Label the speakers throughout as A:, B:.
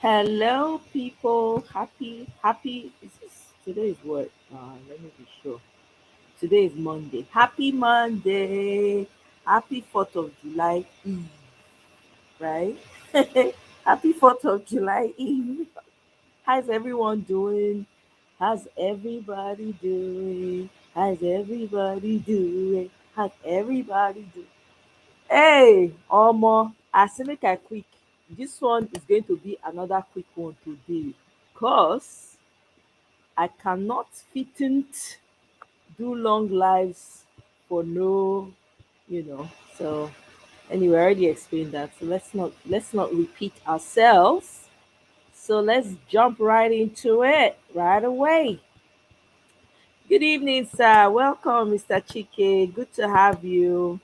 A: Hello, people. Happy. Today is what? Let me be sure. Today is Monday. Happy Monday. Happy 4th of July Eve, right? Happy 4th of July Eve. How's everyone doing? How's everybody doing? How's everybody doing? How's everybody doing? Hey, Omo, as make I quick. This one is going to be another quick one today. Cause I cannot fitn't do long lives for no, you know. So anyway, I already explained that. So let's not repeat ourselves. So let's jump right into it right away. Good evening, sir. Welcome, Mr. Chike. Good to have you.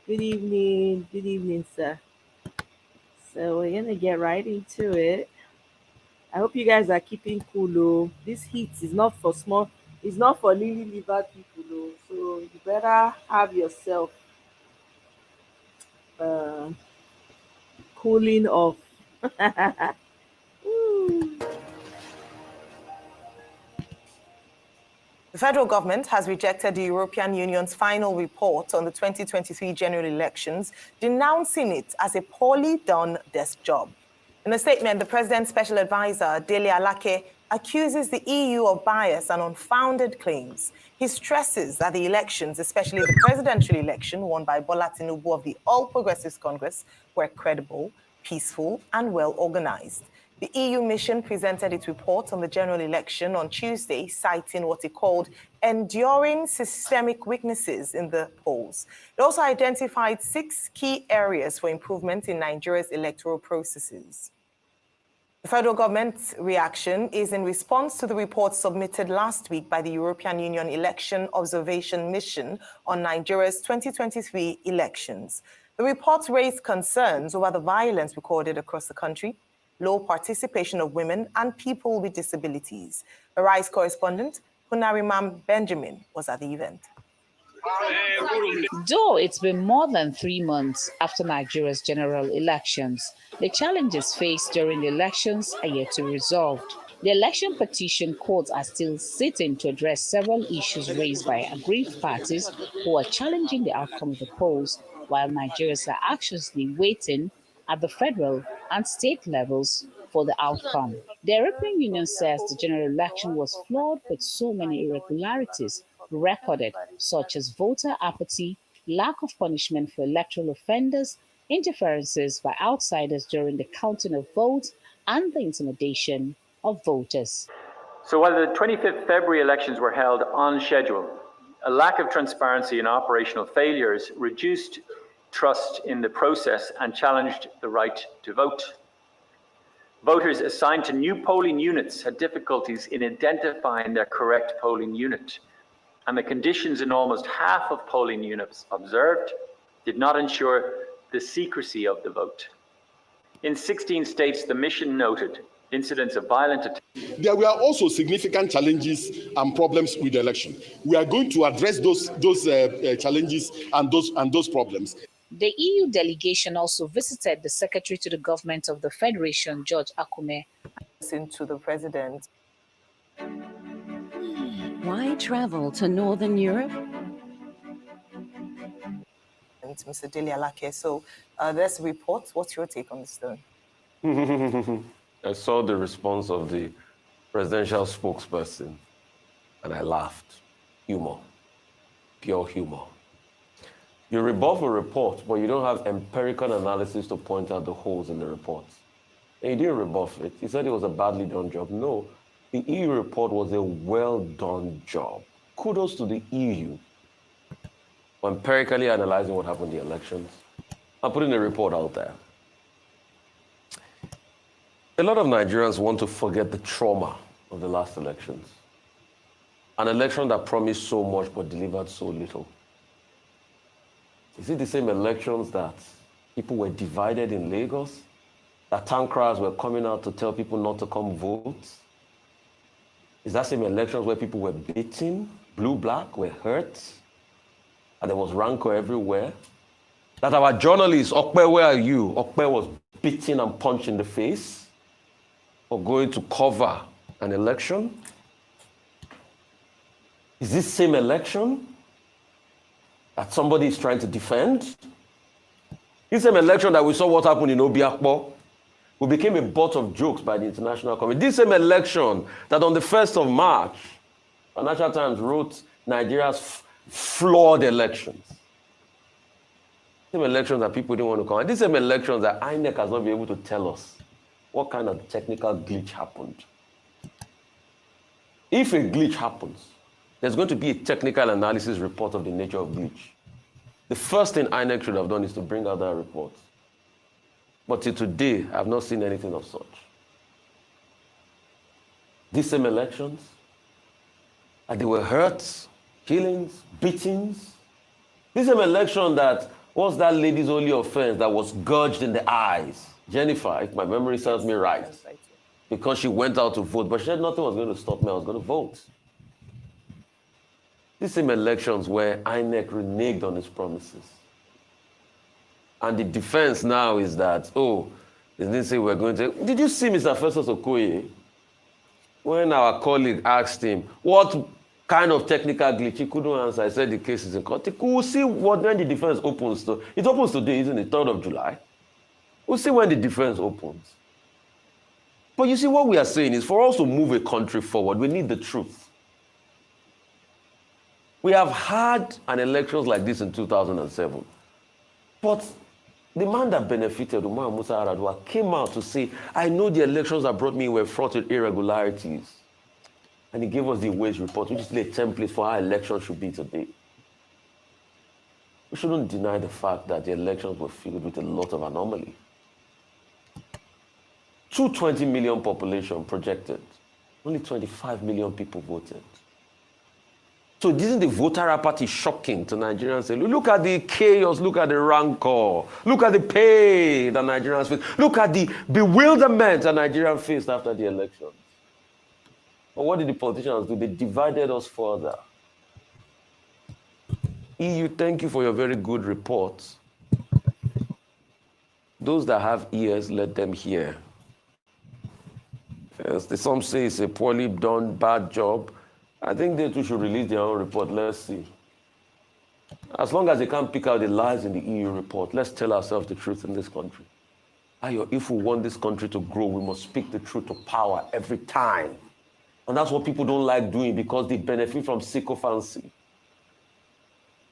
A: Good evening. Good evening, sir. So we're gonna get right into it. I hope you guys are keeping cool. Oh. This heat is not for small. It's not for lily livered people. Oh. So you better have yourself uh, cooling off. Woo.
B: The federal government has rejected the European Union's final report on the 2023 general elections, denouncing it as a poorly done desk job. In a statement, the president's special advisor, Dele Alake, accuses the EU of bias and unfounded claims. He stresses that the elections, especially the presidential election won by Bola Tinubu of the All Progressives Congress, were credible, peaceful, and well organized. The EU mission presented its report on the general election on Tuesday, citing what it called enduring systemic weaknesses in the polls. It also identified 6 key areas for improvement in Nigeria's electoral processes. The federal government's reaction is in response to the report submitted last week by the European Union Election Observation Mission on Nigeria's 2023 elections. The report raised concerns over the violence recorded across the country, low participation of women and people with disabilities. Arise correspondent Hunarimam Benjamin was at the event.
C: Though it's been more than 3 months after Nigeria's general elections, the challenges faced during the elections are yet to be resolved. The election petition courts are still sitting to address several issues raised by aggrieved parties who are challenging the outcome of the polls, while Nigerians are anxiously waiting at the federal and state levels for the outcome. The European Union says the general election was flawed with so many irregularities recorded, such as voter apathy, lack of punishment for electoral offenders, interferences by outsiders during the counting of votes, and the intimidation of voters.
D: So while the 25th February elections were held on schedule, a lack of transparency and operational failures reduced trust in the process and challenged the right to vote. Voters assigned to new polling units had difficulties in identifying their correct polling unit, and the conditions in almost half of polling units observed did not ensure the secrecy of the vote. In 16 states, the mission noted incidents of violent attacks.
E: There were also significant challenges and problems with the election. We are going to address those challenges and those problems.
C: The EU delegation also visited the Secretary to the Government of the Federation, George Akume.
B: Listen to the president.
F: Why travel to Northern Europe?
B: And Mr. Dele Alake, so this report, what's your take on this story?
G: I saw the response of the presidential spokesperson and I laughed. Humor, pure humor. You rebuff a report, but you don't have empirical analysis to point out the holes in the report. And he didn't rebuff it. He said it was a badly done job. No, the EU report was a well-done job. Kudos to the EU for empirically analyzing what happened in the elections and putting the report out there. A lot of Nigerians want to forget the trauma of the last elections. An election that promised so much but delivered so little. Is it the same elections that people were divided in Lagos? That town criers were coming out to tell people not to come vote? Is that same elections where people were beaten, blue, black, were hurt, and there was rancor everywhere? That our journalists, Okpe, where are you? Okpe was beaten and punched in the face. for going to cover an election? Is this same election that somebody is trying to defend? This same election that we saw what happened in Obiakpo, who became a butt of jokes by the international community. This same election that on the 1st of March, Financial Times wrote Nigeria's flawed elections. Same elections that people didn't want to come. And these same elections that INEC has not been able to tell us what kind of technical glitch happened. If a glitch happens, there's going to be a technical analysis report of the nature of glitch. The first thing INEC should have done is to bring out that report. But till today, I have not seen anything of such. These same elections, and there were hurts, killings, beatings. This same election that was that lady's only offense that was gouged in the eyes. Jennifer, if my memory serves me right, because she went out to vote, but she said nothing was going to stop me, I was going to vote. These same elections where INEC reneged on its promises. And the defense now is that, oh, they didn't say we're going to... Did you see Mr. Festus Okoye? When our colleague asked him, what kind of technical glitch, he couldn't answer. I said the case is in court. We'll see when the defense opens. It opens today, isn't it? 3rd of July. We'll see when the defense opens. But you see, what we are saying is for us to move a country forward, we need the truth. We have had an elections like this in 2007. But the man that benefited, Umar Musa Aradua, came out to say, I know the elections that brought me were fraught with irregularities. And he gave us the wage report, which is a template for how elections should be today. We shouldn't deny the fact that the elections were filled with a lot of anomaly. 220 million population projected. Only 25 million people voted. So isn't the voter apathy shocking to Nigerians? Say, look at the chaos, look at the rancor, look at the pain that Nigerians face, look at the bewilderment that Nigerians faced after the elections. But what did the politicians do? They divided us further. EU, thank you for your very good reports. Those that have ears, let them hear. Yes, some say it's a poorly done, bad job. I think they too should release their own report. Let's see. As long as they can't pick out the lies in the EU report, let's tell ourselves the truth in this country. If we want this country to grow, we must speak the truth to power every time. And that's what people don't like doing because they benefit from sycophancy.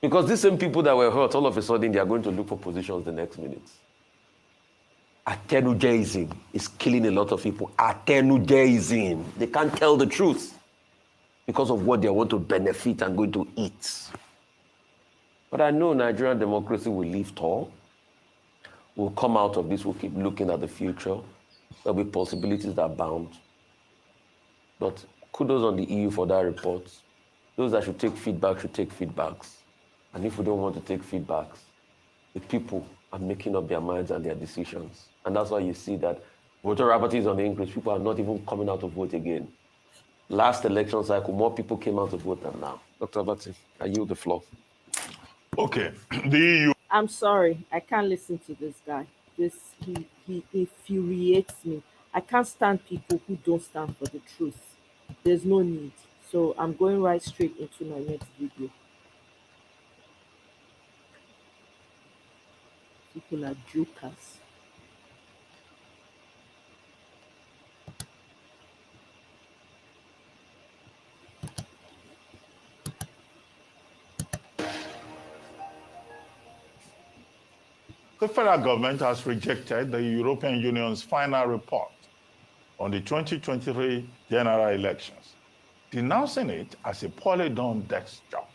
G: Because these same people that were hurt, all of a sudden, they are going to look for positions the next minute. Atenujaism is killing a lot of people. Atenujaism. They can't tell the truth because of what they want to benefit and going to eat. But I know Nigerian democracy will live tall. We'll come out of this. We'll keep looking at the future. There'll be possibilities that abound. But kudos on the EU for that report. Those that should take feedback should take feedbacks. And if we don't want to take feedbacks, the people are making up their minds and their decisions. And that's why you see that voter apathy is on the increase. People are not even coming out to vote again. Last election cycle, more people came out to vote than now. Dr. Abati, I yield the floor.
H: Okay. The EU.
A: I'm sorry, I can't listen to this guy. He infuriates me. I can't stand people who don't stand for the truth. There's no need. So I'm going right straight into my next video. People are jokers.
H: The federal government has rejected the European Union's final report on the 2023 general elections, denouncing it as a poorly done desk job.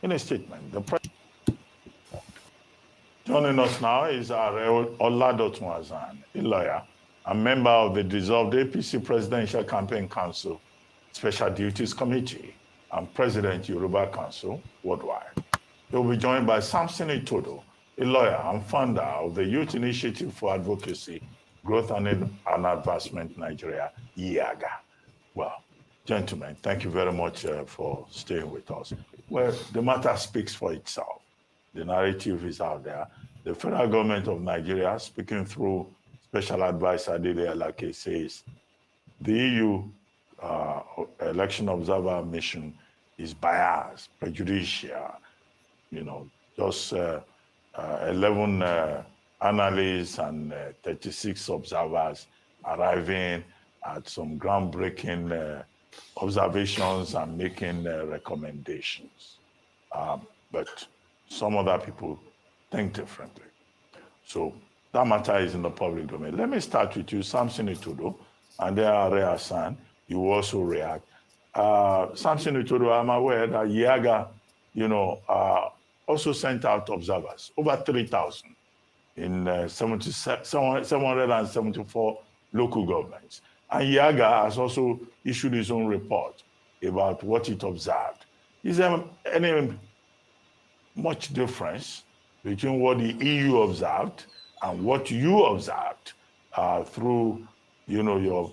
H: In a statement, the president. Joining us now is Oladotun Azan, a lawyer and member of the dissolved APC Presidential Campaign Council Special Duties Committee and President Yoruba Council Worldwide. He will be joined by Samson Itodo, a lawyer and founder of the Youth Initiative for Advocacy, Growth and Advancement Nigeria, YIAGA. Well, gentlemen, thank you very much for staying with us. Well, the matter speaks for itself. The narrative is out there. The federal government of Nigeria, speaking through Special Advisor Dele Alake, says the EU election observer mission is biased, prejudicial, just 11 analysts and 36 observers arriving at some groundbreaking observations and making recommendations. But some other people think differently. So that matter is in the public domain. Let me start with you, Samson Itudo, and then Are Hassan. You also react. Samson Itudo, I'm aware that Yaga, also sent out observers, over 3,000 in 774 local governments. And Yaga has also issued his own report about what it observed. Is there any much difference between what the EU observed and what you observed through, your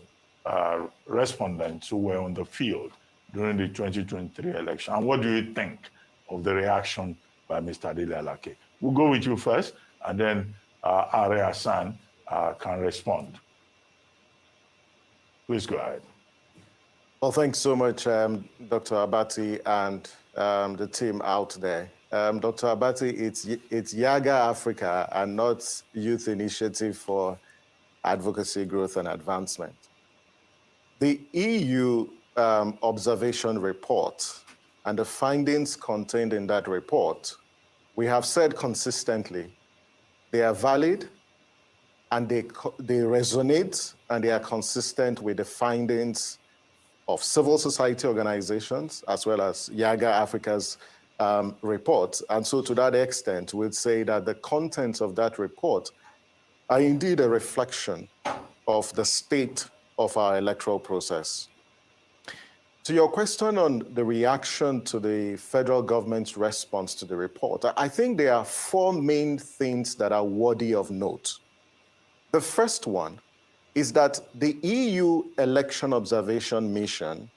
H: respondents who were on the field during the 2023 election? And what do you think of the reaction by Mr. Dele Alake? We'll go with you first, and then Are Hassan can respond. Please go ahead.
I: Well, thanks so much, Dr. Abati and the team out there. Dr. Abati, it's Yaga Africa and not Youth Initiative for Advocacy, Growth and Advancement. The EU observation report and the findings contained in that report, we have said consistently, they are valid and they resonate and they are consistent with the findings of civil society organizations as well as Yaga Africa's report. And so to that extent, we'd say that the contents of that report are indeed a reflection of the state of our electoral process. To your question on the reaction to the federal government's response to the report, I think there are four main things that are worthy of note. The first one is that the EU election observation mission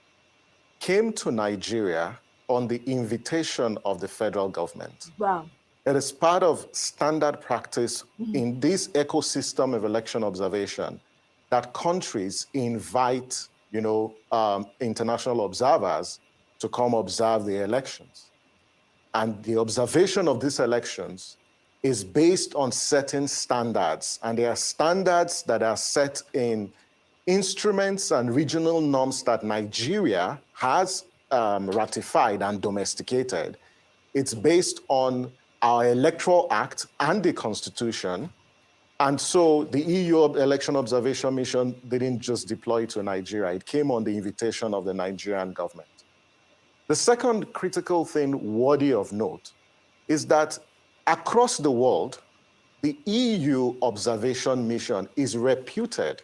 I: came to Nigeria on the invitation of the federal government.
A: Wow.
I: It is part of standard practice in this ecosystem of election observation that countries invite, international observers to come observe the elections. And the observation of these elections is based on certain standards, and they are standards that are set in instruments and regional norms that Nigeria has ratified and domesticated. It's based on our Electoral Act and the Constitution. And so the EU Election Observation Mission didn't just deploy to Nigeria. It came on the invitation of the Nigerian government. The second critical thing worthy of note is that across the world, the EU Observation Mission is reputed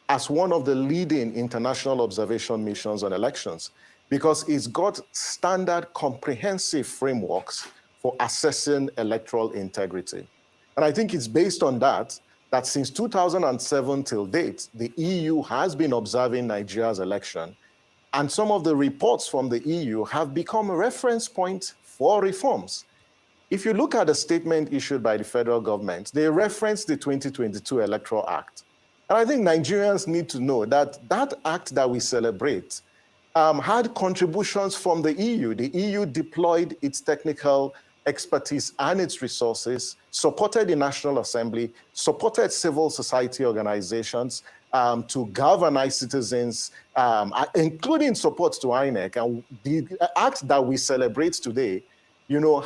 I: as one of the leading international observation missions on elections because it's got standard comprehensive frameworks for assessing electoral integrity. And I think it's based on that since 2007 till date, the EU has been observing Nigeria's election, and some of the reports from the EU have become a reference point for reforms. If you look at the statement issued by the federal government, they reference the 2022 Electoral Act. And I think Nigerians need to know that that act that we celebrate had contributions from the EU. The EU deployed its technical expertise and its resources, supported the National Assembly, supported civil society organizations to galvanize citizens, including support to INEC. And the act that we celebrate today,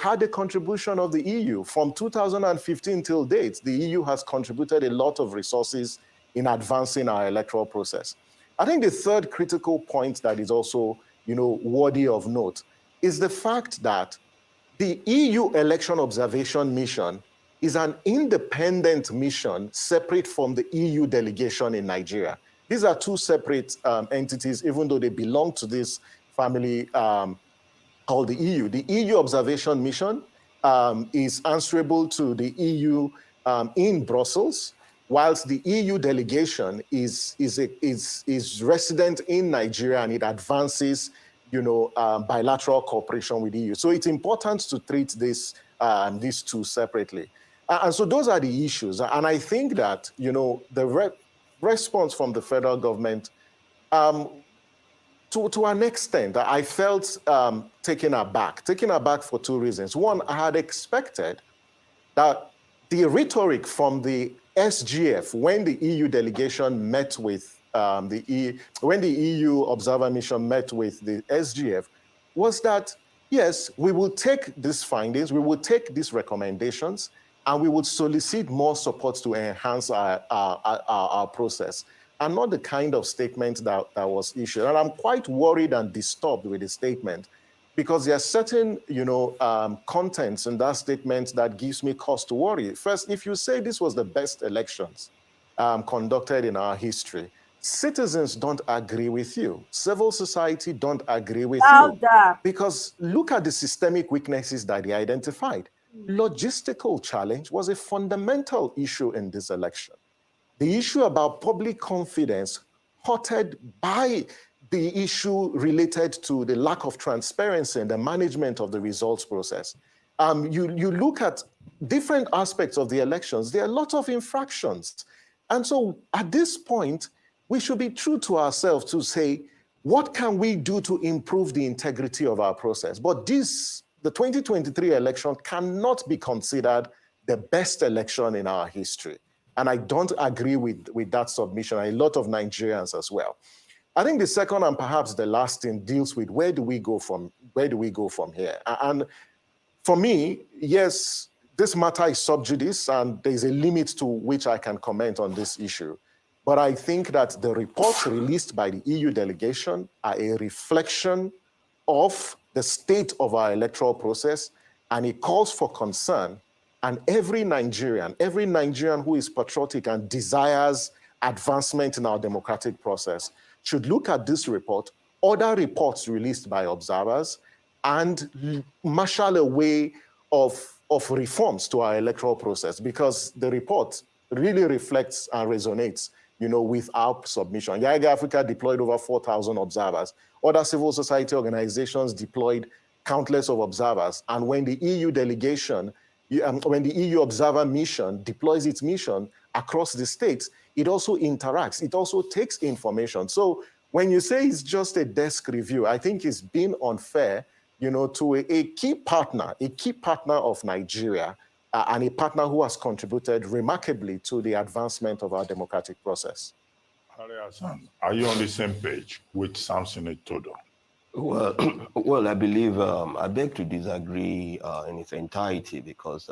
I: had a contribution of the EU. From 2015 till date, the EU has contributed a lot of resources in advancing our electoral process. I think the third critical point that is also, worthy of note is the fact that the EU Election Observation Mission is an independent mission separate from the EU delegation in Nigeria. These are two separate entities, even though they belong to this family called the EU. The EU Observation Mission is answerable to the EU in Brussels, whilst the EU delegation is resident in Nigeria, and it advances bilateral cooperation with the EU. So it's important to treat these two separately. And so those are the issues. And I think that, the response from the federal government to an extent, I felt taken aback for two reasons. One, I had expected that the rhetoric from the SGF when the EU delegation met with when the EU observer mission met with the SGF was that, yes, we will take these findings, we will take these recommendations, and we would solicit more support to enhance our process, and not the kind of statement that was issued. And I'm quite worried and disturbed with the statement, because there are certain, contents in that statement that gives me cause to worry. First, if you say this was the best elections conducted in our history, citizens don't agree with you. Civil society don't agree with you. Because look at the systemic weaknesses that they identified. Logistical challenge was a fundamental issue in this election. The issue about public confidence hurted by the issue related to the lack of transparency in the management of the results process. You look at different aspects of the elections, there are lots of infractions. And so at this point, we should be true to ourselves to say, what can we do to improve the integrity of our process? But the 2023 election cannot be considered the best election in our history. And I don't agree with that submission, and a lot of Nigerians as well. I think the second and perhaps the last thing deals with where do we go from here? And for me, yes, this matter is sub judice, and there's a limit to which I can comment on this issue. But I think that the reports released by the EU delegation are a reflection of the state of our electoral process, and it calls for concern. And every Nigerian who is patriotic and desires advancement in our democratic process should look at this report, other reports released by observers, and marshal a way of reforms to our electoral process, because the report really reflects and resonates with our submission. INEC Africa deployed over 4,000 observers. Other civil society organizations deployed countless of observers. And when the EU delegation, when the EU observer mission deploys its mission across the states, it also interacts, it also takes information. So when you say it's just a desk review, I think it's been unfair, to a key partner of Nigeria, and a partner who has contributed remarkably to the advancement of our democratic process.
H: Are you on the same page with Samson Itodo?
G: Well, I believe I beg to disagree in its entirety, because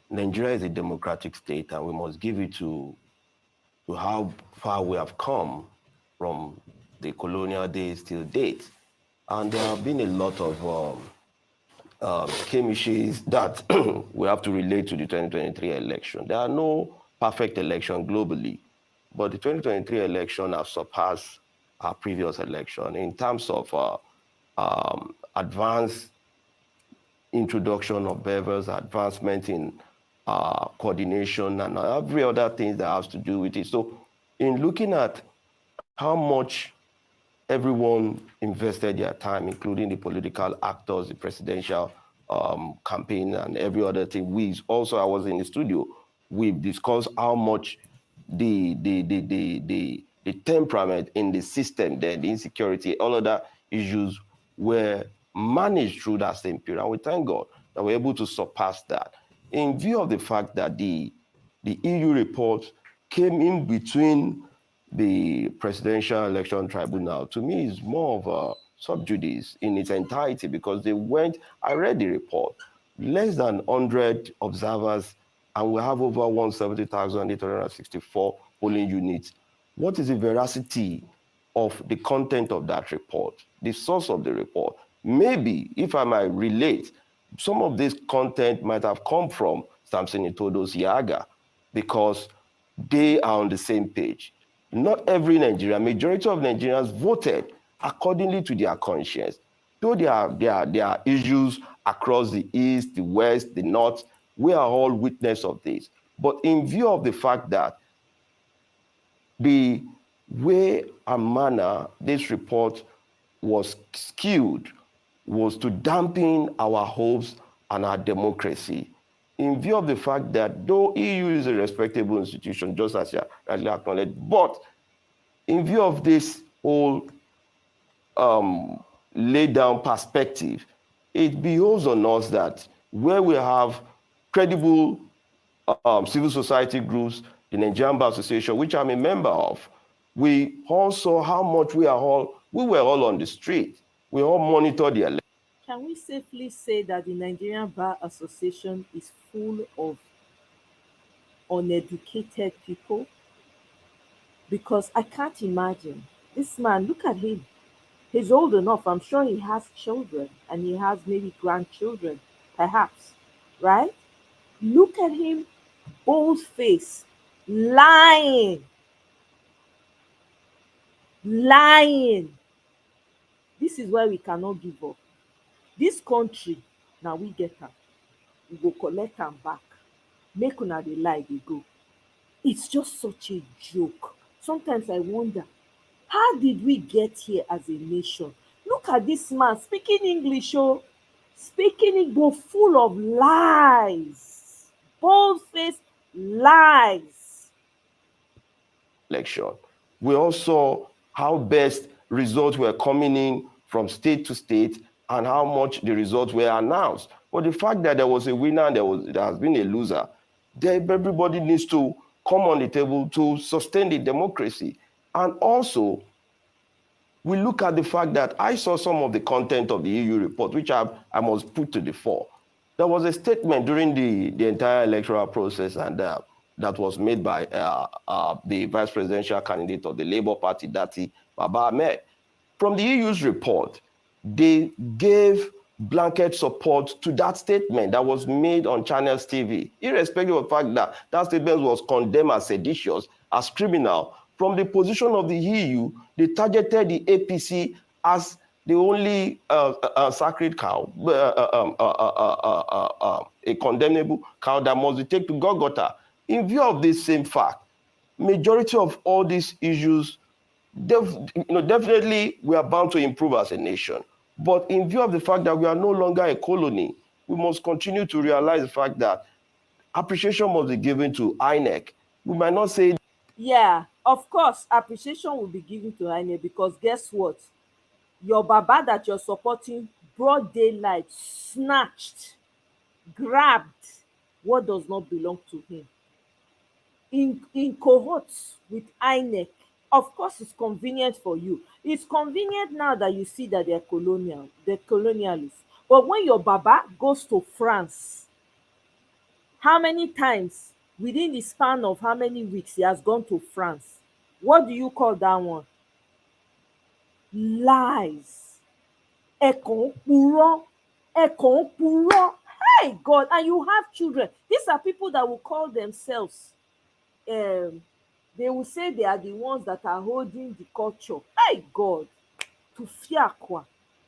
G: Nigeria is a democratic state, and we must give it to how far we have come from the colonial days till date. And there have been a lot of skirmishes that we have to relate to the 2023 election. There are no perfect elections globally, but the 2023 election has surpassed our previous election in terms of advanced introduction of beavers, advancement in coordination, and every other thing that has to do with it. So in looking at how much everyone invested their time, including the political actors, the presidential campaign, and every other thing. I was in the studio. We've discussed how much the temperament in the system, the insecurity, all other issues were managed through that same period. And we thank God that we're able to surpass that. In view of the fact that the EU report came in between the Presidential Election Tribunal, to me is more of a sub judice in its entirety, because I read the report, less than 100 observers, and we have over 170,864 polling units. What is the veracity of the content of that report, the source of the report? Maybe, if I might relate, some of this content might have come from Samson Itodo's Yaga, because they are on the same page. Not every Nigerian, majority of Nigerians voted accordingly to their conscience. Though there are issues across the East, the West, the North, we are all witness of this. But in view of the fact that the way and manner this report was skewed was to dampen our hopes and our democracy, in view of the fact that though EU is a respectable institution, just as you rightly acknowledged, but in view of this whole laid down perspective, it behoves on us that where we have credible civil society groups, the Nigerian Bar Association, which I'm a member of, we all saw how much we were all on the street. We all monitor the election.
A: Can we safely say that the Nigerian Bar Association is full of uneducated people? Because I can't imagine. This man, look at him. He's old enough. I'm sure he has children and he has maybe grandchildren, perhaps, right? Look at him, bold face, lying, lying. This is why we cannot give up. This country, now we get am. We go collect am back. Make una dey lie dey go. It's just such a joke. Sometimes I wonder, how did we get here as a nation? Look at this man speaking English, oh, speaking Igbo, full of lies, bold-faced lies.
G: Election. We all saw how best results were coming in from state to state and how much the results were announced. But the fact that there was a winner and there has been a loser, everybody needs to come on the table to sustain the democracy. And also, we look at the fact that I saw some of the content of the EU report, which I must put to the fore. There was a statement during the entire electoral process, and that was made by the vice presidential candidate of the Labour Party, Dati Baba Ahmed. From the EU's report, they gave blanket support to that statement that was made on Channels TV, irrespective of the fact that that statement was condemned as seditious, as criminal. From the position of the EU, they targeted the APC as the only sacred cow, a condemnable cow that must be taken to Golgotha. In view of this same fact, majority of all these issues, definitely we are bound to improve as a nation. But in view of the fact that we are no longer a colony, we must continue to realize the fact that appreciation must be given to INEC. We might not say...
A: Yeah, of course, appreciation will be given to INEC because guess what? Your Baba that you're supporting, broad daylight, snatched, grabbed what does not belong to him. In cohorts with INEC. Of course, it's convenient for you. It's convenient now that you see that they're colonialists. But when your Baba goes to France, how many times within the span of how many weeks he has gone to France? What do you call that one? Lies. Ẹ̀kan purọ́. Ẹ̀kan purọ́. Hey God, and you have children. These are people that will call themselves they will say they are the ones that are holding the culture. Hey God, to fiakwa.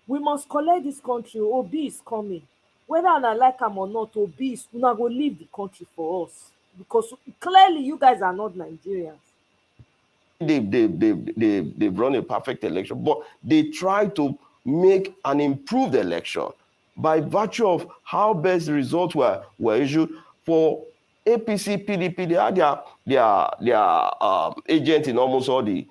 A: We must collect this country. Obi is coming. Whether una like am or not, Obi is una go leave the country for us. Because clearly you guys are not Nigerians.
G: They've run a perfect election, but they try to make an improved election by virtue of how best the results were issued. For APC, PDP, they had their agent in almost all the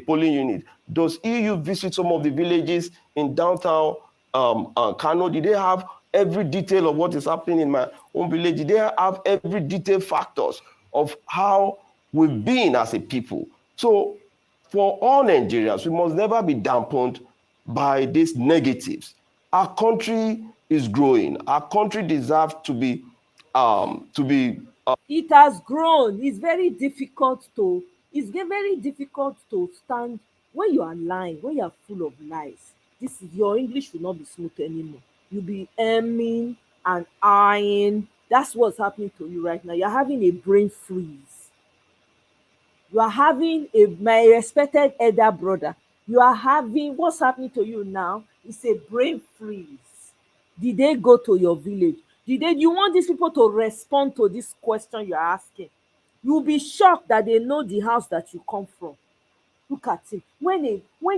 G: polling units. Does EU visit some of the villages in downtown Kano? Did they have every detail of what is happening in my own village? Did they have every detailed factors of how we've been as a people? So for all Nigerians, we must never be dampened by these negatives. Our country is growing. Our country deserves to be
A: It has grown. It's very difficult to stand when you are lying, when you are full of lies. Your English will not be smooth anymore. You'll be emming and eyeing. That's what's happening to you right now. You're having a brain freeze. You are having my respected elder brother. You are having what's happening to you now is a brain freeze. Did they go to your village? You want these people to respond to this question you're asking? You'll be shocked that they know the house that you come from. Look at it. When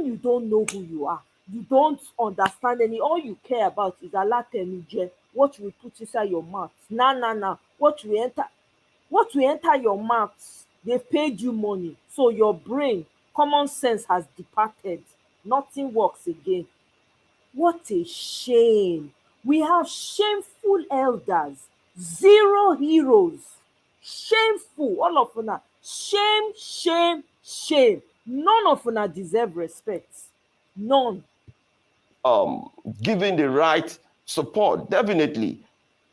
A: you don't know who you are, you don't understand all you care about is alatemije, what you put inside your mouth. Nah. What will enter your mouth They've paid you money. So your brain, common sense has departed. Nothing works again. What a shame. We have shameful elders, zero heroes. Shameful, all of una. Shame, shame, shame. None of una deserve respect. None.
G: Giving the right support, definitely.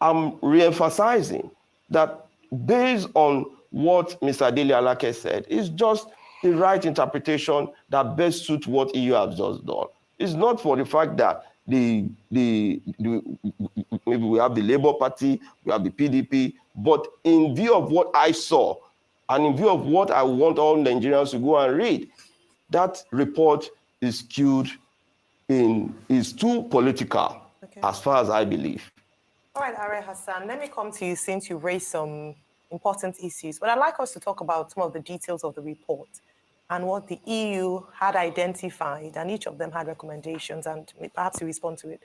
G: I'm re-emphasizing that based on what Mr. Dele Alake said, it's just the right interpretation that best suits what EU has just done. It's not for the fact that maybe we have the Labour Party, we have the PDP, but in view of what I saw, and in view of what I want all Nigerians to go and read, that report is skewed is too political, as far as I believe.
B: All right, Are Hassan, let me come to you since you raised some important issues. But I'd like us to talk about some of the details of the report and what the EU had identified, and each of them had recommendations, and perhaps you respond to it.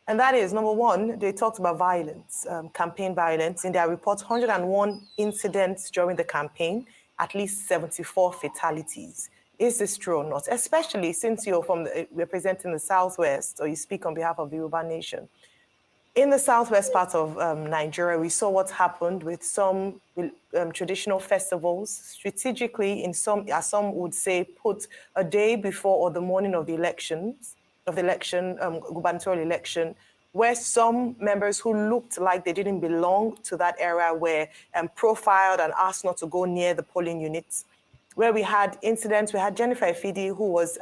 B: And that is, number one, they talked about violence, campaign violence. In their report, 101 incidents during the campaign, at least 74 fatalities. Is this true or not? Especially since you're representing the Southwest, or you speak on behalf of the Yoruba nation. In the southwest part of Nigeria, we saw what happened with some traditional festivals, strategically, in some, as some would say, put a day before or the morning of the gubernatorial election, where some members who looked like they didn't belong to that area were profiled and asked not to go near the polling units. Where we had incidents, we had Jennifer Efidi, who was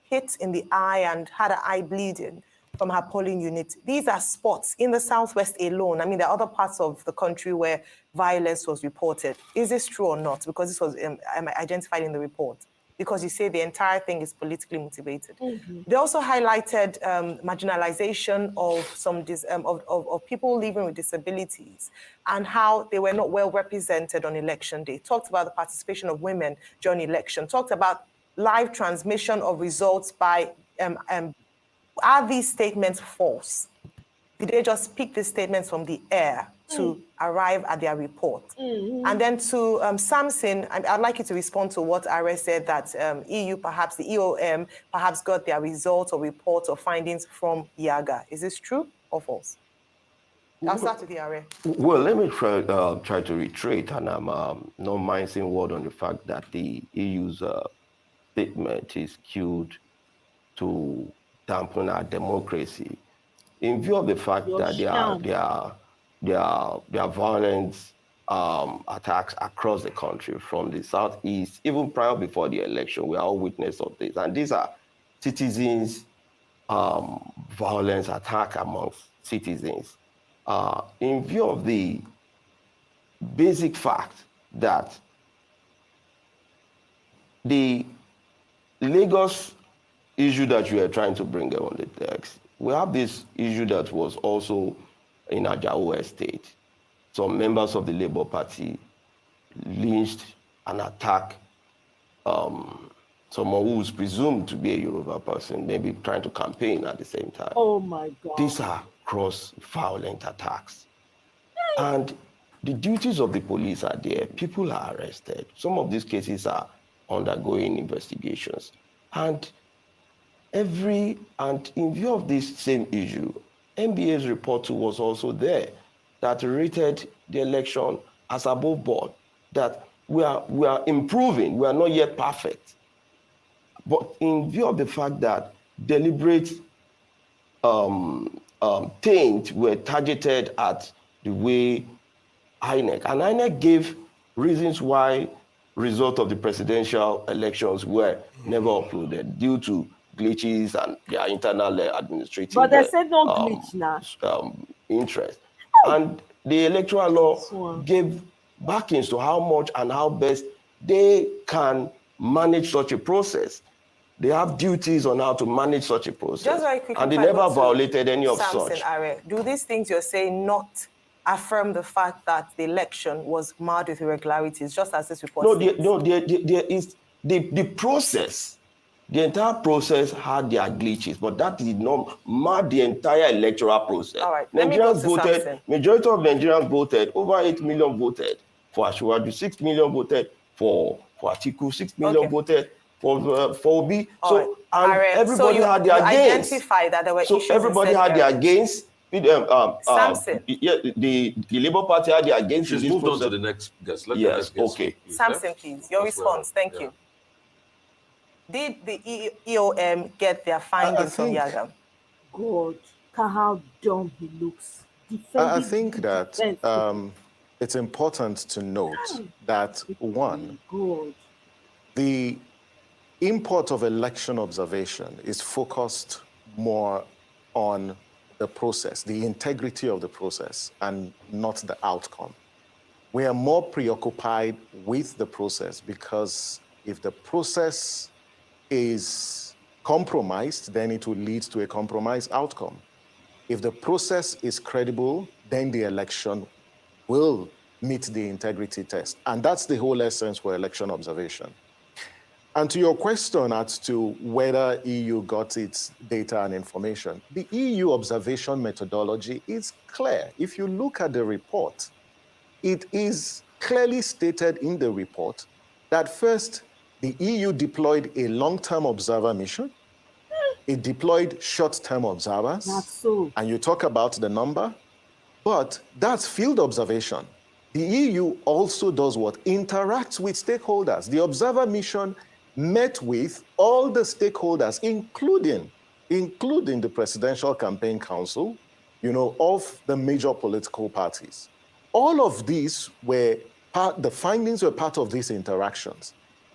B: hit in the eye and had an eye bleeding from her polling unit. These are spots in the Southwest alone. I mean, there are other parts of the country where violence was reported. Is this true or not? Because this was identified in the report. Because you say the entire thing is politically motivated. Mm-hmm. They also highlighted marginalization of some of people living with disabilities and how they were not well represented on election day. Talked about the participation of women during election. Talked about live transmission of results by are these statements false? Did they just pick these statements from the air to arrive at their report? Mm-hmm. And then to Samson, I'd like you to respond to what Are said, that EU, perhaps the EOM, perhaps got their results or reports or findings from Yaga. Is this true or false? I'll start with the Are.
G: Well, let me try to reiterate, and I'm not minding word on the fact that the EU's statement is skewed to dampen our democracy, in view of the fact that there are violent attacks across the country, from the southeast, even prior before the election. We are all witness of this, and these are citizens' violence attack amongst citizens. In view of the basic fact that the Lagos issue that you are trying to bring on the text, we have this issue that was also in Ajao Estate. Some members of the Labour Party lynched and attacked someone who was presumed to be a Yoruba person, maybe trying to campaign at the same time.
A: Oh my God.
G: These are cross-violent attacks. And the duties of the police are there. People are arrested. Some of these cases are undergoing investigations. And in view of this same issue, NBA's report too was also there that rated the election as above board, that we are improving, we are not yet perfect. But in view of the fact that deliberate taint were targeted at the way INEC, and INEC gave reasons why results of the presidential elections were never uploaded due to glitches and their internal administrative
A: but they said no glitch now.
G: Interest. And the electoral law gave backings to how much and how best they can manage such a process. They have duties on how to manage such a process.
B: Just very quickly,
G: and they never violated any of such.
B: Are, do these things you're saying not affirm the fact that the election was marred with irregularities, just as this report states?
G: There is the process. The entire process had their glitches, but that did not mar the entire electoral process.
B: All right.
G: Nigerians voted, majority of Nigerians voted, over 8 million voted for Ashwaju, 6 million voted for Atiku, 6 million voted for Obi.
B: All
G: So
B: right.
G: and
B: Alright,
G: everybody
B: so
G: had their
B: you
G: gains.
B: identified that there were
G: So
B: issues in
G: everybody
B: certain
G: had their
B: areas.
G: gains.
B: Samson.
G: Yeah, the Labour Party had their gains.
D: She's
G: in this
D: moved on
G: process.
D: to the next guest. Let the
G: Yes,
D: next guest
G: okay.
D: speak, please,
B: Samson, please. Your
D: That's where-
B: response. Thank
D: yeah.
B: you. Did the EOM get their findings from
I: think-
B: Yagam?
A: God, look at how dumb he looks.
I: I
A: Defending
I: think
A: the
I: that
A: defense.
I: it's important to note that, one,
A: God.
I: the import of election observation is focused more on the process, the integrity of the process, and not the outcome. We are more preoccupied with the process because if the process is compromised, then it will lead to a compromised outcome. If the process is credible, then the election will meet the integrity test. And that's the whole essence for election observation. And to your question as to whether EU got its data and information, the EU observation methodology is clear. If you look at the report, it is clearly stated in the report that first, the EU deployed a long-term observer mission. It deployed short-term observers.
A: That's so.
I: And you talk about the number, but that's field observation. The EU also does what? Interacts with stakeholders. The observer mission met with all the stakeholders, including the Presidential Campaign Council, of the major political parties. All of these the findings were part of these interactions.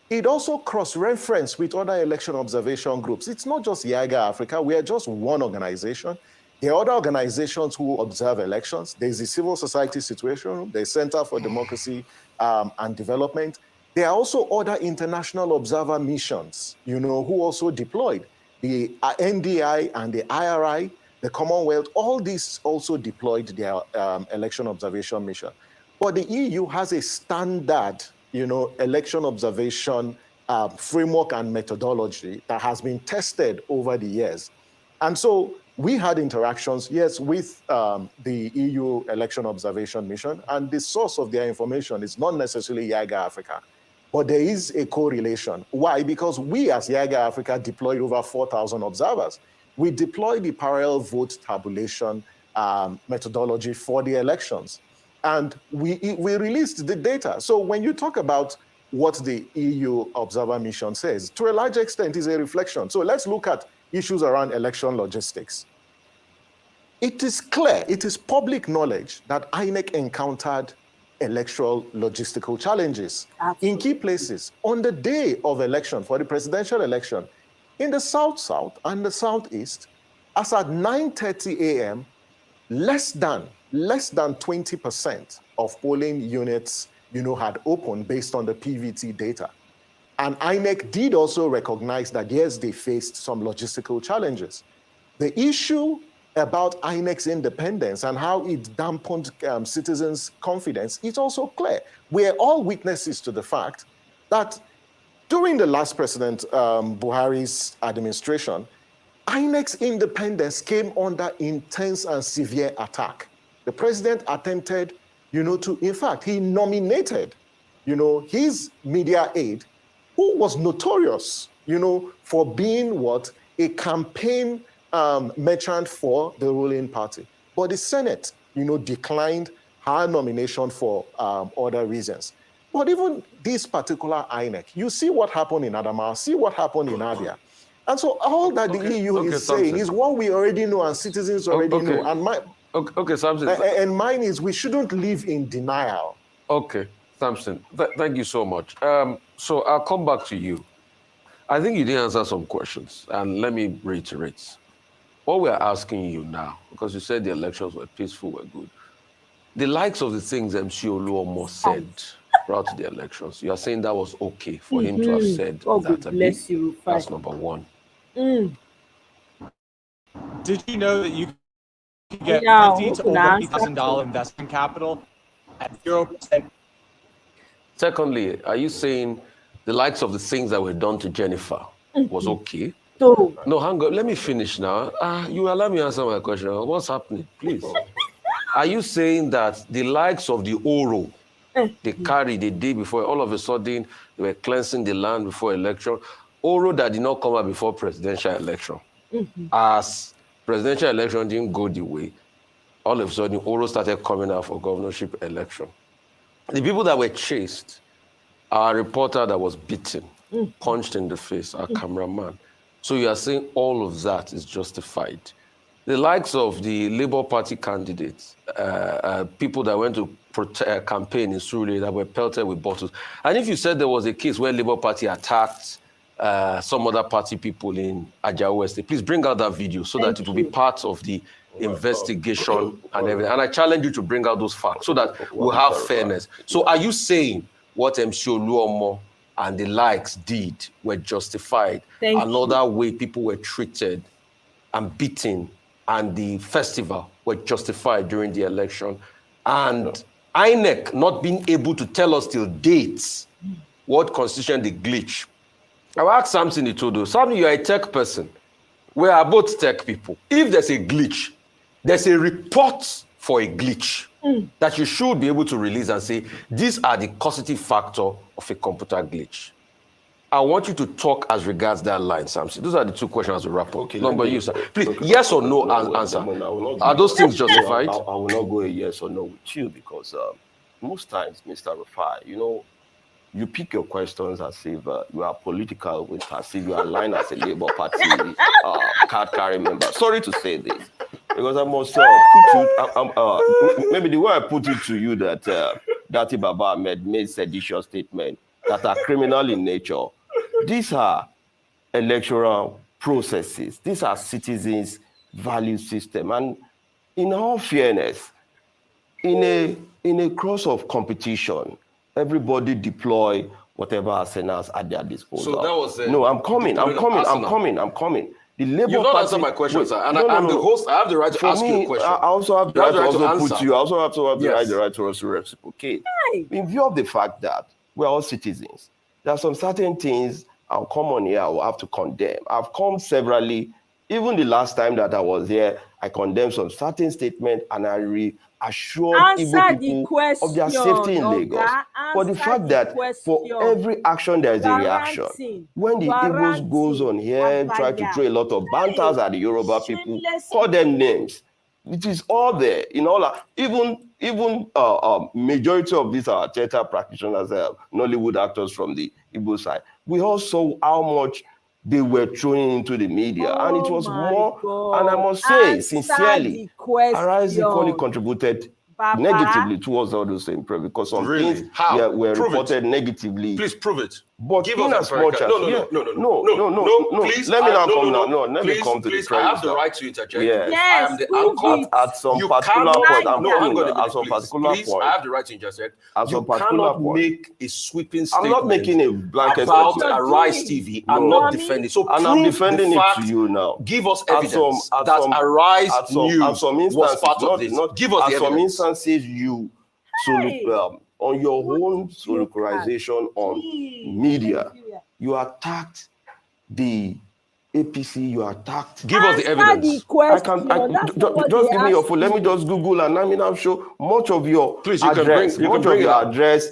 I: It also cross-referenced with other election observation groups. It's not just YAGA Africa. We are just one organization. There are other organizations who observe elections. There's the civil society situation room. There's Center for Democracy and Development. There are also other international observer missions, who also deployed. The NDI and the IRI, the Commonwealth, all these also deployed their election observation mission. But the EU has a standard, election observation framework and methodology that has been tested over the years. And so we had interactions, yes, with the EU election observation mission, and the source of their information is not necessarily YAGA Africa, but there is a correlation. Why? Because we as YAGA Africa deployed over 4,000 observers. We deployed the parallel vote tabulation methodology for the elections. And we released the data. So when you talk about what the EU observer mission says, to a large extent is a reflection. So let's look at issues around election logistics. It is clear, it is public knowledge that INEC encountered electoral logistical challenges in key places. On the day of election, for the presidential election, in the South-South and the Southeast, as at 9:30 a.m., less than 20% of polling units, had opened based on the PVT data. And INEC did also recognize that, yes, they faced some logistical challenges. The issue about INEC's independence and how it dampened citizens' confidence is also clear. We are all witnesses to the fact that during the last President Buhari's administration, INEC's independence came under intense and severe attack. The president attempted, in fact, he nominated, his media aide, who was notorious, for being a campaign merchant for the ruling party. But the Senate, declined her nomination for other reasons. But even this particular INEC, you see what happened in Adamawa, see what happened in Abia. And so all that the EU is saying is what we already know and citizens already know. And
G: Samson.
I: And mine is we shouldn't live in denial.
G: Okay, Samson, thank you so much. So I'll come back to you. I think you did answer some questions, and let me reiterate. What we're asking you now, because you said the elections were peaceful, were good, the likes of the things MC Oluomo said prior to the elections, you are saying that was okay for him to have said that.
A: Bless you,
G: that's number one.
J: Did you know that you could get $50,000 to over $50,000 investment capital at 0%?
G: Secondly, are you saying the likes of the things that were done to Jennifer was okay? No, hang on. Let me finish now. You allow me to answer my question. What's happening, please? Are you saying that the likes of the Oro They carried the day before. All of a sudden, they were cleansing the land before election. Oro that did not come out before presidential election. As presidential election didn't go the way, all of a sudden, Oro started coming out for governorship election. The people that were chased, our reporter that was beaten, punched in the face, our cameraman. So you are saying all of that is justified. The likes of the Labour Party candidates, people that went to campaign in Surulere that were pelted with bottles. And if you said there was a case where Labour Party attacked some other party people in Ajao West, please bring out that video so that it will be part of the investigation and everything. And I challenge you to bring out those facts so that we'll have fairness. So are you saying what MC Oluomo and the likes did were justified? Another way people were treated and beaten and the festival were justified during the election? And INEC not being able to tell us till dates what constitution the glitch. I will ask Samson Itodo. Samson, you are a tech person. We are both tech people. If there's a glitch, there's a report for a glitch that you should be able to release and say, these are the causative factor of a computer glitch. I want you to talk as regards that line, Samson. Those are the two questions as we wrap up. Okay, number you, sir. Please, yes or no answer. Are those things justified?
K: I will not go a yes or no with you because most times, Mr. Rufai, you know, you pick your questions as if you are political, with as if you are aligned as a Labour Party card carrying member. Sorry to say this, because I must put you, maybe the way I put it to you that Dati Baba Ahmed made seditious statements that are criminal in nature. These are electoral processes. These are citizens' value system. And in all fairness, in a cross of competition, everybody deploy whatever arsenals at their disposal.
G: So that was
K: no, I'm coming. The Labour
G: You've not
K: Party,
G: answered my question, sir. And I'm the host. I have the right to ask you a question.
K: I also have the right to also put you. I also have to
G: Yes.
K: the right to also reciprocate. In view of the fact that we're all citizens, there are some certain things I'll come on here, I will have to condemn. I've come severally. Even the last time that I was here, I condemned some certain statements and I reassured Igbo people of their safety in Lagos. But the fact that for every action there is a reaction. When the Igbos goes on here, try to throw a lot of banters at the Yoruba people, call them names. It is all there. In all, even majority of these are theater practitioners, Nollywood actors from the Igbo side. We all saw how much they were throwing into the media, and it was more. God. And I must say, sincerely, Arise equally contributed negatively towards all those things because some things were reported negatively.
G: Please prove it.
K: But
G: give
K: in
G: us
K: as much as
G: no, please.
K: Let me now come now. No, let me come to the
G: premise. I have the right to interject.
K: Yes.
G: I am the anchor.
K: At some particular point, I'm coming at some particular point.
G: I have the right to interject.
K: At some particular point,
G: make a sweeping statement.
K: I'm not making a blanket
G: about
K: statement.
G: Arise TV. I'm not defending. So
K: and I'm defending it to you now.
G: Give us evidence that Arise News was part of this. Give us the evidence.
K: At some instances, you on your own solidarization on media, you attacked the APC, you attacked.
G: Give us the evidence.
K: Just give me your phone. Let me just Google and I'm sure much of your address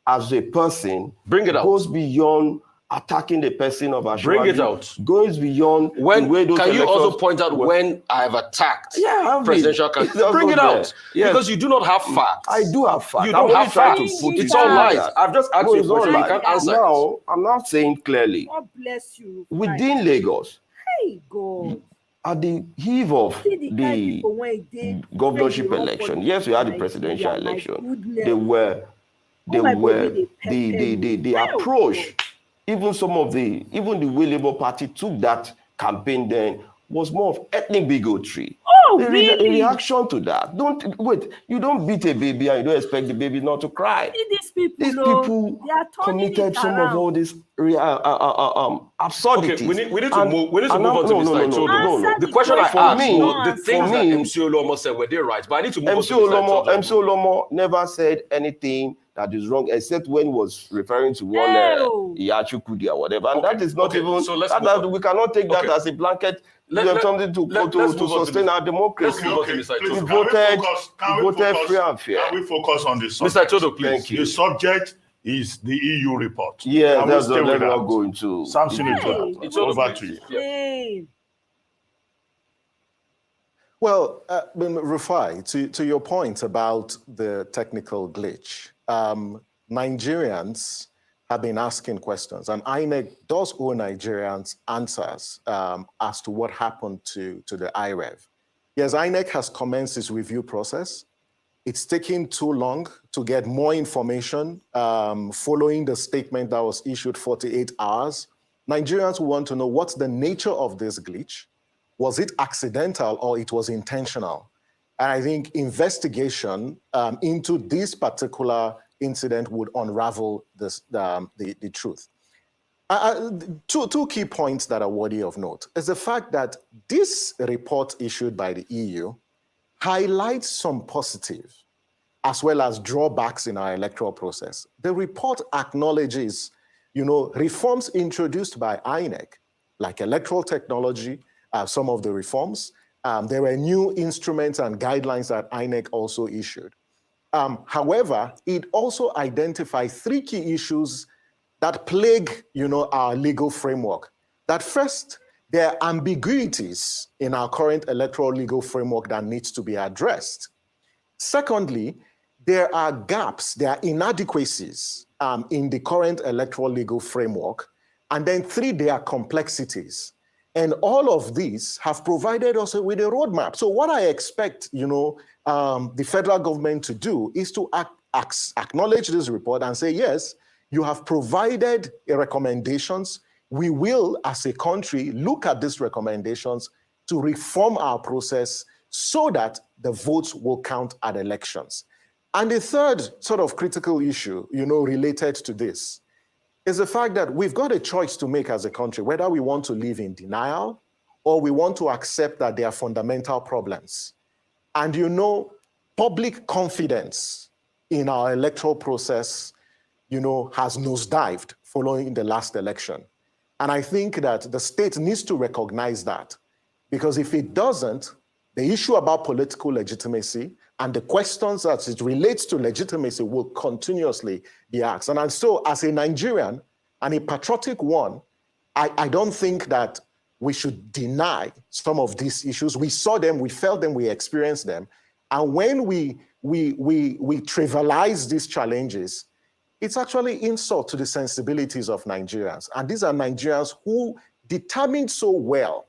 K: as a person
G: bring it out.
K: Goes beyond attacking the person of Ashwadi.
G: Bring it out.
K: Goes beyond
G: when
K: the way those
G: can you also point out when I have attacked presidential candidates? Bring it out. Yes. Because you do not have facts.
K: I do have facts.
G: You don't have facts. It's all lies. I've just asked you a question. You can't answer.
K: Now, I'm not saying clearly.
A: God bless you.
K: Within Lagos,
A: hey God.
K: At the eve of the governorship election, yes, we had the presidential election. The approach. Even the way Labour Party took that campaign then was more of ethnic bigotry.
A: Oh, really?
K: In reaction to that, you don't beat a baby and you don't expect the baby not to cry.
A: These
K: people committed some of all these absurdities.
G: Okay, we need to move on to this. No. The question I asked was the things that MC Oluomo said, were they right? But I need to move on to
K: MC Oluomo never said anything that is wrong, except when he was referring to one Iyachukudi or whatever. And that is not even, we cannot take that as a blanket We have something to sustain our democracy. We voted free and fair.
H: Can we focus on the subject?
G: Mr. Chodo, please.
H: Thank you. The subject is the EU report.
K: Yeah, that's what we're going to.
H: Samson, over to you.
A: Hey.
I: Well, Rufai, to your point about the technical glitch, Nigerians have been asking questions, and INEC does owe Nigerians answers as to what happened to the IREV. Yes, INEC has commenced its review process. It's taking too long to get more information following the statement that was issued 48 hours. Nigerians want to know what's the nature of this glitch. Was it accidental or it was intentional? And I think investigation into this particular incident would unravel this, the truth. Two key points that are worthy of note is the fact that this report issued by the EU highlights some positive as well as drawbacks in our electoral process. The report acknowledges, reforms introduced by INEC, like electoral technology, some of the reforms. There were new instruments and guidelines that INEC also issued. However, it also identifies three key issues that plague, our legal framework. That first, there are ambiguities in our current electoral legal framework that needs to be addressed. Secondly, there are gaps, there are inadequacies in the current electoral legal framework. And then three, there are complexities. And all of these have provided us with a roadmap. So what I expect, the federal government to do is to acknowledge this report and say, yes, you have provided recommendations. We will, as a country, look at these recommendations to reform our process so that the votes will count at elections. And the third sort of critical issue, related to this is the fact that we've got a choice to make as a country, whether we want to live in denial or we want to accept that there are fundamental problems. And public confidence in our electoral process, has nosedived following the last election. And I think that the state needs to recognize that, because if it doesn't, the issue about political legitimacy and the questions as it relates to legitimacy will continuously be asked. And so as a Nigerian and a patriotic one, I don't think that we should deny some of these issues. We saw them, we felt them, we experienced them. And when we trivialize these challenges, it's actually insult to the sensibilities of Nigerians. And these are Nigerians who determined so well,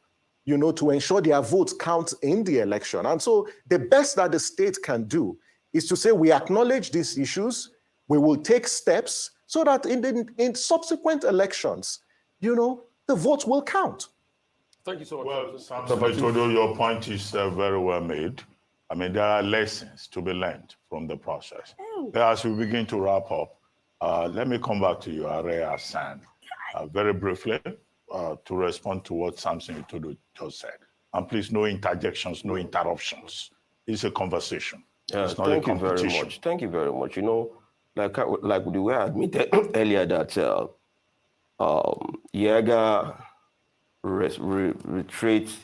I: to ensure their votes count in the election. And so the best that the state can do is to say, we acknowledge these issues, we will take steps so that in subsequent elections, the votes will count.
G: Thank you so much.
H: Well, Samson, your point is very well made. I mean, there are lessons to be learned from the process. As we begin to wrap up, let me come back to you, Are Hassan, very briefly to respond to what Samson Itodo just said. And please, no interjections, no interruptions. It's a conversation. It's not a competition.
K: Very much. Thank you very much. Like the way I admitted earlier that Yeager retraced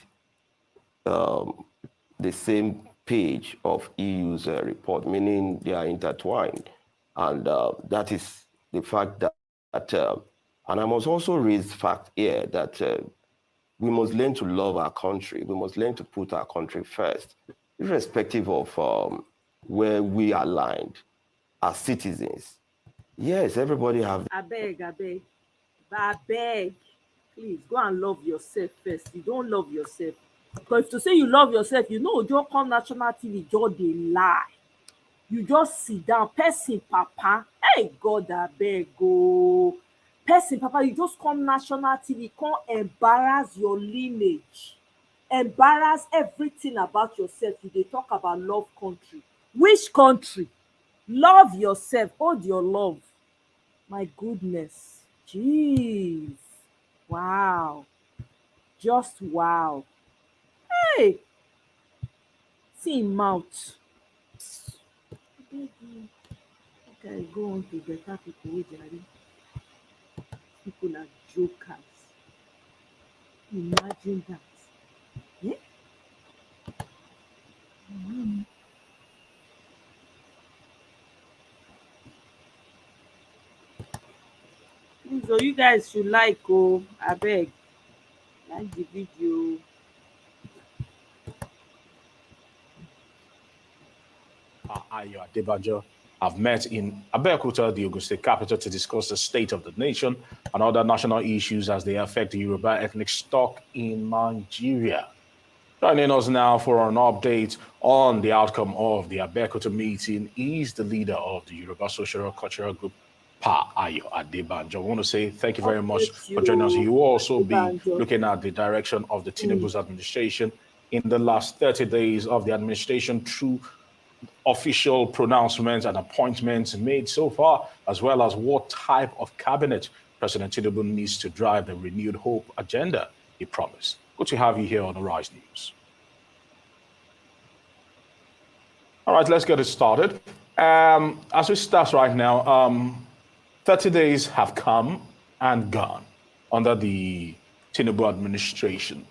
K: the same page of EU's report, meaning they are intertwined. And that is the fact that and I must also raise the fact here that we must learn to love our country. We must learn to put our country first, irrespective of where we are aligned as citizens. Yes, everybody have.
A: I beg. Please go and love yourself first. You don't love yourself. Because to say you love yourself, just come national TV, just dey lie. You just sit down, person papa. Hey God, I beg go. Person papa, you just come national TV, come embarrass your lineage, embarrass everything about yourself. You dey talk about love country. Which country? Love yourself, hold your love. My goodness. Jeez. Wow. Just wow. Hey. See him mouth. Okay, go on to better people. People are jokers. Imagine that. So you guys should like, I beg, like the video.
H: Ayo Adebanjo have met in Abeokuta, the Ogun State capital, to discuss the state of the nation and other national issues as they affect the Yoruba ethnic stock in Nigeria. Joining us now for an update on the outcome of the Abeokuta meeting is the leader of the Yoruba Social Cultural Group, Pa Ayo Adebanjo. I want to say thank you very much for joining us. You will also be looking at the direction of the Tinubu's administration in the last 30 days of the administration through official pronouncements and appointments made so far, as well as what type of cabinet President Tinubu needs to drive the renewed hope agenda he promised. Good to have you here on the Rise News. All right, let's get it started. As we start right now, 30 days have come and gone under the Tinubu administration.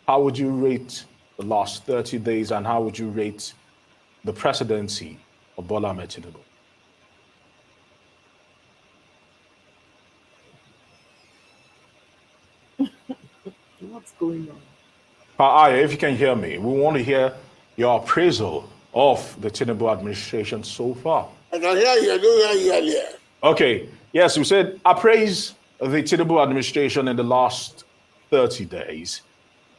H: How would you rate the last 30 days, and how would you rate the presidency of Bola Ahmed Tinubu?
A: What's going on?
H: Aya, if you can hear me, we want to hear your appraisal of the Tinubu administration so far.
L: I can hear you. I don't hear you earlier.
H: Okay. Yes, we said appraise the Tinubu administration in the last 30 days.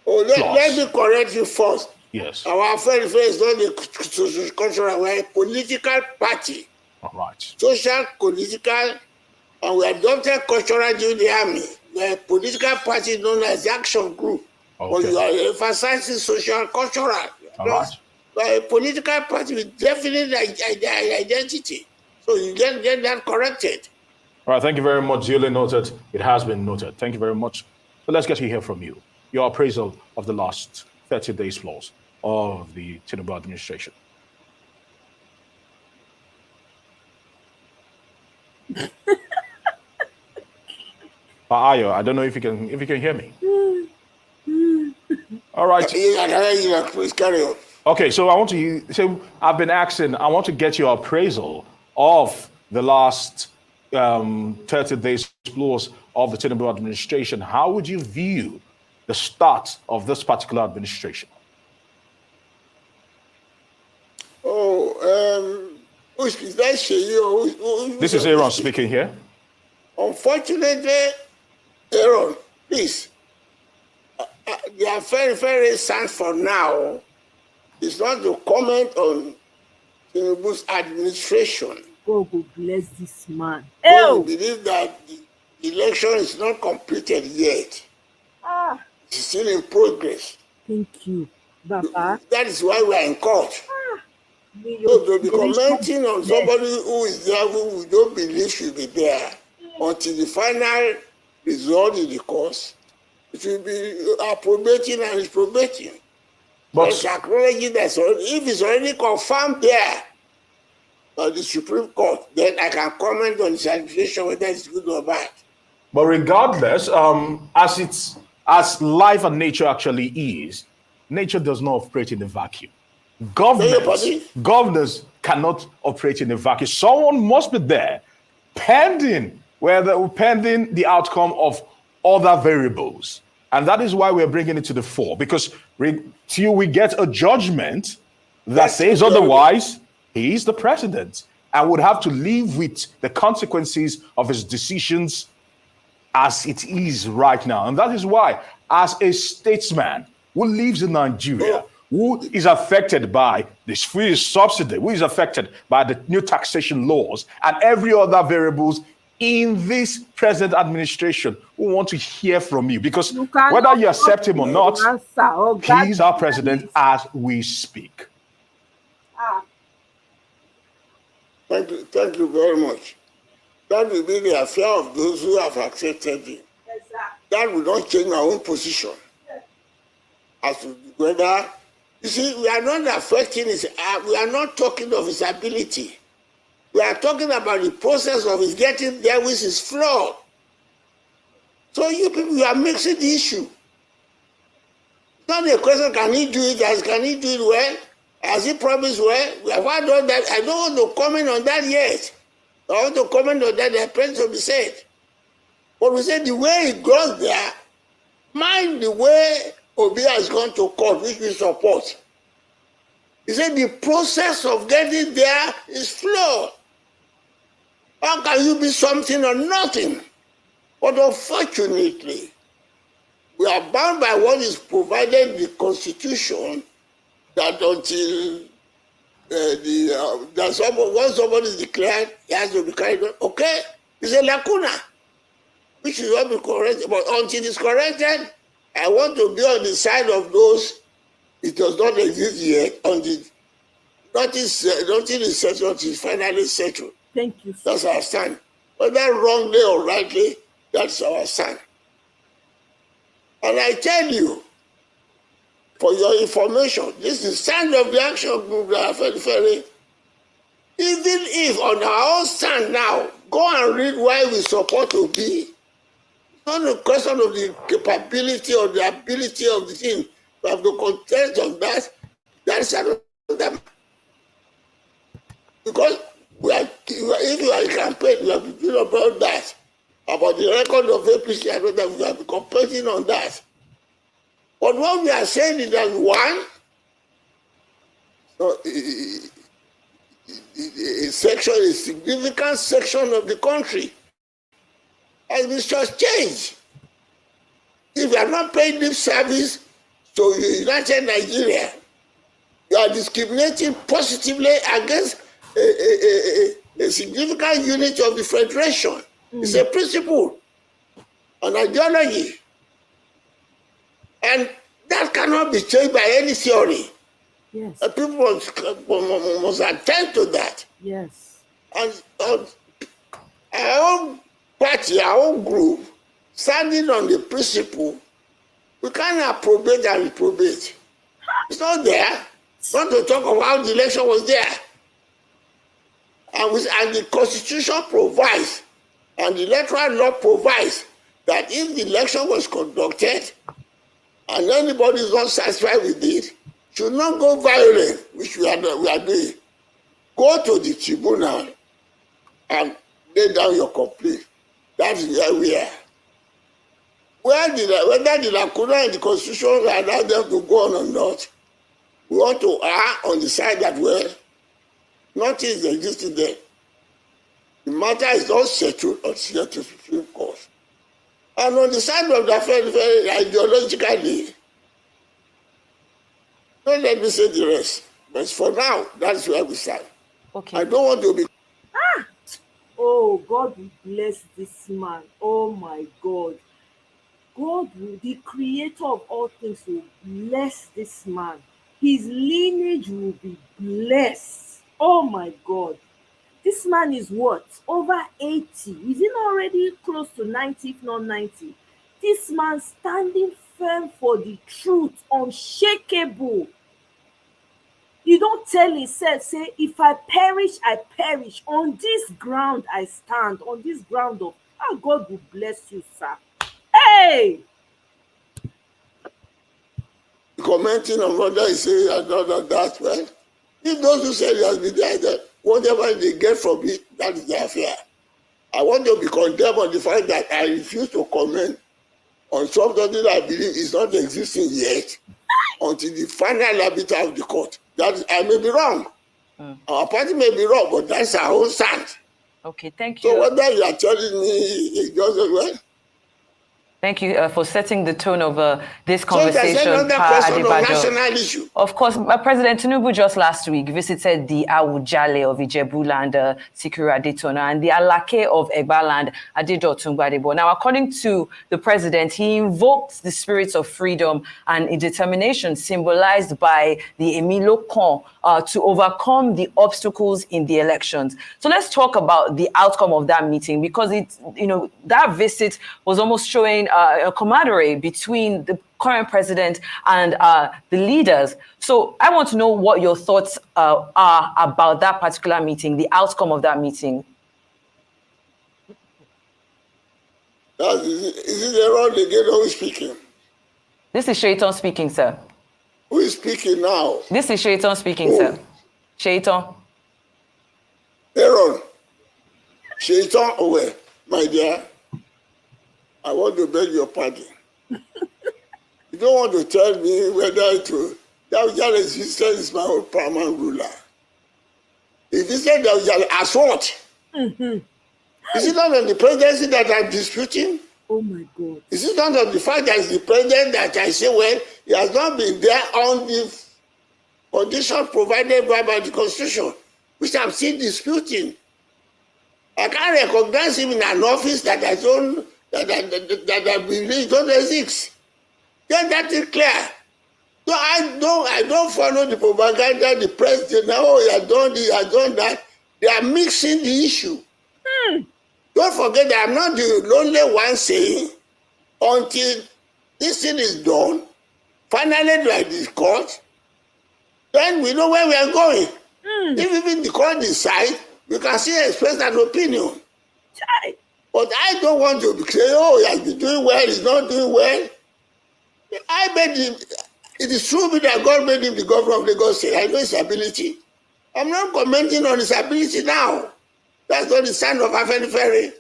L: Oh, let me correct you first.
H: Yes.
L: Our friend is not a social cultural, we're a political party.
H: All right.
L: Social, political, and we adopted cultural during the army. We're a political party known as the Action Group.
H: Okay.
L: But you are emphasizing social, cultural.
H: All right.
L: We're a political party with definite identity. So you get that corrected.
H: All right, thank you very much. Duly noted. It has been noted. Thank you very much. So let's get to hear from you. Your appraisal of the last 30 days plus of the Tinubu administration. Ayo, I don't know if you can hear me. All right.
L: Please carry on.
H: Okay, so I've been asking, I want to get your appraisal of the last 30 days plus of the Tinubu administration. How would you view the start of this particular administration? This is Aaron speaking here.
L: Unfortunately, Aaron, please, they are very, very sad for now. It's not to comment on Tinubu's administration.
A: God will bless this man.
L: I believe that the election is not completed yet. It's still in progress.
A: Thank you, Baba.
L: That is why we are in court. So to be commenting on somebody who is there who we don't believe should be there until the final result in the course, it will be approbating and reprobating. But acknowledging that if it's already confirmed there by the Supreme Court, then I can comment on the administration whether it's good or bad.
H: But regardless, as life and nature actually is, nature does not operate in a vacuum. Governors cannot operate in a vacuum. Someone must be there pending the outcome of other variables. And that is why we're bringing it to the fore, because till we get a judgment that says otherwise, he is the president and would have to live with the consequences of his decisions as it is right now. And that is why, as a statesman who lives in Nigeria, who is affected by this free subsidy, who is affected by the new taxation laws and every other variables in this present administration, we want to hear from you, because whether you accept him or not, he is our president as we speak.
L: Thank you very much. That will be the affair of those who have accepted him. That will not change my own position. As to whether, you see, we are not affecting his, we are not talking of his ability. We are talking about the process of his getting there, which is flawed. So you people, you are mixing the issue. It's not a question, can he do it, can he do it well? Has he promised well? We have had all that. I don't want to comment on that yet. I want to comment on that. The president will be said. But we said the way it goes there, mind the way Obi has gone to court, which we support. He said the process of getting there is flawed. How can you be something or nothing? But unfortunately, we are bound by what is provided in the Constitution, that until once somebody is declared, he has to be carried on. Okay, it's a lacuna, which is not be corrected. But until it's corrected, I want to be on the side of those it does not exist yet. Until nothing is settled, until it's finally settled.
A: Thank you.
L: That's our stand. Whether wrongly or rightly, that's our stand. And I tell you, for your information, this is stand of the action group that are very, very. Even if on our own stand now, go and read why we support Obi. It's not a question of the capability or the ability of the team. We have to contest on that. That's another. Because if you are in campaign, we have to do about that. About the record of APC, I know that we have been competing on that. But what we are saying is that one, so a significant section of the country has been just changed. If you are not paying lip service to United Nigeria, you are discriminating positively against a significant unit of the Federation. It's a principle, an ideology. And that cannot be changed by any theory.
A: Yes.
L: People must attend to that.
A: Yes.
L: And our own party, our own group, standing on the principle, we can't approbate and reprobate. It's not there. Not to talk about how the election was there. And the Constitution provides, and the electoral law provides, that if the election was conducted and anybody is not satisfied with it, should not go violent, which we are doing. Go to the tribunal and lay down your complaint. That is where we are. Whether the lacuna in the Constitution allow them to go on or not, we want to err on the side that, well, nothing is existing there. The matter is not settled until the Supreme Court. And on the side of the very, very ideologically, don't let me say the rest. But for now, that's where we stand.
B: Okay.
L: I don't want to be.
A: Oh, God will bless this man. Oh my God. God, the creator of all things, will bless this man. His lineage will be blessed. Oh my God. This man is what? Over 80. Is he not already close to 90, if not 90? This man standing firm for the truth, unshakable. You don't tell himself, say, if I perish, I perish. On this ground, I stand. On this ground of, God will bless you, sir. Hey!
L: Commenting on what I say and that, well, if those who say he has been there, that whatever they get from it, that is their affair. I want to be condemned on the fact that I refuse to comment on something that I believe is not existing yet until the final arbiter of the court. That I may be wrong. Our party may be wrong, but that's our own stand.
B: Okay, thank you.
L: So whether you are telling me it doesn't well.
B: Thank you for setting the tone of this conversation.
L: So there's another question of national issue.
B: Of course, President Tinubu just last week visited the Awujale of Ijebu-land, Sikira Adetona, and the Alake of Egbaland, Adedotun Gbadebo. Now, according to the president, he invoked the spirits of freedom and determination symbolized by the Emilo Kon to overcome the obstacles in the elections. So let's talk about the outcome of that meeting, because that visit was almost showing a camaraderie between the current president and the leaders. So I want to know what your thoughts are about that particular meeting, the outcome of that meeting.
L: Is it Aaron again who is speaking?
B: This is Shaitan speaking, sir.
L: Who is speaking now?
B: This is Shaitan speaking, sir. Shaitan.
L: Aaron. Shaitan, my dear, I want to beg your pardon. You don't want to tell me whether Dawjale existence is my own paramount ruler. If you said Dawjale as what? Is it not on the presidency that I'm disputing?
A: Oh my God.
L: Is it not on the fact that it's the president that I say, well, he has not been there on the condition provided by the Constitution, which I'm still disputing. I can't recognize him in an office that I believe don't exist. Get that clear. So I don't follow the propaganda, the president, he has done this, he has done that. They are mixing the issue. Don't forget that I'm not the only one saying until this thing is done, finally by the court, then we know where we are going. If even the court decides, we can still express an opinion. But I don't want to say, he has been doing well, he's not doing well. I bet him, it is true that God made him the governor of Lagos State. I know his ability. I'm not commenting on his ability now. That's not the stand of Afenifere.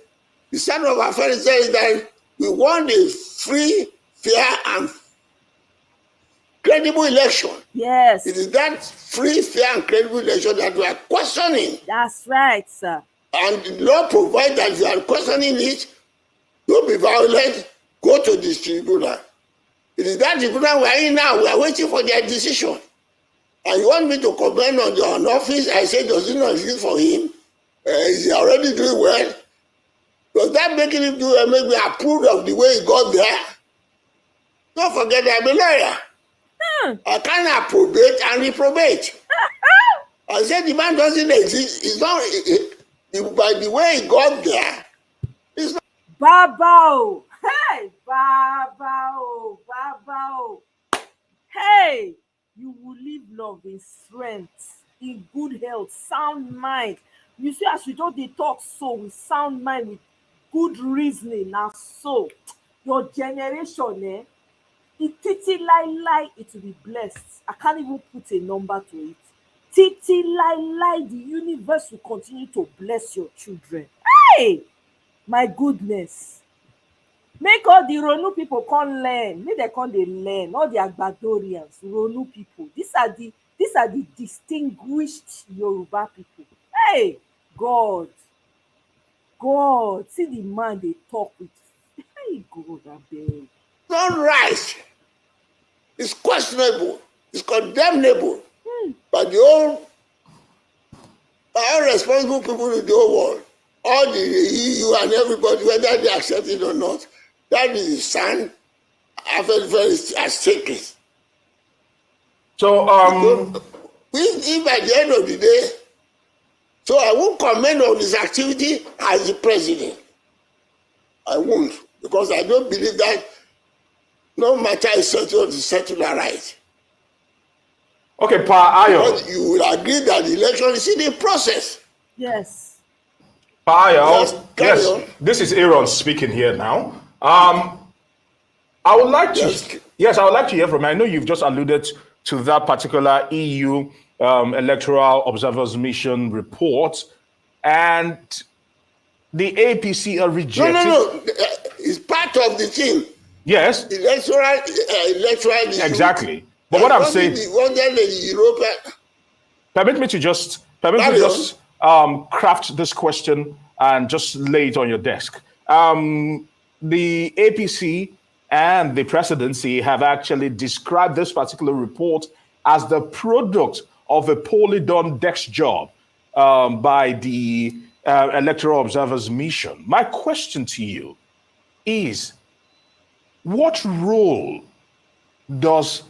L: The stand of Afenifere is that we want a free, fair, and credible election.
A: Yes.
L: It is that free, fair, and credible election that we are questioning.
A: That's right, sir.
L: And the law provides that if you are questioning it, don't be violent, go to the tribunal. It is that tribunal we are in now. We are waiting for their decision. And you want me to comment on the office? I say, does it not exist for him? Is he already doing well? Does that make him make me approve of the way he got there? Don't forget I'm a lawyer. I can't approbate and reprobate. I said the man doesn't exist. It's not by the way he got there. It's not.
A: Babao. Hey, Babao. Babao. Hey, you will live long in strength, in good health, sound mind. You see, as we don't dey talk so with sound mind, with good reasoning, now so your generation, it titi lie, it will be blessed. I can't even put a number to it. Titi lie, the universe will continue to bless your children. Hey, my goodness. Make all the Ronu people come learn. Make them come dey learn. All the Agbadorians, Ronu people. These are the distinguished Yoruba people. Hey, God, see the man they talk with. Hey, God, I beg.
L: Not right. It's questionable. It's condemnable. By all responsible people in the whole world, all the EU and everybody, whether they accept it or not, that is the stand Afenifere has taken.
H: So,
L: if at the end of the day, so I won't comment on his activity as the president. I won't, because I don't believe that no matter is settled, is settled right.
H: Okay, Pa Ayo.
L: But you will agree that the election is in the process.
A: Yes.
H: Pa Ayo.
L: Yes,
H: this is Aaron speaking here now. I would like to, I would like to hear from you. I know you've just alluded to that particular EU Electoral Observers Mission report, and the APC are rejecting.
L: No. It's part of the thing.
H: Yes.
L: Electoral.
H: Exactly. But what I'm saying. Permit me to just craft this question and just lay it on your desk. The APC and the presidency have actually described this particular report as the product of a poorly done desk job by the Electoral Observers Mission. My question to you is, what role does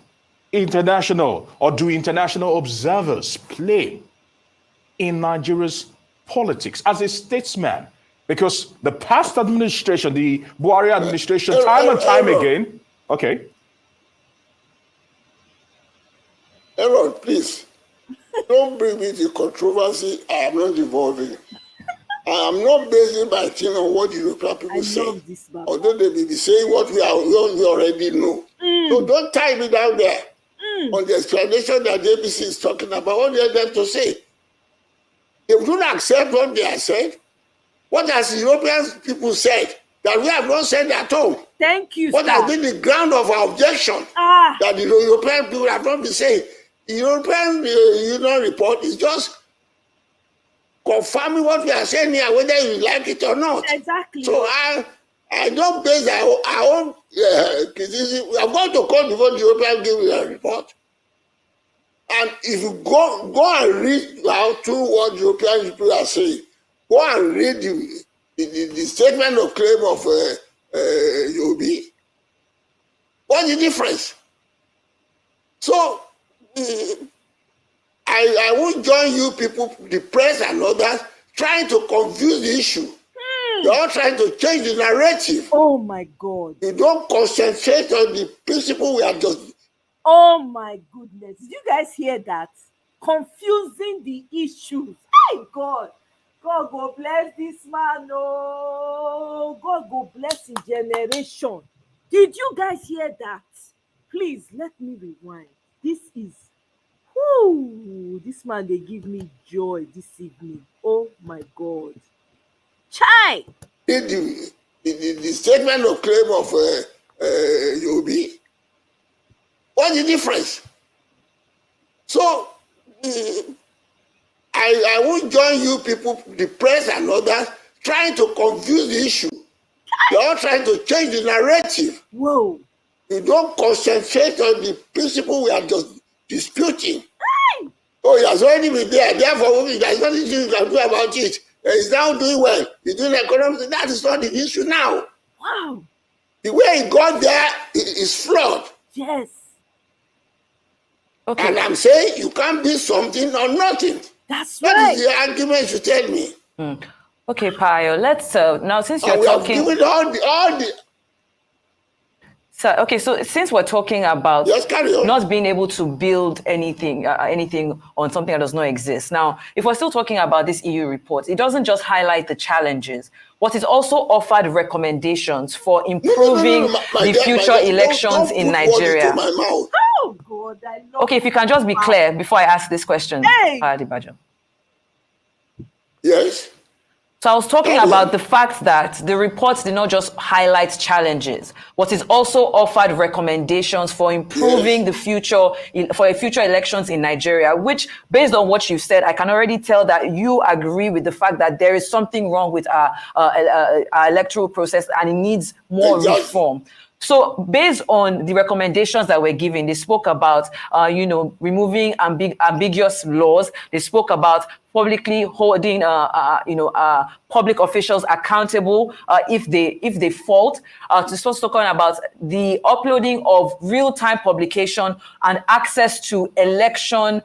H: international observers play in Nigeria's politics as a statesman? Because the past administration, the Buhari administration, time and time again. Okay.
L: Aaron, please, don't bring me the controversy I am not involved in. I am not basing my thing on what the European people say. Although they may be saying what we already know. So don't tie me down there. on the explanation that the APC is talking about. What do you want them to say? They don't accept what they have said. What has European people said that we have not said at all?
A: Thank you,
L: What has been the ground of our objection that the European people have not been saying? The European Union report is just confirming what we are saying here, whether you like it or not.
A: Exactly.
L: So I don't base our own criticism. We are going to call before the European give a report. And if you go and read out to what European people are saying, go and read the statement of claim of Yobi. What's the difference? So I won't join you people, the press and others, trying to confuse the issue. You're all trying to change the narrative.
A: Oh my God.
L: You don't concentrate on the principle we are just.
A: Oh my goodness. Did you guys hear that? Confusing the issues. Hey, God. God go bless this man. Oh, God go bless his generation. Did you guys hear that? Please, let me rewind. This is, this man, they give me joy this evening. Oh my God. Chai!
L: The statement of claim of Yobi. What's the difference? So I won't join you people, the press and others, trying to confuse the issue. You're all trying to change the narrative.
A: Whoa.
L: You don't concentrate on the principle we are just disputing. Oh, he has already been there. Therefore, there's nothing you can do about it. He's now doing well. He's doing economics. That is not the issue now.
A: Wow.
L: The way he got there is flawed.
A: Yes.
B: Okay.
L: And I'm saying you can't be something or nothing.
A: That's
L: right.
A: That
L: is the argument you tell me.
B: Okay, Payo, let's now since you're talking.
L: Given all the.
B: So, okay, so since we're talking about
L: carry on.
B: not being able to build anything on something that does not exist. Now, if we're still talking about this EU report, it doesn't just highlight the challenges, but it also offered recommendations for improving the future elections in Nigeria.
A: Oh, God, I love
B: Okay, if you can just be clear before I ask this question, Adibajo.
L: Yes.
B: So I was talking about the fact that the report did not just highlight challenges, but it also offered recommendations for improving the future, for future elections in Nigeria, which, based on what you said, I can already tell that you agree with the fact that there is something wrong with our electoral process and it needs more reform. So based on the recommendations that were given, they spoke about, removing ambiguous laws. They spoke about publicly holding, public officials accountable if they fault. To start talking about the uploading of real-time publication and access to election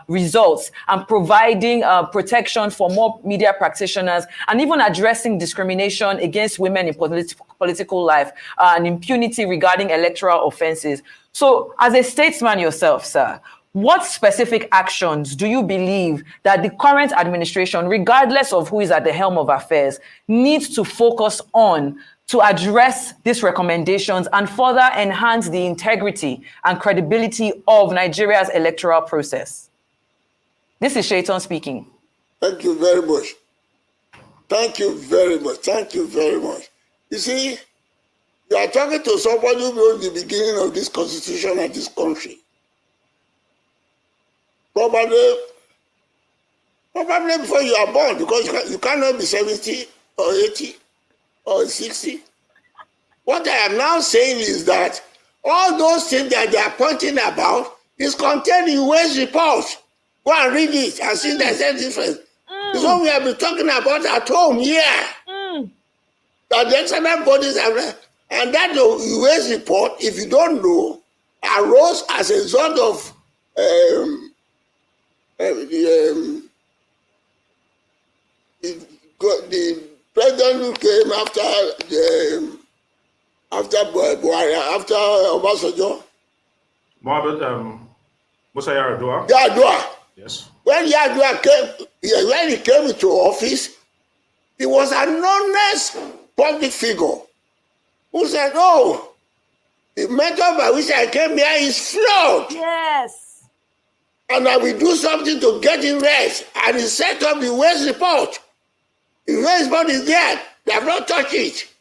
B: results, and providing protection for more media practitioners, and even addressing discrimination against women in political life and impunity regarding electoral offenses. So, as a statesman yourself, sir, what specific actions do you believe that the current administration, regardless of who is at the helm of affairs, needs to focus on to address these recommendations and further enhance the integrity and credibility of Nigeria's electoral process? This is Shaitan speaking.
L: Thank you very much. Thank you very much. Thank you very much. You see, you are talking to somebody who wrote the beginning of this constitution of this country. Probably before you are born, because you cannot be 70 or 80 or 60. What I am now saying is that all those things that they are pointing about is contained in Wade's report. Go and read it and see there's a difference. It's what we have been talking about at home here. That the external bodies have, and that the Wade's report, if you don't know, arose as a result of the president who came after Obasanjo.
M: Mohamed Musa Yar'Adua.
L: Yar'Adua.
M: Yes.
L: When Yar'Adua came, when he came into office, he was an honest public figure who said, "Oh, The method by which I came here is flawed.
A: Yes.
L: And I will do something to get it right. And he set up the waste report. The waste report is there. They have not touched it.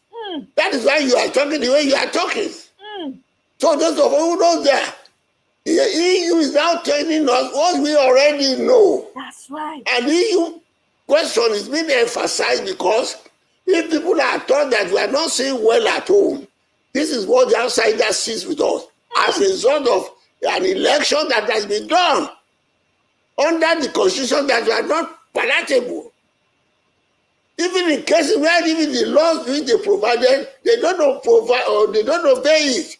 L: That is why you are talking the way you are talking. So those of us who know that, the EU is now telling us what we already know.
A: That's right.
L: And the EU question is being emphasized because if people are taught that we are not saying well at home, this is what the outsider sees with us as a result of an election that has been done under the constitution that are not palatable. Even in cases where even the laws which they provided, they don't provide or they don't obey it.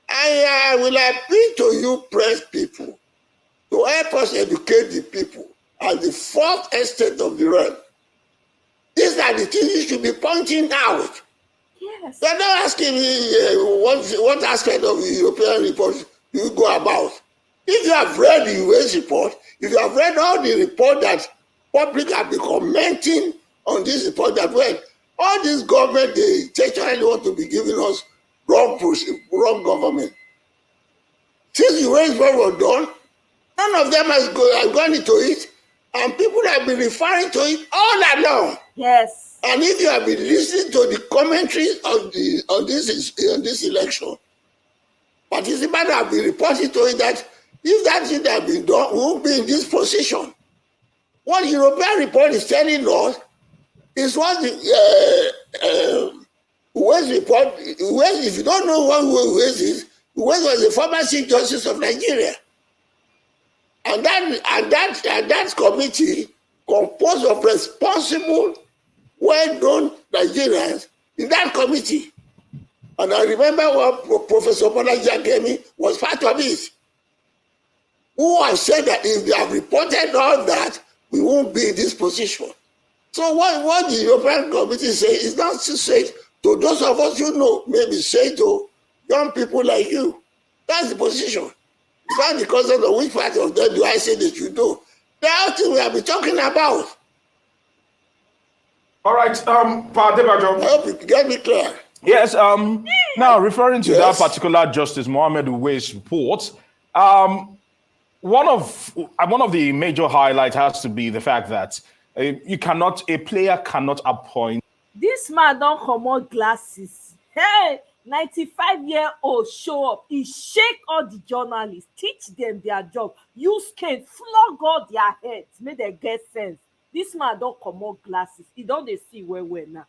L: I will appeal to you, press people, to help us educate the people as the fourth estate of the realm. These are the things you should be pointing out.
A: Yes.
L: They're not asking me what aspect of the European report you go about. If you have read the US report, if you have read all the report that public have been commenting on this report that well, all this government, they intentionally want to be giving us wrong government. Since the US report was done, none of them has gone into it, and people have been referring to it all along.
A: Yes.
L: And if you have been listening to the commentaries on this election, participants have been reporting to it that if that thing had been done, we won't be in this position. What the European report is telling us is what the West report. West, if you don't know what West is, West was the former Chief Justice of Nigeria, and that committee composed of responsible, well-known Nigerians in that committee. And I remember what Professor Bolaji Akemi was part of it, who have said that if they have reported all that, we won't be in this position. So what the European Committee says is not to say to those of us you know, maybe say to young people like you. That's the position. It's not the concern of which part of them do I say that you do. The other thing we have been talking about.
M: All right, Pa Adebajo.
L: I hope you get me clear.
M: Yes, now referring to
L: Yes.
M: that particular Justice Mohammed Uwais report, one of the major highlights has to be the fact that a player cannot appoint.
A: This man don't comot glasses. Hey, 95-year-old show up. He shake all the journalists, teach them their job, use cane, flog all their heads, make them get sense. This man don't comot glasses. He don't dey see well now.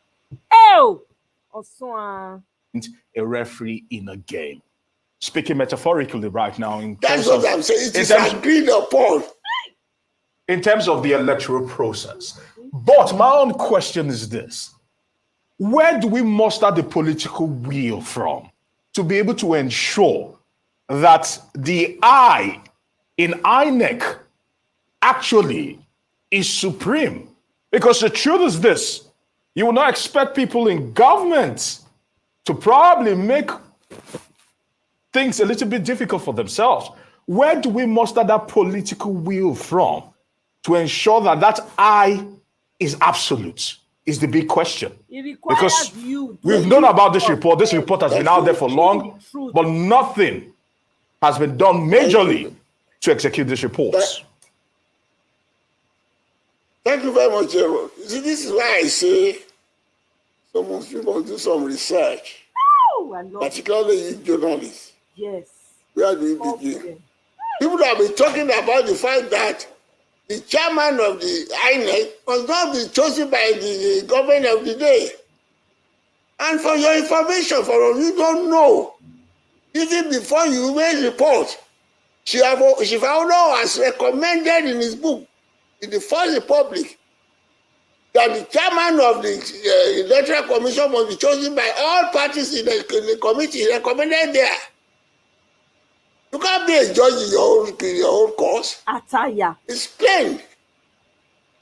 A: Ew! Also,
M: A referee in a game. Speaking metaphorically right now,
L: That's what I'm saying. It is agreed upon.
M: In terms of the electoral process. But my own question is this. Where do we muster the political will from to be able to ensure that the I in INEC actually is supreme? Because the truth is this, you will not expect people in government to probably make things a little bit difficult for themselves. Where do we muster that political will from to ensure that that I is absolute is the big question. Because we've known about this report. This report has been out there for long, but nothing has been done majorly to execute this report.
L: Thank you very much, Gerald. You see, this is why I say some people do some research, particularly you journalists.
A: Yes.
L: Where do we begin? People have been talking about the fact that the chairman of the INEC was not be chosen by the government of the day. And for your information, for you don't know, even before you made report, Shifauno has recommended in his book, in the First Republic, that the chairman of the Electoral Commission must be chosen by all parties in the committee recommended there. You can't be a judge in your own cause.
A: Attire.
L: It's plain.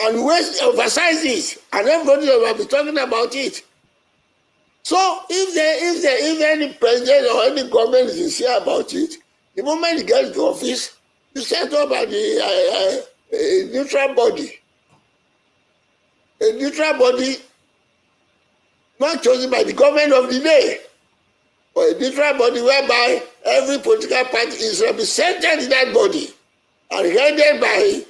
L: And we emphasize it, and everybody will be talking about it. So if any president or any government is sincere about it, the moment he gets to office, you set up a neutral body. A neutral body not chosen by the government of the day. or a neutral body whereby every political party is represented in that body and headed by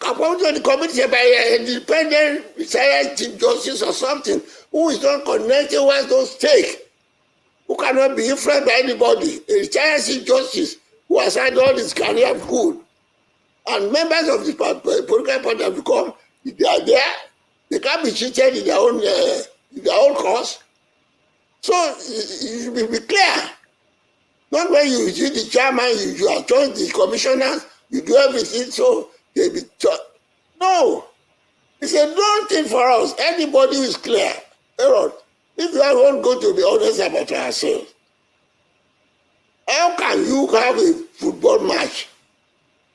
L: appointed to the committee by an independent retired chief justice or something who is not connected, who has no stake, who cannot be influenced by anybody, a retired chief justice who has had all his career good. And members of the political party have become, if they are there, they can't be cheated in their own cause. So it should be clear. Not when you see the chairman, you appoint the commissioners, you do everything so they be taught. No. It's a known thing for us. Anybody who is clear. Aaron, if you are going to be honest about ourselves, how can you have a football match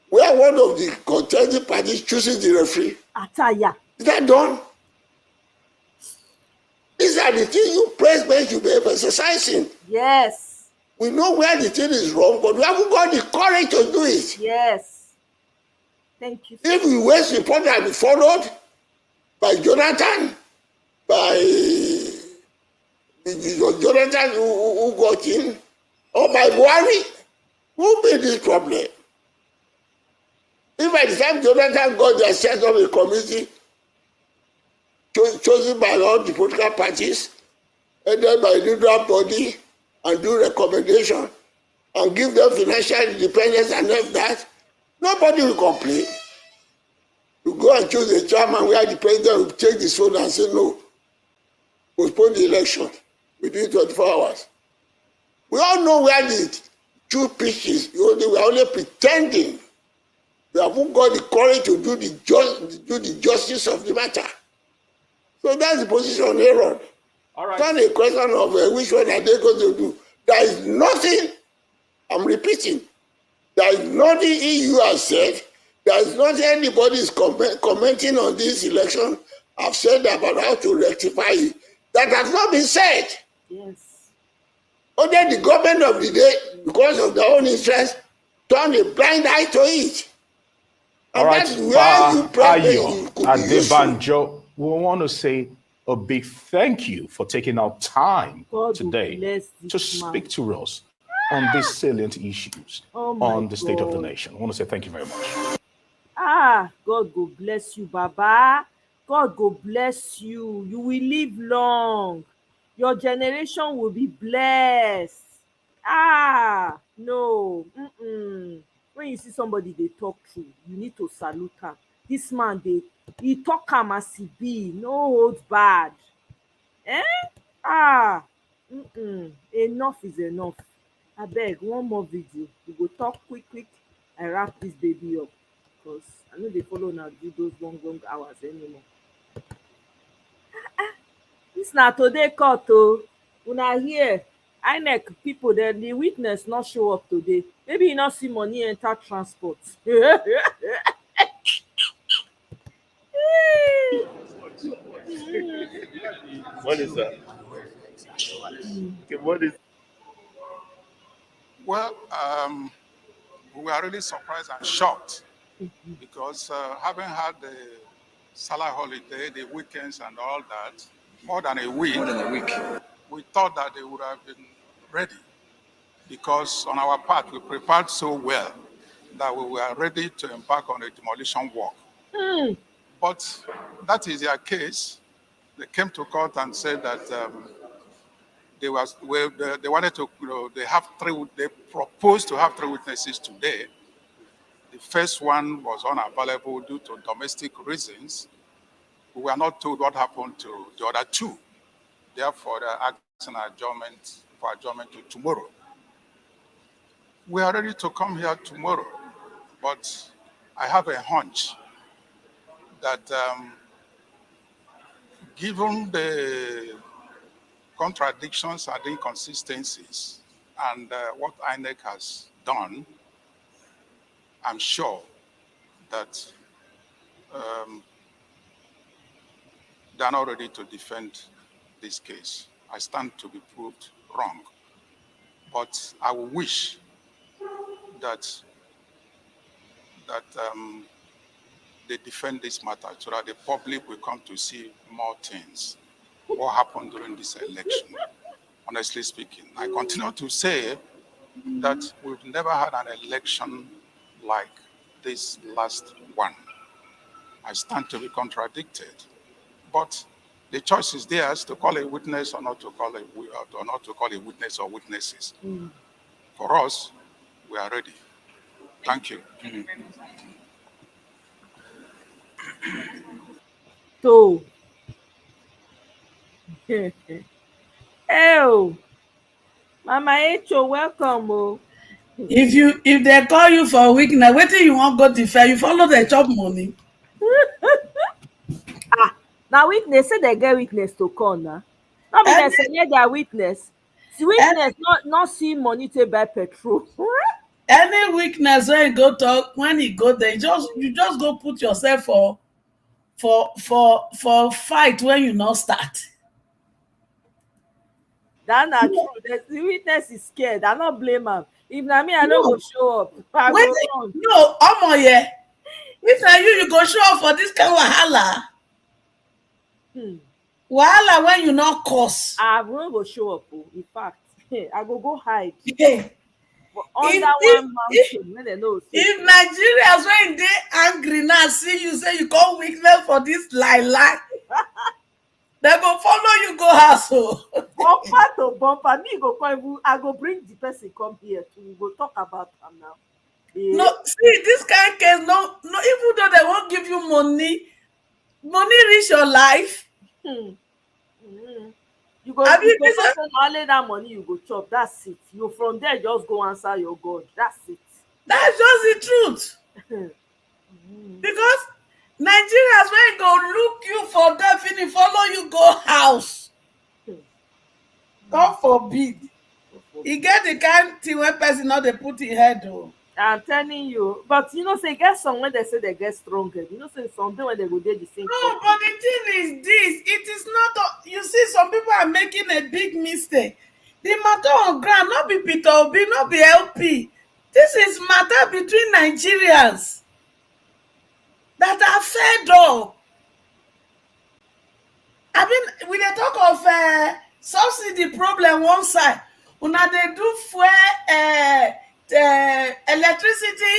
L: where one of the contending parties chooses the referee?
A: Ataya.
L: Is that done? These are the things you president should be exercising.
A: Yes.
L: We know where the thing is wrong, but we haven't got the courage to do it.
A: Yes. Thank you.
L: If we waste report that be followed by Jonathan, by Jonathan who got in, or by Buhari, who made this problem? If by the time Jonathan got there, set up a committee chosen by all the political parties, and then by a neutral body, and do recommendation, and give them financial independence and all that, nobody will complain. You go and choose a chairman where the president will take the phone and say, no, postpone the election within 24 hours. We all know where the true pitch is. We are only pretending. We haven't got the courage to do the justice of the matter. So that's the position, Aaron.
M: All right.
L: It's not a question of which one are they going to do. There is nothing, I'm repeating, there is nothing EU has said, there is nothing anybody is commenting on this election have said about how to rectify it. That has not been said.
A: Yes.
L: Only the government of the day, because of their own interest, turn a blind eye to it.
M: All right, Ayo Adebanjo, we want to say a big thank you for taking our time today to speak to us on these salient issues on the state of the nation. I want to say thank you very much.
A: God go bless you, Baba. God go bless you. You will live long. Your generation will be blessed. No. When you see somebody they talk true, you need to salute am. This man he talk am as he be, no holds bad. Enough is enough. Abeg, one more video. We go talk quick and wrap this baby up, because I no dey follow una do those long hours anymore. This na today court o. Una hear INEC people, the witness not show up today. Maybe you not see money enter transport.
N: What is that? Okay, what is?
O: Well, we are really surprised and shocked because having had the Salah holiday, the weekends and all that, more than a week, we thought that they would have been ready, because on our part, we prepared so well that we were ready to embark on a demolition work. But that is their case. They came to court and said that they wanted to, they proposed to have 3 witnesses today. The first one was unavailable due to domestic reasons. We were not told what happened to the other 2. Therefore, they're asking adjournment to tomorrow. We are ready to come here tomorrow, but I have a hunch that given the contradictions and inconsistencies and what INEC has done, I'm sure that they're not ready to defend this case. I stand to be proved wrong. But I will wish that they defend this matter so that the public will come to see more things. what happened during this election, honestly speaking. I continue to say that we've never had an election like this last one. I stand to be contradicted. But the choice is theirs to call a witness or not to call a witness or witnesses. For us, we are ready. Thank you.
A: So, oh, Mama Echo, welcome. Oh.
P: If they call you for weakness, wetin you wan go defend? You follow the chop money.
A: Now witness say they get witness to call now. Not be
P: Any
A: they say their witness. See, witness not see money to buy petrol.
P: any weakness wey you go talk when you go there, you just go put yourself for fight when you no start.
A: That not true. The witness is scared. I not blame am. If na me, I no
P: No,
A: go show up. I
P: when
A: go run.
P: no omoye, if na you go show up for this kind wahala, wahala when you no cause.
A: I no go show up. Oh. In fact, I go hide. For
P: If
A: under
P: if
A: one
P: if
A: mountain, when they know.
P: if Nigerians when they angry now see you say you come weakness for this lie, they go follow you go house.
A: Bumper to bumper, me go come even. I go bring the person come here to we go talk about am now.
P: No, see this kind of case, no, even though they won't give you money reach your life.
A: You go
P: Have
A: you
P: you
A: go
P: this
A: know say na only that money you go chop. That's it. You from there just go answer your God. That's it.
P: that's just the truth. Because Nigerians when go look you for that finish follow you go house. God forbid. E get the kind thing when person not dey put in head though.
A: I'm telling you, but you know, say get some when they say they get stronger. You know, say someday when they go there the same
P: No,
A: country.
P: but the thing is this, it is not, you see some people are making a big mistake. The matter on ground, not be Peter Obi, not be LP. This is matter between Nigerians that are fed up. I mean, we dey talk of subsidy problem one side. Una dey do fuel electricity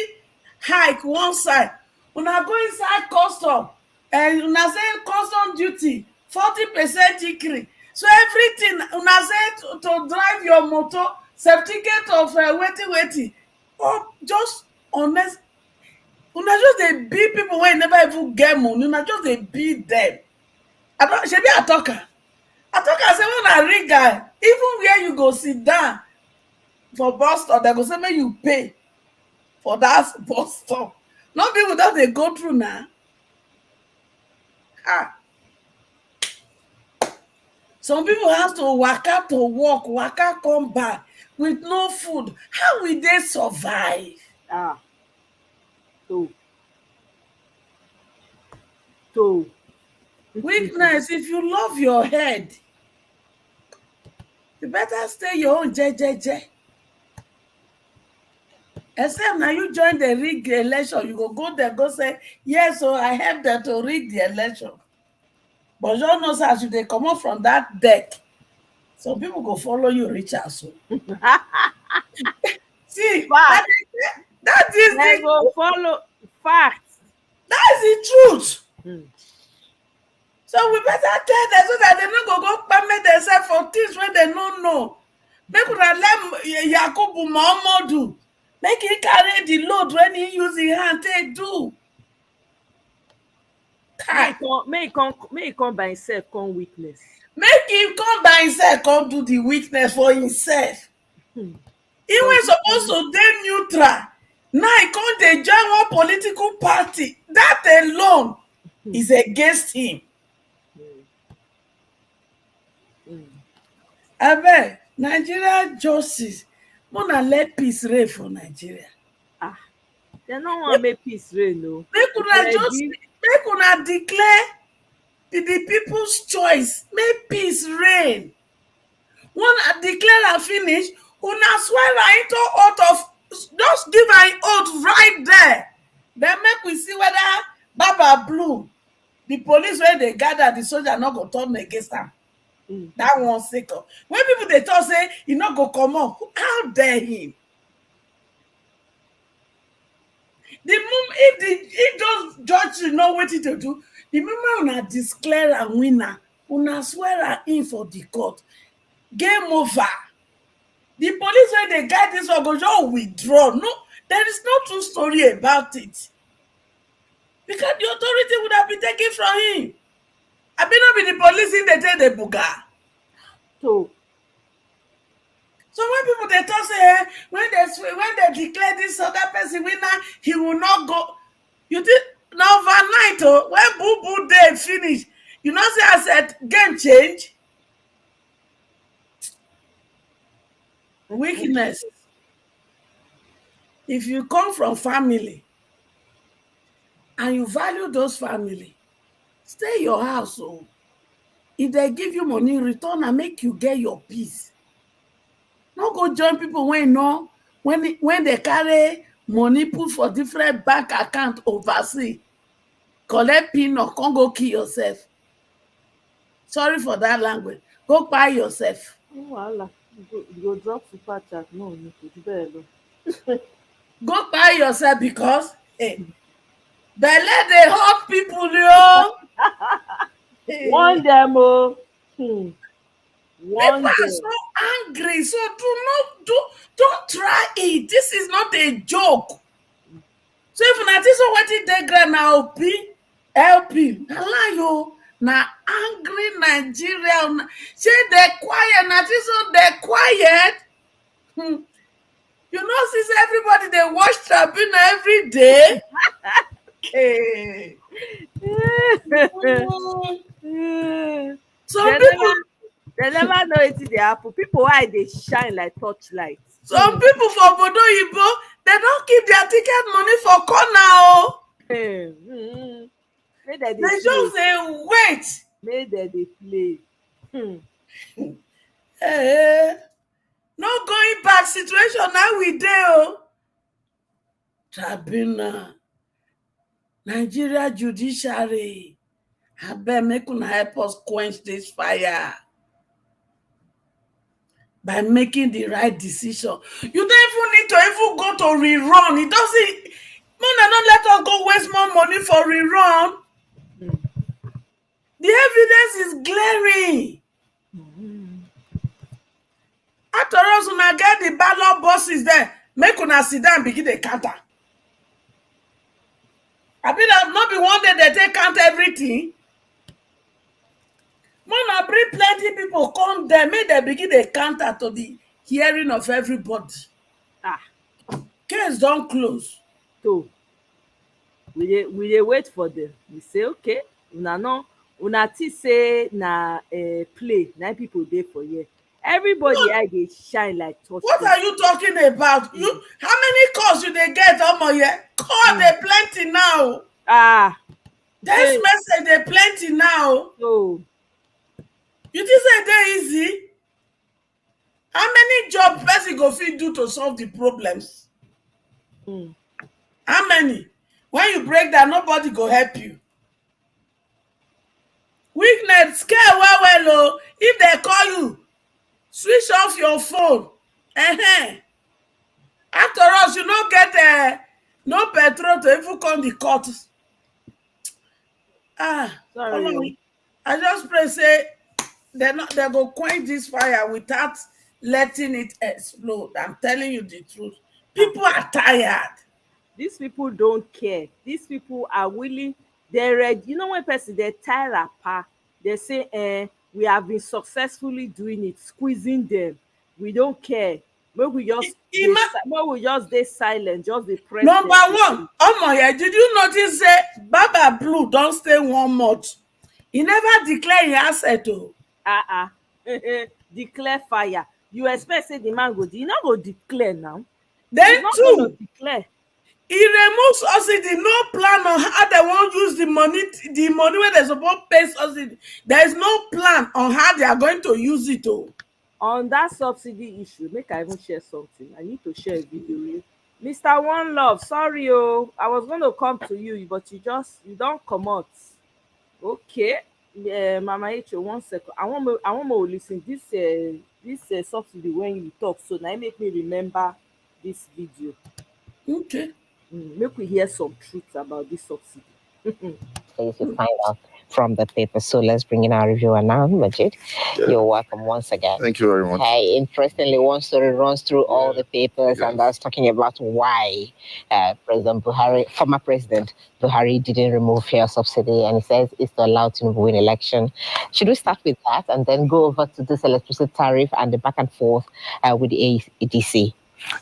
P: hike one side. Una go inside custom and una say custom duty 40% decrease. So everything una say to drive your motor certificate of wetin. Oh, just honest. Una just dey beat people wey never even get money. Una just dey beat them. Shebi I talk am say when I read guy, even where you go sit down for bus stop, they go say make you pay for that bus stop. No people don dey go through now. Some people have to waka to work, waka come back with no food. How will they survive?
A: So
P: weakness, if you love your head, you better stay your own jejeje. Except now you join the rig election, you go there, go say, yes, so I helped them to rig the election. But you know, as you they come up from that deck, some people go follow you, reach out. So. See, that is
A: they go follow facts.
P: That's the truth. So we better tell them so that they no go permit themselves for things when they don't know. Make una let Yakubu Muhammadu make he carry the load when he use his hand take do.
A: Make he come by himself, come weakness.
P: Make him come by himself, come do the weakness for himself. He was supposed to dey neutral. Now he come dey join one political party. That alone is against him. Abeg, Nigeria justice, una let peace reign for Nigeria.
A: They no want make peace reign, no.
P: Make una declare the people's choice. Make peace reign. Una declare and finish, una swear into oath of, just give an oath right there. Then make we see whether Baba Blue, the police where they gather, the soldier not go turn against them. That one second. When people they talk say he not go come on, how dare him? The moment if those judges know what to do, the moment una declare a winner, una swear her in for the court. Game over. The police when they guide this one go just withdraw. No, there is no true story about it. Because the authority would have been taken from him. I may not be the police if they take the buga. So when people they talk say when they declare this other person winner, he will not go. You think now overnight when boo boo day finish, you know say I said game change. Weakness. If you come from family and you value those family, stay your house. Oh, if they give you money, return and make you get your peace. No go join people when no when they carry money put for different bank account overseas, collect pin or come go kill yourself. Sorry for that language. Go buy yourself.
A: Wahala. You go drop super chat. No, you go do better.
P: Go buy yourself because belle dey hurt people, yo.
A: Warn them, oh.
P: People are so angry, so don't try it. This is not a joke. So if na this one wetin dey ground na LP, na lie yo. Na angry Nigeria. Say they quiet, na this one they quiet. You know, since everybody they watch Tribunal every day. Some people
A: they never know it in the apple. People why they shine like torchlight.
P: Some people for Bodo Yibo, they don't keep their ticket money for corner. They just say wait.
A: May they play.
P: No going back situation now we dey. Tribunal, Nigeria judiciary, abeg make una help us quench this fire by making the right decision. You don't even need to even go to rerun. It doesn't. Mona not let us go waste more money for rerun. The evidence is glaring. After us, una get the ballot boxes there. Make una sit down begin the counter. I mean, not be one day they take count everything. Mona bring plenty people come there. Make they begin the counter to the hearing of everybody. Case don't close.
A: So we dey wait for them. We say okay, una think say na play, na people dey for here. Everybody eye dey shine like torch.
P: What are you talking about? You how many calls you dey get here? Call dey plenty now. This message dey plenty now.
A: So
P: you think say dey easy? How many job person go fit do to solve the problems? How many? When you break down, nobody go help you. Weakness, scare well. If they call you, switch off your phone. After all, you no get no petrol to even come the court.
A: Sorry.
P: I just pray say they go quench this fire without letting it explode. I'm telling you the truth. People are tired.
A: These people don't care. These people are willing. They're ready. You know when person they tie apart, they say, we have been successfully doing it, squeezing them. We don't care. Maybe we just stay silent, just the press.
P: Number one, did you notice that Baba Blue don't stay 1 month? He never declare his asset.
A: Declare fire. You expect say the man go? You not go declare now.
P: Then two,
A: declare.
P: He removes subsidy, no plan on how they won't use the money where they're supposed to pay subsidy. There is no plan on how they are going to use it.
A: On that subsidy issue, make I even share something. I need to share a video. Mr. One Love, sorry, I was going to come to you, but you don't come out. Okay. Yeah, Mama H, 1 second. I want more listen. This subsidy when you talk, so now it make me remember this video.
P: Okay.
A: Make we hear some truth about this subsidy.
Q: Things you find out from the paper. So let's bring in our reviewer now, Majid.
R: Yeah.
Q: You're welcome once again.
R: Thank you very much.
Q: Hey, interestingly, one story runs through all the papers, and that's talking about why President Buhari, former President Buhari, didn't remove fuel subsidy, and he says it's to allow Tinubu win election. Should we start with that and then go over to this electricity tariff and the back and forth with the ADC?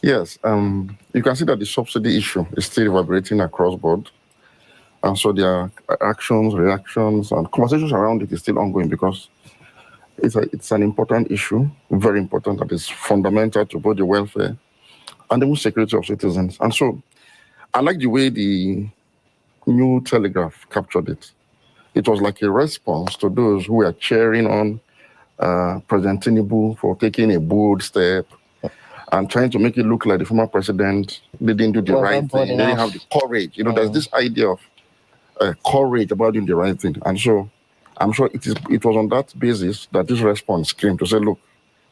R: Yes, you can see that the subsidy issue is still reverberating across board. And so there are actions, reactions, and conversations around it is still ongoing because it's an important issue, very important, that is fundamental to both the welfare and the security of citizens. And so I like the way the New Telegraph captured it. It was like a response to those who were cheering on President Tinubu for taking a bold step and trying to make it look like the former president didn't do the right thing. They didn't have the courage. There's this idea of courage about doing the right thing. And so I'm sure it was on that basis that this response came to say, look,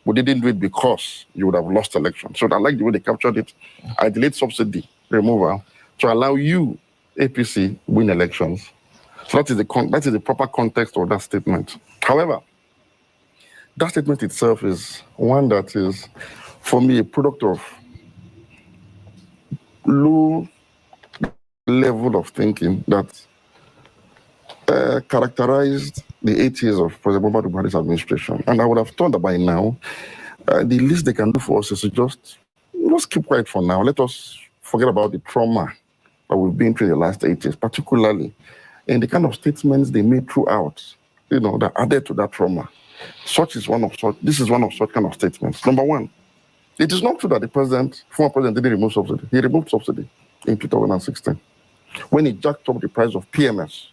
R: we didn't do it because you would have lost election. So I like the way they captured it. I delayed subsidy removal to allow you, APC, win elections. So that is the proper context of that statement. However, that statement itself is one that is, for me, a product of low level of thinking that characterized the 8 years of President Muhammadu Buhari's administration. And I would have thought that by now, the least they can do for us is to just keep quiet for now. Let us forget about the trauma that we've been through the last 8 years, particularly in the kind of statements they made throughout, that added to that trauma. This is one of such kind of statements. Number one, it is not true that the former president didn't remove subsidy. He removed subsidy in 2016 when he jacked up the price of PMS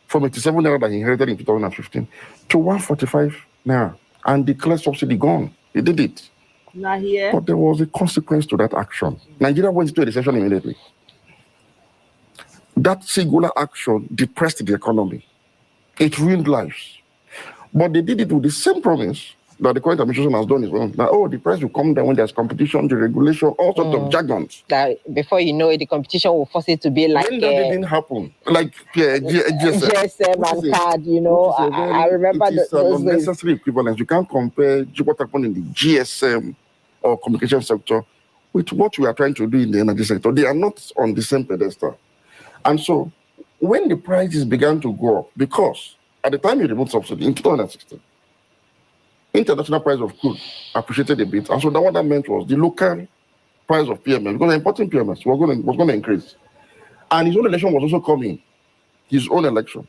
R: from 87 naira that he inherited in 2015 to 145 naira and declared subsidy gone. He did it.
A: Not here.
R: But there was a consequence to that action. Nigeria went into a recession immediately. That singular action depressed the economy. It ruined lives. But they did it with the same promise that the current administration has done is wrong. That, the price will come down when there's competition, the regulation, all sorts of jargons.
Q: That before you know it, the competition will force it to be like...
R: When that didn't happen, like
Q: GSM and card, I remember
R: it is
Q: those
R: an unnecessary equivalence. You can't compare what happened in the GSM or communication sector with what we are trying to do in the energy sector. They are not on the same pedestal. And so, when the prices began to go up, because at the time you removed subsidy in 2016, international price of crude appreciated a bit. And so what that meant was the local price of PMS, because the importing PMS was going to increase. And his own election was also coming, his own election.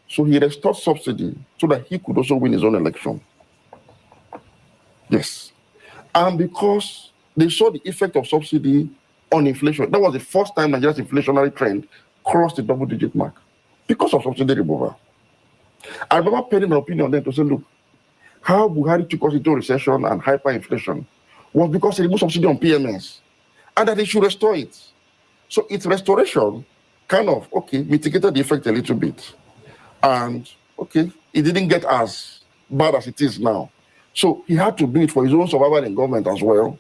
R: So he restored subsidy so that he could also win his own election. Yes. And because they saw the effect of subsidy on inflation, that was the first time Nigeria's inflationary trend crossed the double-digit mark because of subsidy removal. I remember penning an opinion then to say, look, how Buhari took us into recession and hyperinflation was because he removed subsidy on PMS and that he should restore it. So its restoration kind of, mitigated the effect a little bit. And, it didn't get as bad as it is now. So he had to do it for his own survival in government as well.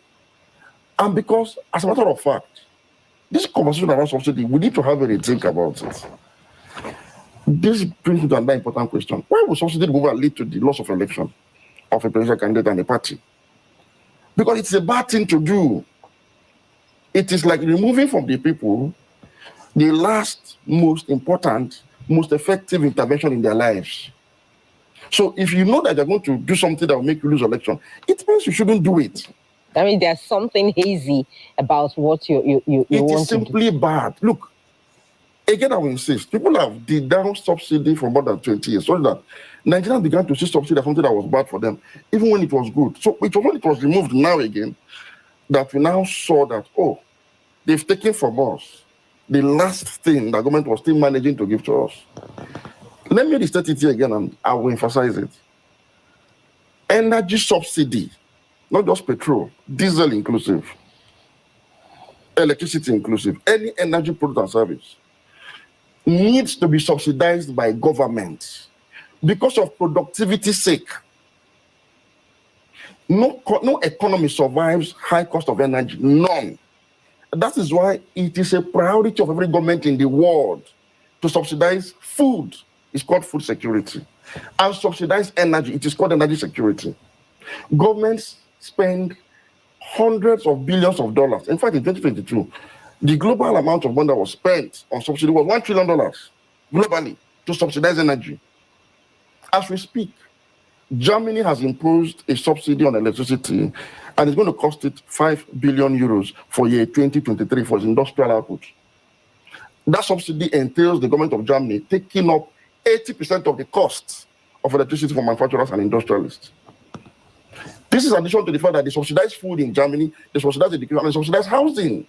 R: And because, as a matter of fact, this conversation around subsidy, we need to have a rethink about it. This brings me to another important question. Why would subsidy removal lead to the loss of election of a presidential candidate and a party? Because it's a bad thing to do. It is like removing from the people the last, most important, most effective intervention in their lives. So if you know that you're going to do something that will make you lose election, it means you shouldn't do it.
Q: I mean, there's something hazy about what you want to do.
R: It is simply bad. Look, again, I will insist, people have denounced subsidy for more than 20 years, so that Nigerians began to see subsidy as something that was bad for them, even when it was good. So it was when it was removed now again that we now saw that, they've taken from us the last thing the government was still managing to give to us. Let me restate it here again, and I will emphasize it. Energy subsidy, not just petrol, diesel inclusive, electricity inclusive, any energy product and service, needs to be subsidized by government because of productivity's sake. No economy survives high cost of energy, none. That is why it is a priority of every government in the world to subsidize food. It's called food security. And subsidize energy, it is called energy security. Governments spend hundreds of billions of dollars. In fact, in 2022, the global amount of money that was spent on subsidy was $1 trillion globally to subsidize energy. As we speak, Germany has imposed a subsidy on electricity, and it's going to cost it 5 billion euros for year 2023 for its industrial output. That subsidy entails the government of Germany taking up 80% of the costs of electricity for manufacturers and industrialists. This is in addition to the fact that they subsidize food in Germany, they subsidize education, and they subsidize housing.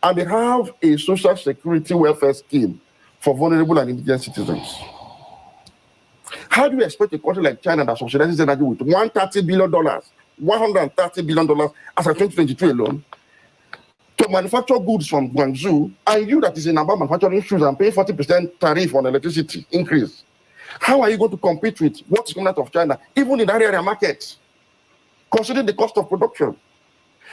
R: And they have a social security welfare scheme for vulnerable and indigent citizens. How do you expect a country like China that subsidizes energy with $130 billion, $130 billion as of 2022 alone, to manufacture goods from Guangzhou, and you that is in about manufacturing shoes and pay 40% tariff on electricity increase? How are you going to compete with what is coming out of China, even in that area market, considering the cost of production?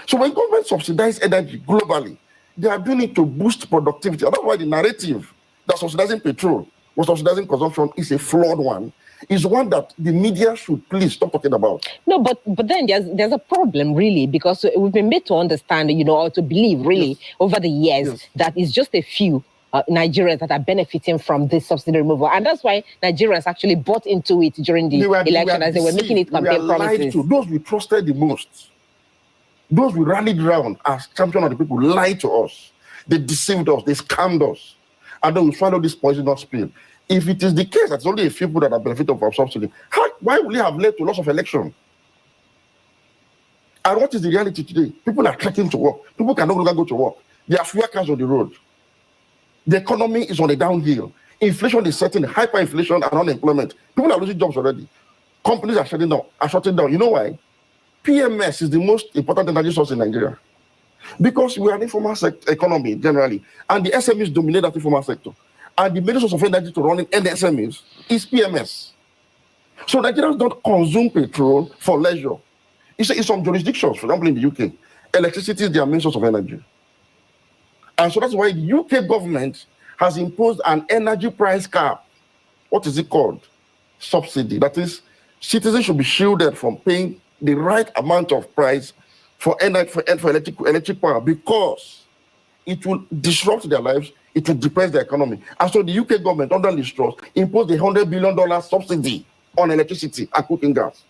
R: So when governments subsidize energy globally, they are doing it to boost productivity. And that's why the narrative that subsidizing petrol or subsidizing consumption is a flawed one, is one that the media should please stop talking about.
Q: No, but then there's a problem, really, because we've been made to understand, or to believe, really, over the years, that it's just a few Nigerians that are benefiting from this subsidy removal. And that's why Nigerians actually bought into it during the election, as they were making it campaign promises.
R: Those we trusted the most, those we rallied around as champion of the people, lied to us. They deceived us, they scammed us. And then we swallowed this poisonous pill. If it is the case that it's only a few people that are benefiting from subsidy, why will it have led to loss of election? And what is the reality today? People are trekking to work. People can no longer go to work. There are fewer cars on the road. The economy is on a downhill. Inflation is setting, hyperinflation and unemployment. People are losing jobs already. Companies are shutting down. You know why? PMS is the most important energy source in Nigeria. Because we are an informal economy generally, and the SMEs dominate that informal sector. And the main source of energy to running SMEs is PMS. So Nigerians don't consume petrol for leisure. In some jurisdictions, for example in the UK, electricity is their main source of energy. And so that's why the UK government has imposed an energy price cap. What is it called? Subsidy. That is, citizens should be shielded from paying the right amount of price for electric power, because it will disrupt their lives, it will depress the economy. And so the UK government, under Liz Truss, imposed a $100 billion subsidy on electricity and cooking gas.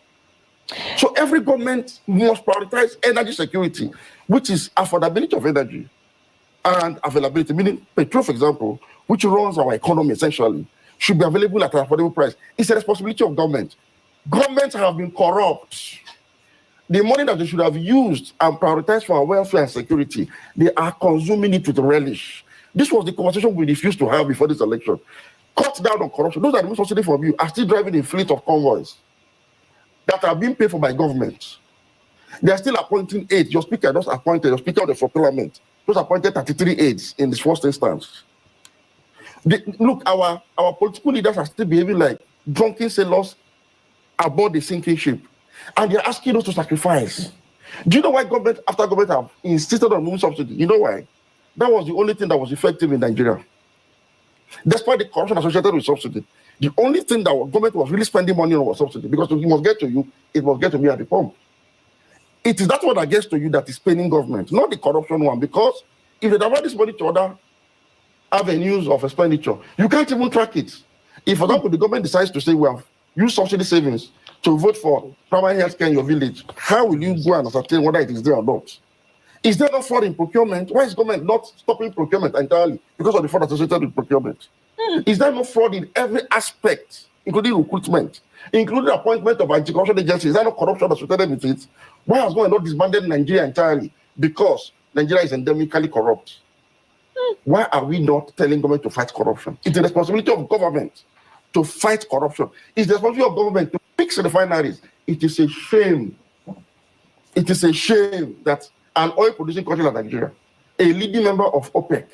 R: So every government must prioritize energy security, which is affordability of energy and availability, meaning petrol, for example, which runs our economy essentially, should be available at an affordable price. It's a responsibility of government. Governments have been corrupt. The money that they should have used and prioritized for our welfare and security, they are consuming it with relish. This was the conversation we refused to have before this election. Cut down on corruption. Those that are subsidy from you are still driving a fleet of convoys that are being paid for by government. They are still appointing aides. Your speaker just appointed, your speaker of the parliament just appointed 33 aides in this first instance. Look, our political leaders are still behaving like drunken sailors aboard the sinking ship. And they're asking us to sacrifice. Do you know why government after government have insisted on removing subsidy? You know why? That was the only thing that was effective in Nigeria. Despite the corruption associated with subsidy, the only thing that government was really spending money on was subsidy, because it must get to you, it must get to me at the pump. It is that one that gets to you that is paying government, not the corruption one, because if they divert this money to other avenues of expenditure, you can't even track it. If, for example, the government decides to say we have used subsidy savings to vote for primary health care in your village, how will you go and ascertain whether it is there or not? Is there no fraud in procurement? Why is government not stopping procurement entirely because of the fraud associated with procurement? Is there no fraud in every aspect, including recruitment, including appointment of anti-corruption agencies? Is there no corruption associated with it? Why has government not disbanded Nigeria entirely? Because Nigeria is endemically corrupt. Why are we not telling government to fight corruption? It's the responsibility of government to fight corruption. It's the responsibility of government to fix refineries. It is a shame. It is a shame that an oil-producing country like Nigeria, a leading member of OPEC,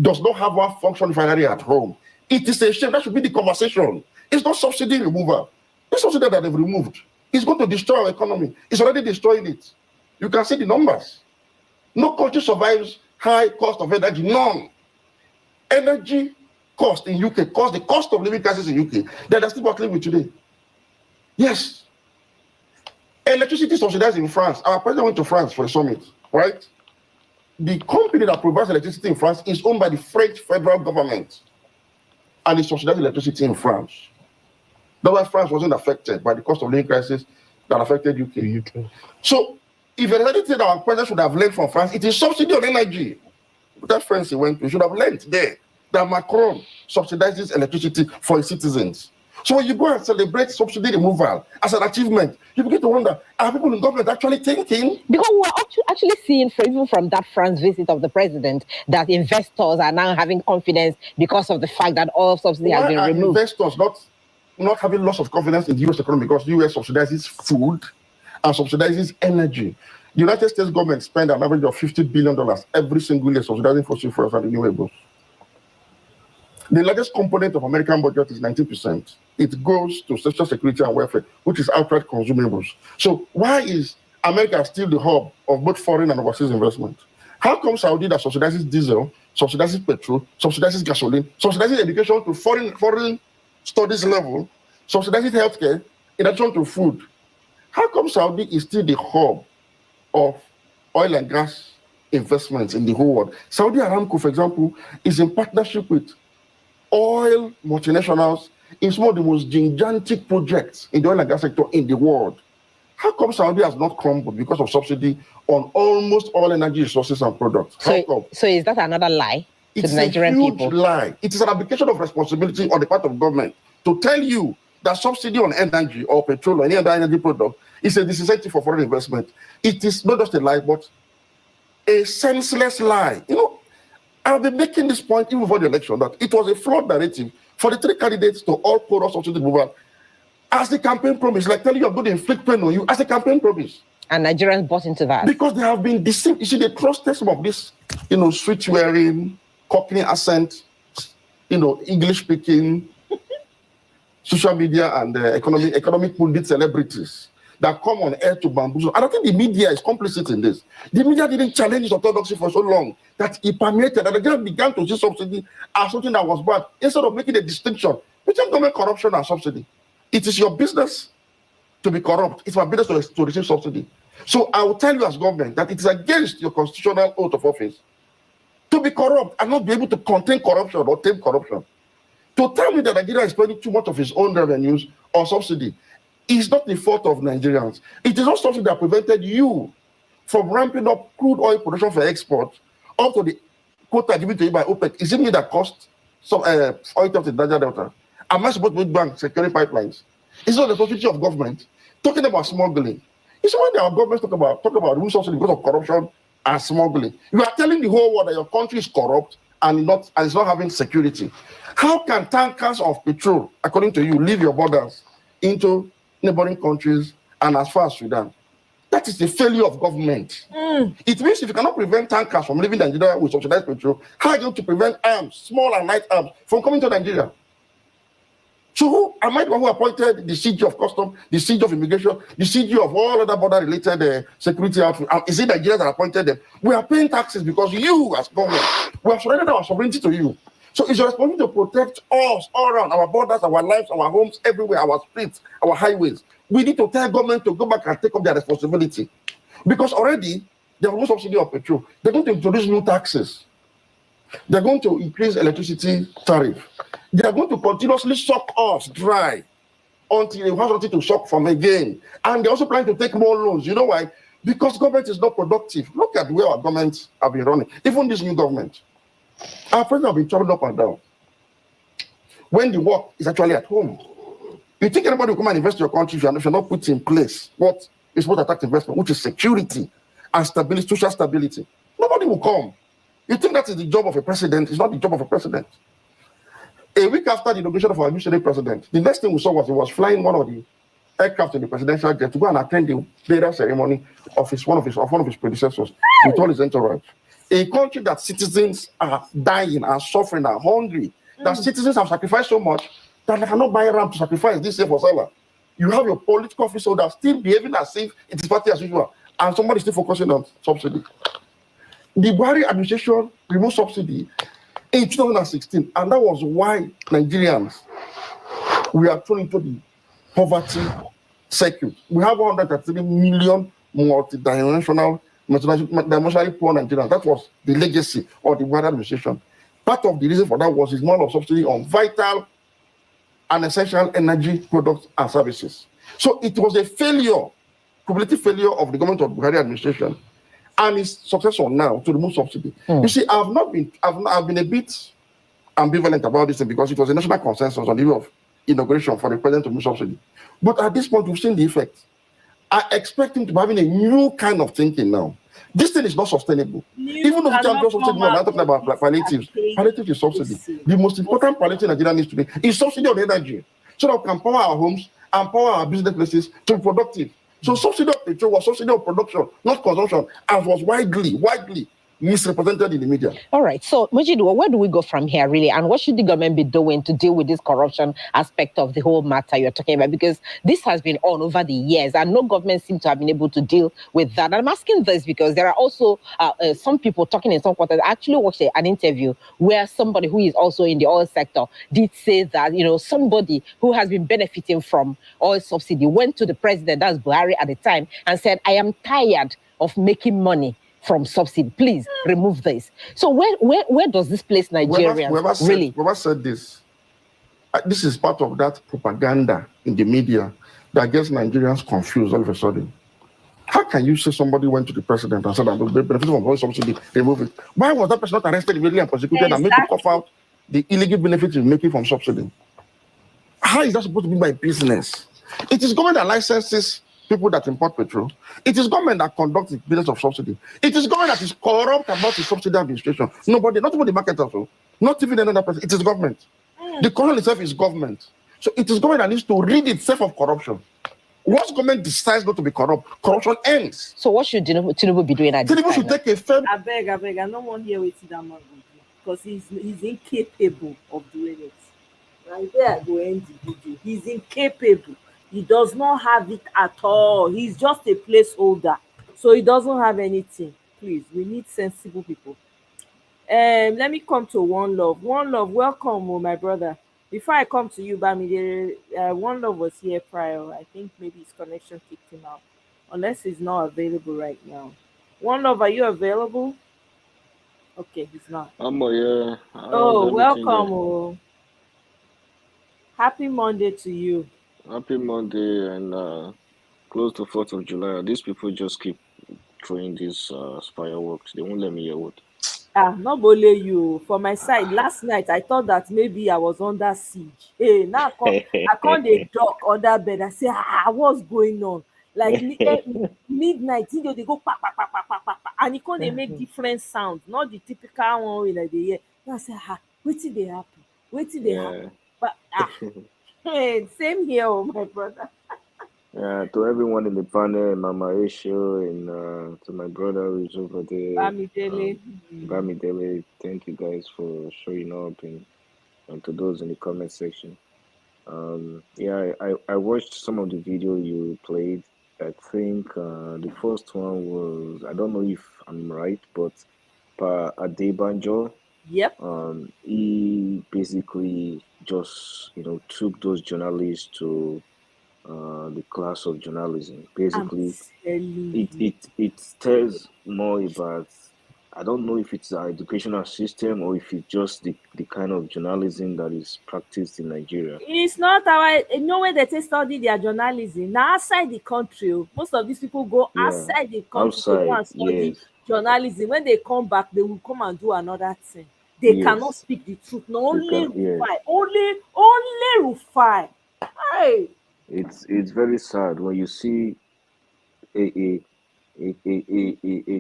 R: does not have one functional refinery at home. It is a shame. That should be the conversation. It's not subsidy removal. The subsidy that they've removed is going to destroy our economy. It's already destroying it. You can see the numbers. No country survives high cost of energy. None. Energy cost in UK, the cost of living crisis in UK, that they're still battling with today. Yes. Electricity subsidized in France. Our president went to France for a summit, right? The company that provides electricity in France is owned by the French federal government, and it subsidizes electricity in France. That's why France wasn't affected by the cost of living crisis that affected UK. So, if there's anything that our president should have learned from France, it is subsidy on energy. That France he went to, he should have learned there that Macron subsidizes electricity for his citizens. So when you go and celebrate subsidy removal as an achievement, you begin to wonder, are people in government actually thinking?
Q: Because we're actually seeing, even from that France visit of the president, that investors are now having confidence because of the fact that all subsidy has been removed.
R: Investors not having loss of confidence in the US economy because the US subsidizes food and subsidizes energy. The United States government spends an average of $50 billion every single year subsidizing fossil fuels and renewables. The largest component of American budget is 19%. It goes to social security and welfare, which is outright consumables. So why is America still the hub of both foreign and overseas investment? How come Saudi that subsidizes diesel, subsidizes petrol, subsidizes gasoline, subsidizes education to foreign studies level, subsidizes healthcare in addition to food? How come Saudi is still the hub of oil and gas investments in the whole world? Saudi Aramco, for example, is in partnership with oil multinationals in some of the most gigantic projects in the oil and gas sector in the world. How come Saudi has not crumbled because of subsidy on almost all energy resources and products?
Q: So is that another lie to the Nigerian people? It's a huge
R: lie. It is an application of responsibility on the part of government to tell you that subsidy on energy or petrol or any other energy product is a disincentive for foreign investment. It is not just a lie, but a senseless lie. You know, I've been making this point even before the election that it was a flawed narrative for the three candidates to all pour us subsidy removal as the campaign promise, like telling you I'm going to inflict pain on you as a campaign promise.
Q: And Nigerians bought into that.
R: Because they have been deceived. You see, they trusted some of this, switch wearing, Cockney accent, English speaking, social media and economic pundit celebrities that come on air to bamboozle. And I think the media is complicit in this. The media didn't challenge this orthodoxy for so long that it permeated, and they just began to see subsidy as something that was bad, instead of making a distinction between government corruption and subsidy. It is your business to be corrupt. It's my business to receive subsidy. So I will tell you as government that it is against your constitutional oath of office to be corrupt and not be able to contain corruption or tame corruption. To tell me that Nigeria is spending too much of its own revenues on subsidy is not the fault of Nigerians. It is not something that prevented you from ramping up crude oil production for export up to the quota given to you by OPEC. Is it me that cost some oil to the Niger Delta? Am I supposed to build banks, securing pipelines? It's not the responsibility of government. Talking about smuggling. It's when our governments talk about resources because of corruption and smuggling. You are telling the whole world that your country is corrupt and it's not having security. How can tankers of petrol, according to you, leave your borders into neighboring countries and as far as Sudan? That is the failure of government. It means if you cannot prevent tankers from leaving Nigeria with subsidized petrol, how are you going to prevent arms, small and light arms, from coming to Nigeria? So who am I the one who appointed the CG of custom, the CG of immigration, the CG of all other border-related security outfits? Is it Nigerians that appointed them? We are paying taxes because you, as government, we have surrendered our sovereignty to you. So it's your responsibility to protect us all around, our borders, our lives, our homes, everywhere, our streets, our highways. We need to tell government to go back and take up their responsibility. Because already, there was no subsidy of petrol. They're going to introduce new taxes. They're going to increase electricity tariff. They are going to continuously suck us dry until they have something to suck from again. And they're also planning to take more loans. You know why? Because government is not productive. Look at where our governments have been running. Even this new government. Our president have been traveling up and down. When the work is actually at home. You think anybody will come and invest in your country if you're not put in place what is what attracts investment, which is security and stability, social stability? Nobody will come. You think that is the job of a president? It's not the job of a president. A week after the inauguration of our new president, the next thing we saw was he was flying one of the aircraft in the presidential jet to go and attend the burial ceremony of one of his predecessors with all his entourage. A country that citizens are dying and suffering and hungry, that citizens have sacrificed so much that I cannot buy ram to sacrifice this year for Salah. You have your political officer that still behaving as if it is party as usual, and somebody still focusing on subsidy. The Buhari administration removed subsidy in 2016, and that was why Nigerians we are thrown into the poverty circuit. We have 133 million multidimensionally poor Nigerians. That was the legacy of the Buhari administration. Part of the reason for that was his model of subsidy on vital and essential energy products and services. So it was a failure, cumulative failure of the government of the Buhari administration, and it's successful now to remove subsidy. You see, I've been a bit ambivalent about this thing because it was a national consensus on the eve of inauguration for the president to remove subsidy. But at this point, we've seen the effect. I expect him to be having a new kind of thinking now. This thing is not sustainable. Even though we can do subsidy, we're not talking about palliatives. Palliative is subsidy. The most important palliative Nigeria needs today is subsidy on energy, so that we can power our homes and power our business places to be productive. So subsidy of petrol was subsidy of production, not consumption, as was widely misrepresented in the media.
Q: All right. So, Mujidu, where do we go from here, really? And what should the government be doing to deal with this corruption aspect of the whole matter you're talking about? Because this has been on over the years, and no government seems to have been able to deal with that. And I'm asking this because there are also some people talking in some quarters. I actually watched an interview where somebody who is also in the oil sector did say that, somebody who has been benefiting from oil subsidy went to the president, that's Buhari at the time, and said, I am tired of making money from subsidy. Please remove this. So where does this place Nigerians really?
R: Whoever said this, this is part of that propaganda in the media that gets Nigerians confused all of a sudden. How can you say somebody went to the president and said that they benefit from oil subsidy, remove it? Why was that person not arrested immediately and prosecuted and made to cough out the illegal benefits he's making from subsidy? How is that supposed to be my business? It is government that licenses people that import petrol. It is government that conducts the business of subsidy. It is government that is corrupt about the subsidy administration. Nobody, not even the market also, not even another person. It is government. The corruption itself is government. So it is government that needs to rid itself of corruption. Once government decides not to be corrupt, corruption ends.
Q: So what should Tinubu be doing at this time?
R: Tinubu should take a firm...
A: I beg, I don't want to hear what that man will do because he's incapable of doing it. Right there, I go end the video. He's incapable. He does not have it at all. He's just a placeholder. So he doesn't have anything. Please, we need sensible people. Let me come to One Love. One Love, welcome, my brother. Before I come to you, Bamidele, One Love was here prior. I think maybe his connection kicked him out. Unless he's not available right now. One Love, are you available? Okay, he's not.
S: Yeah.
A: Oh, welcome. Oh. Happy Monday to you.
S: Happy Monday and close to 4th of July. These people just keep throwing these fireworks. They won't let me hear what.
A: Not only you. For my side, last night I thought that maybe I was under siege. Hey, now I can't dey duck under bed. I say, what's going on? Like midnight, they go pa pa pa pa pa pa, and they make different sounds, not the typical one like they hear. I say, wetin dey happen? Wetin dey happen? But hey, same here, my brother.
S: To everyone in the panel, Mama Esho, and to my brother who's over there, Bamidele, thank you guys for showing up, and to those in the comment section. I watched some of the video you played. I think the first one was, I don't know if I'm right, but Adebanjo.
A: Yep.
S: He basically just took those journalists to the class of journalism. Basically, it tells more about, I don't know if it's our educational system or if it's just the kind of journalism that is practiced in Nigeria.
A: It's not no way they study their journalism. Now outside the country, most of these people go outside the country to go and study journalism. When they come back, they will come and do another thing. They cannot speak the truth. No, only Rufai. Only Rufai. Hey.
S: It's very sad when you see a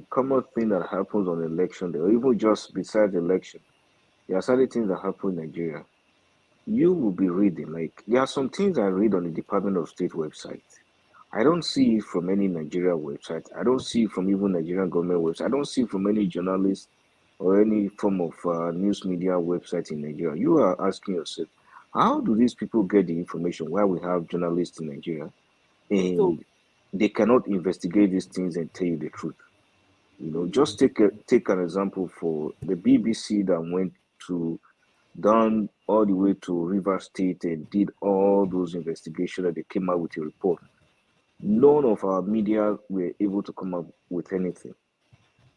S: common thing that happens on election day, or even just besides the election. There are certain things that happen in Nigeria. You will be reading, like, there are some things I read on the Department of State website. I don't see it from any Nigeria website. I don't see it from even Nigerian government website. I don't see it from any journalist or any form of news media website in Nigeria. You are asking yourself, How do these people get the information while we have journalists in Nigeria and they cannot investigate these things and tell you the truth? You know, just take an example for the BBC that went to down all the way to River State and did all those investigations and they came out with a report. None of our media were able to come up with anything.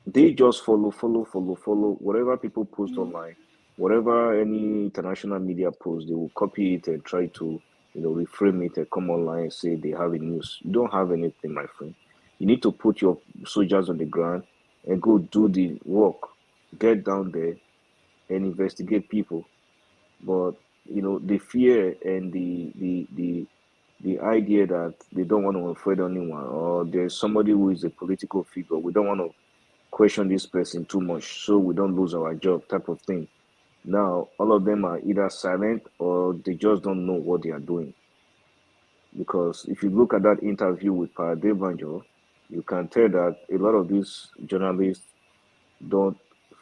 S: They just follow whatever people post online, whatever any international media post, they will copy it and try to, reframe it and come online and say they have a news. You don't have anything, my friend. You need to put your soldiers on the ground and go do the work. Get down there and investigate people. But the fear and the idea that they don't want to offend anyone, or there's somebody who is a political figure, we don't want to question this person too much so we don't lose our job, type of thing. Now, all of them are either silent or they just don't know what they are doing. Because if you look at that interview with Paradebanjo, you can tell that a lot of these journalists don't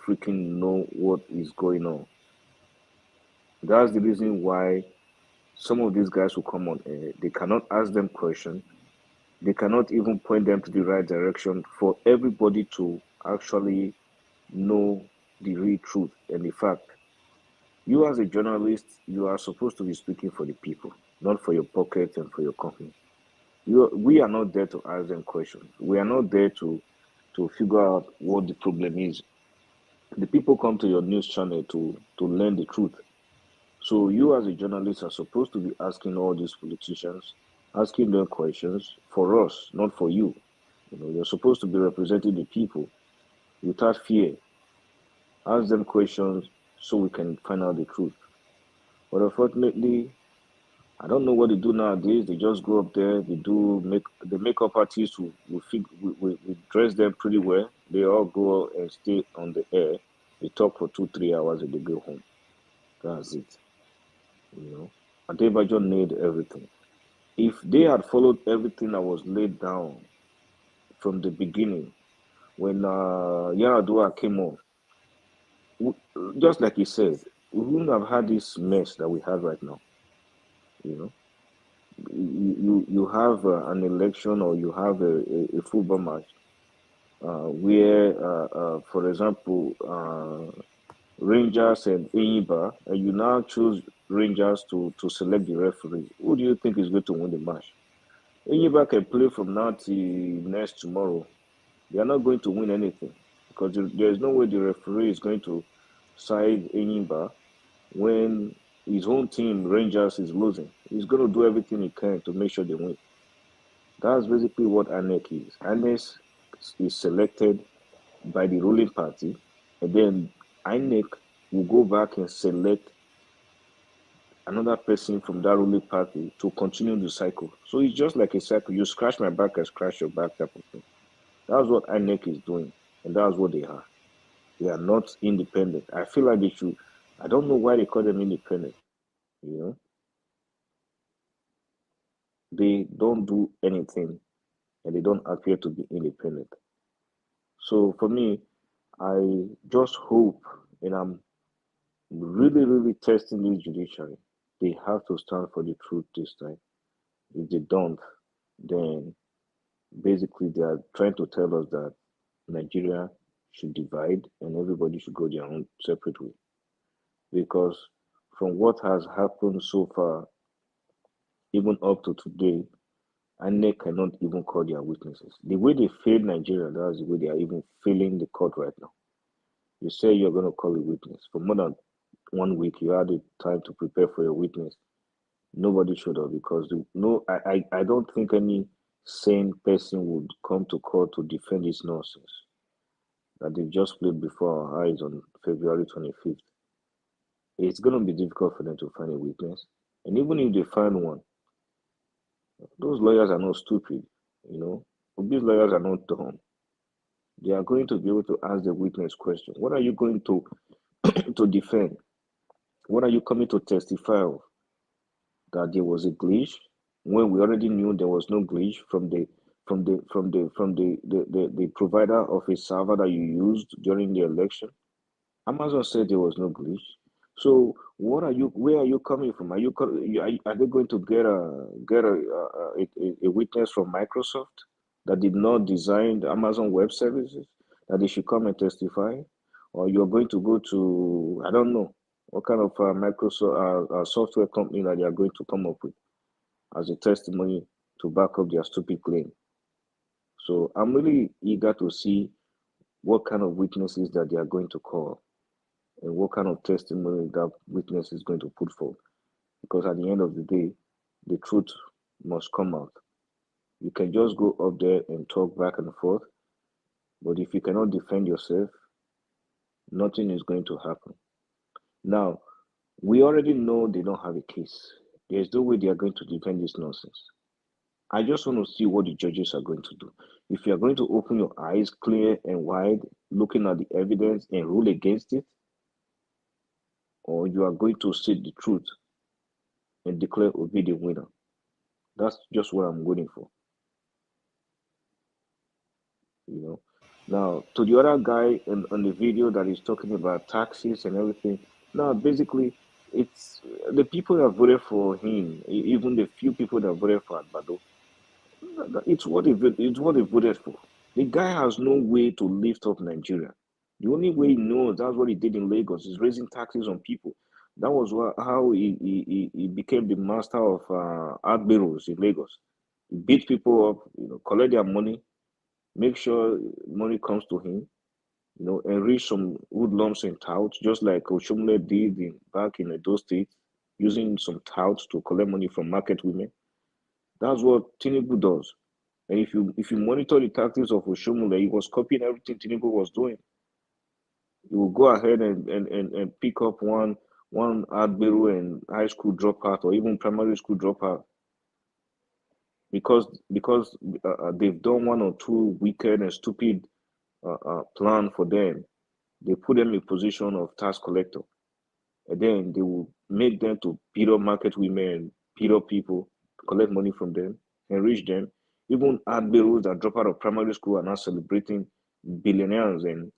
S: freaking know what is going on. That's the reason why some of these guys who come on air, they cannot ask them questions. They cannot even point them to the right direction for everybody to actually know the real truth and the fact. You as a journalist, you are supposed to be speaking for the people, not for your pocket and for your company. We are not there to ask them questions. We are not there to figure out what the problem is. The people come to your news channel to learn the truth. So you as a journalist are supposed to be asking all these politicians, asking them questions for us, not for you. You're supposed to be representing the people without fear. Ask them questions so we can find out the truth. But unfortunately, I don't know what they do nowadays. They just go up there, the makeup artists we dress them pretty well. They all go and stay on the air. They talk for 2-3 hours and they go home. That's it. Adebayo nailed everything. If they had followed everything that was laid down from the beginning, when Yaradua came on, just like he said, we wouldn't have had this mess that we have right now. You have an election or you have a football match where, for example, Rangers and Enyimba, and you now choose Rangers to select the referee. Who do you think is going to win the match? Enyimba can play from now till next tomorrow. They are not going to win anything because there is no way the referee is going to side Enyimba when his own team, Rangers, is losing. He's going to do everything he can to make sure they win. That's basically what INEC is. INEC is selected by the ruling party, and then INEC will go back and select another person from that ruling party to continue the cycle. So it's just like a cycle. You scratch my back, I scratch your back type of thing. That's what INEC is doing, and that's what they are. They are not independent. I feel like they should. I don't know why they call them independent. They don't do anything, and they don't appear to be independent. So for me, I just hope, and I'm really, really testing this judiciary. They have to stand for the truth this time. If they don't, then basically they are trying to tell us that Nigeria should divide and everybody should go their own separate way. Because from what has happened so far, even up to today, INEC cannot even call their witnesses. The way they failed Nigeria, that's the way they are even failing the court right now. You say you're going to call a witness. For more than 1 week, you had the time to prepare for your witness. Nobody showed up because I don't think any sane person would come to court to defend this nonsense that they've just played before our eyes on February 25th. It's going to be difficult for them to find a witness. And even if they find one, those lawyers are not stupid, These lawyers are not dumb. They are going to be able to ask the witness question. What are you going to to defend? What are you coming to testify of? That there was a glitch when we already knew there was no glitch from the provider of a server that you used during the election. Amazon said there was no glitch. So what are you? Where are you coming from? Are are they going to get a witness from Microsoft that did not design the Amazon Web Services that they should come and testify, or you're going to go to, I don't know what kind of Microsoft software company that they are going to come up with as a testimony to back up their stupid claim. So I'm really eager to see what kind of witnesses that they are going to call and what kind of testimony that witness is going to put forth. Because at the end of the day, the truth must come out. You can just go up there and talk back and forth, but if you cannot defend yourself, nothing is going to happen. Now, we already know they don't have a case. There's no way they are going to defend this nonsense. I just want to see what the judges are going to do. If you are going to open your eyes clear and wide, looking at the evidence and rule against it, or you are going to say the truth and declare Obi the winner. That's just what I'm waiting for. You know. Now, to the other guy on the video that is talking about taxes and everything. Now, basically, it's the people that voted for him, even the few people that voted for Agbado. It's what they voted for. The guy has no way to lift up Nigeria. The only way he knows, that's what he did in Lagos, is raising taxes on people. That was how he became the master of art bureaus in Lagos. He beat people up, collect their money, make sure money comes to him, enrich some hoodlums and touts, just like Oshomle did back in those states, using some touts to collect money from market women. That's what Tinubu does. And if you monitor the tactics of Oshomole, he was copying everything Tinubu was doing. He will go ahead and pick up one art bureau and high school dropout or even primary school dropout because they've done one or two wicked and stupid plan for them. They put them in position of tax collector, and then they will make them to beat up market women, beat up people, collect money from them, enrich them. Even art bureaus that drop out of primary school are now celebrating billionaires and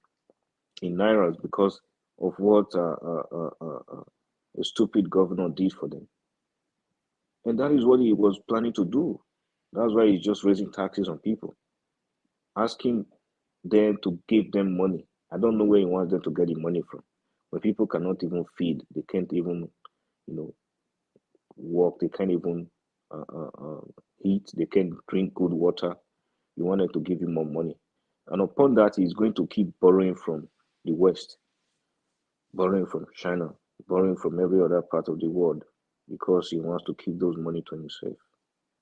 S: in nairas because of what a stupid governor did for them. And that is what he was planning to do. That's why he's just raising taxes on people, asking them to give them money. I don't know where he wants them to get the money from. When people cannot even feed, they can't even, work, they can't even eat, they can't drink good water. You want them to give him more money. And upon that, he's going to keep borrowing from the West, borrowing from China, borrowing from every other part of the world because he wants to keep those money to himself.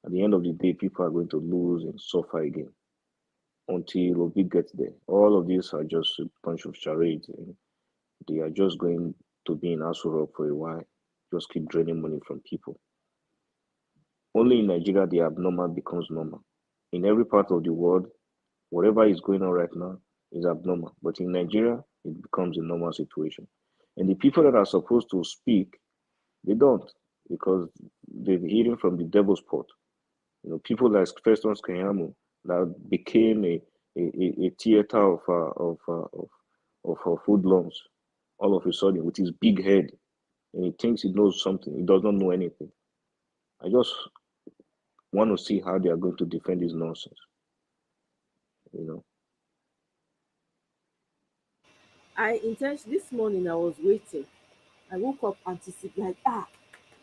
S: At the end of the day, people are going to lose and suffer again until Obi gets there. All of these are just a bunch of charades. And they are just going to be in Aso Rock for a while, just keep draining money from people. Only in Nigeria, the abnormal becomes normal. In every part of the world, whatever is going on right now is abnormal. But in Nigeria, it becomes a normal situation. And the people that are supposed to speak, they don't, because they've hidden from the devil's pot. People like Festus Keyamo that became a theater of hoodlums all of a sudden with his big head, and he thinks he knows something. He does not know anything. I just want to see how they are going to defend this nonsense.
A: This morning I was waiting. I woke up anticipating, like,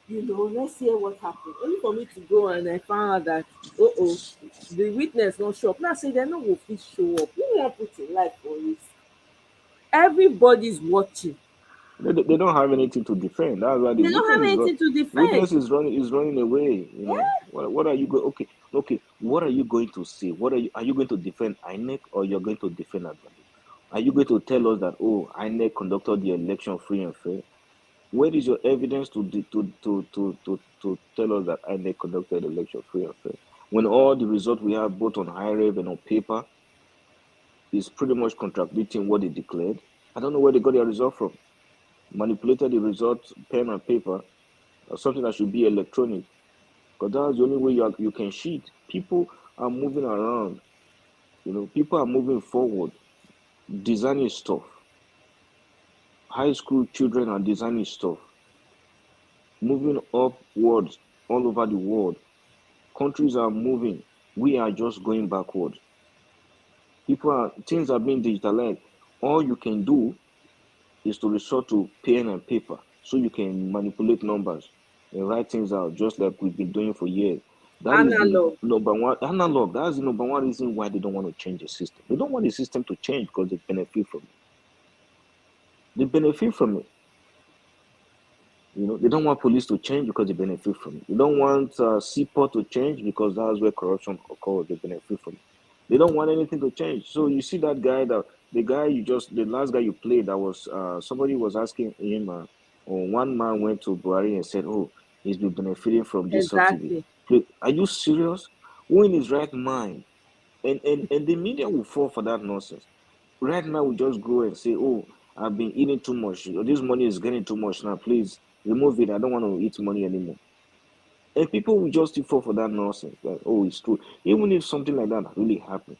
A: let's hear what happened. Only for me to go and I found out that the witness not show up. Now say they no go fit show up. Who won't put in life for risk? Everybody's watching.
S: They don't have anything to defend. That's why the
A: They don't have anything to defend.
S: Witness is running away. What are you going? Okay. What are you going to say? Are you going to defend INEC or you're going to defend Agbado? Are you going to tell us that INEC conducted the election free and fair? Where is your evidence to tell us that INEC conducted the election free and fair? When all the results we have both on high rev and on paper is pretty much contradicting what they declared. I don't know where they got their result from. Manipulated the results, pen and paper, or something that should be electronic. Because that's the only way you can cheat. People are moving around. People are moving forward, designing stuff. high school children are designing stuff, moving upwards all over the world. Countries are moving. We are just going backwards. Things are being digitalized. All you can do is to resort to pen and paper so you can manipulate numbers and write things out just like we've been doing for years. That is the
A: Analog.
S: number one analog. That's the number one reason why they don't want to change the system. They don't want the system to change because they benefit from it. They benefit from it. They don't want police to change because they benefit from it. They don't want seaport to change because that's where corruption occurs. They benefit from it. They don't want anything to change. So you see that guy, the last guy you played, that was somebody was asking him, or one man went to Buhari and said, "Oh, he's been benefiting from this subsidy."
A: Exactly.
S: Are you serious? Who in his right mind? And the media will fall for that nonsense. Right now, we just go and say, "Oh, I've been eating too much. This money is getting too much now. Please remove it. I don't want to eat money anymore." And people will just fall for that nonsense. Like, oh, it's true. Even if something like that really happens,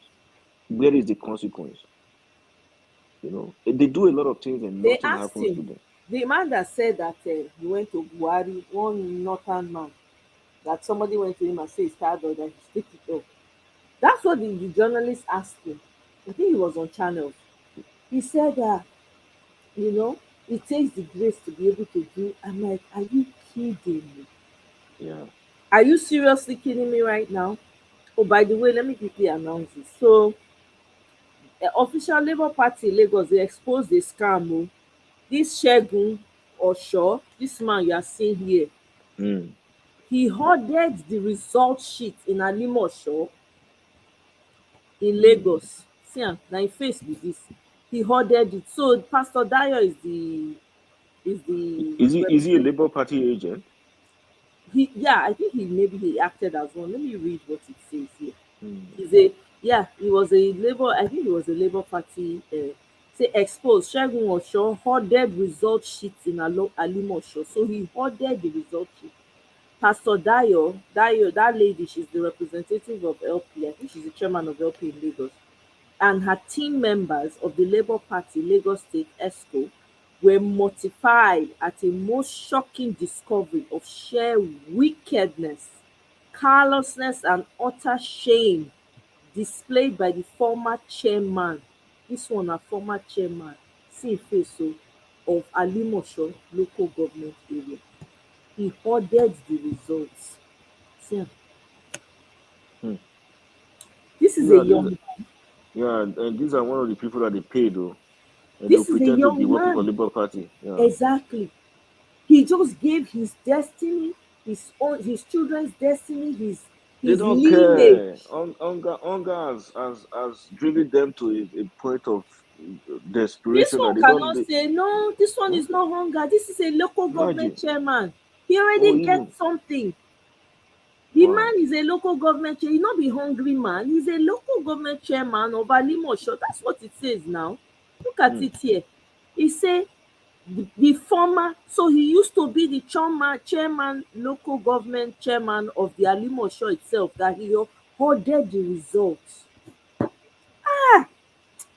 S: where is the consequence? They do a lot of things and
A: They
S: nothing
A: asked
S: happens to
A: him,
S: them.
A: the man that said that he went to Buhari, one northern man, that somebody went to him and said he's tired of that, he stick it up. That's what the journalist asked him. I think he was on channel. He said that, it takes the grace to be able to do. I'm like, are you kidding me?
S: Yeah.
A: Are you seriously kidding me right now? Oh, by the way, let me quickly announce this. So, official Labour Party in Lagos, they exposed a scam. Oh. This Segun Osho, this man you are seeing here,
S: Mm.
A: he hoarded the result sheet in Alimosho in
S: Mm.
A: Lagos. See am, na him face be this. He hoarded it. So Pastor Dayo is the
S: Is he a
A: representative.
S: Labour Party agent?
A: Yeah, I think maybe he acted as one. Let me read what it says here.
S: Mm.
A: He's a yeah, he was a Labour, I think he was a Labour Party say exposed. Segun Osho hoarded result sheets in Alimosho. So he hoarded the result sheet. Pastor Dayo, that lady, she's the representative of LP. I think she's the chairman of LP in Lagos. And her team members of the Labour Party Lagos State ESCO were mortified at a most shocking discovery of sheer wickedness, callousness, and utter shame displayed by the former chairman. Dis one na former chairman, see im face o, of Alimosho local government area. He hoarded the results. See am.
S: Hmm.
A: Dis is
S: These
A: a
S: are these,
A: young
S: yeah, and these are one of the people that they pay though, and they'll
A: dis is a
S: pretend to be
A: young
S: working for
A: man.
S: Labour Party. Yeah.
A: Exactly. He just gave his destiny, his children's destiny,
S: They
A: his
S: don't
A: lineage.
S: care. Hunger has driven them to a point of
A: Dis
S: desperation that
A: one
S: they don't.
A: cannot say no, dis one is not hunger, dis is a local government
S: Imagine.
A: chairman. He
S: Oh,
A: already get
S: even
A: something. The man
S: wow.
A: is a local government chair, he no be hungry man, he's a local government chairman of Alimosho. That's what it says now. Look at
S: Hmm.
A: it here. E say the former, so he used to be the chairman, local government chairman of the Alimosho itself, that he hoarded the results. Ah,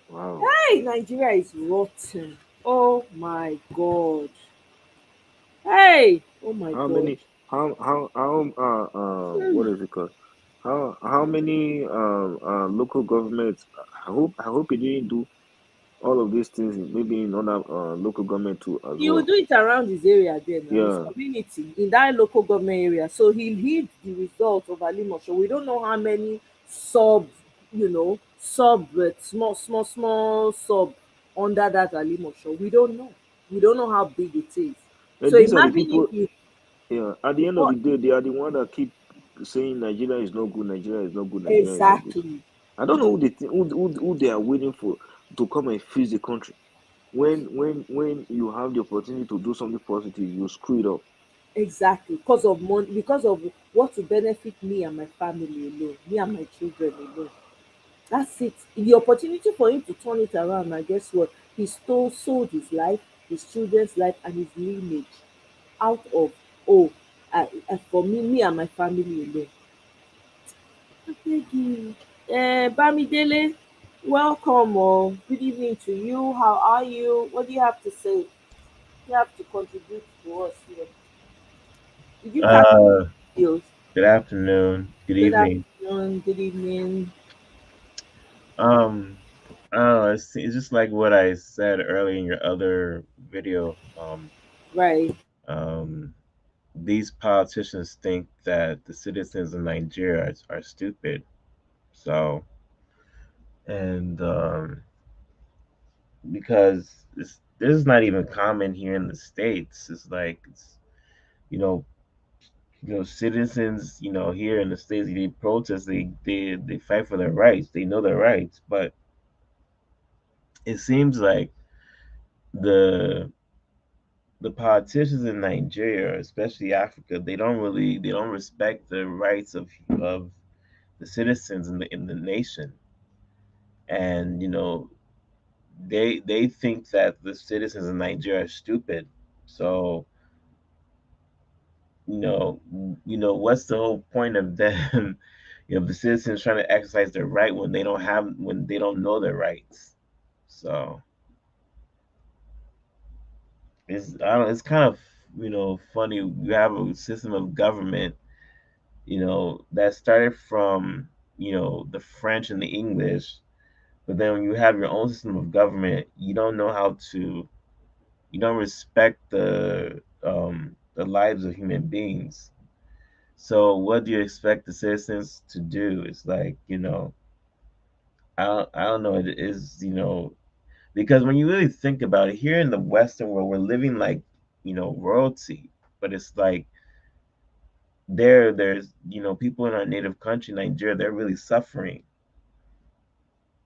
S: Wow.
A: hey, Nigeria is rotten. Oh my God. Hey, oh my
S: How
A: God.
S: many? What
A: Hmm.
S: is it called? How many local governments? I hope he didn't do all of these things. Maybe in other local government too as
A: He will
S: well.
A: do it around his area there now, his
S: Yeah.
A: community, in that local government area. So he hid the result of Alimosho. We don't know how many small sub under that Alimosho. We don't know. We don't know how big it is. So
S: And these are the
A: imagine if
S: people.
A: you
S: Yeah. At the end of the day, they are the one that keep saying Nigeria is not good. Nigeria is not good. Nigeria is not good.
A: exactly.
S: I don't know who they think, who they are waiting for to come and fix the country. When you have the opportunity to do something positive, you screw it up.
A: Exactly, because of money, because of what will benefit me and my family alone, me and my children alone. That's it. The opportunity for him to turn it around, and guess what? He sold his life, his children's life, and his lineage out of, oh, for me and my family alone. I beg you. Bamidele, welcome. Good evening to you. How are you? What do you have to say? You have to contribute to us here. Did you catch
T: Uh,
A: the videos?
T: Good afternoon. Good
A: Good
T: evening.
A: afternoon, good evening.
T: Um, it's just like what I said earlier in your other video.
A: Right.
T: Um, these politicians think that the citizens of Nigeria are stupid. So, and because this is not even common here in the States. It's like you know, citizens, here in the States, they protest, they fight for their rights. They know their rights, but it seems like the the politicians in Nigeria, especially Africa, they don't respect the rights of the citizens in the nation, and they think that the citizens in Nigeria are stupid. So what's the whole point of them? The citizens trying to exercise their right when they don't know their rights. So it's kind of funny. You have a system of government that started from the French and the English, but then when you have your own system of government, you don't know how to you don't respect the lives of human beings. So what do you expect the citizens to do? It's like I don't know. It is because when you really think about it, here in the Western world, we're living like royalty, but it's like there's people in our native country, Nigeria, they're really suffering,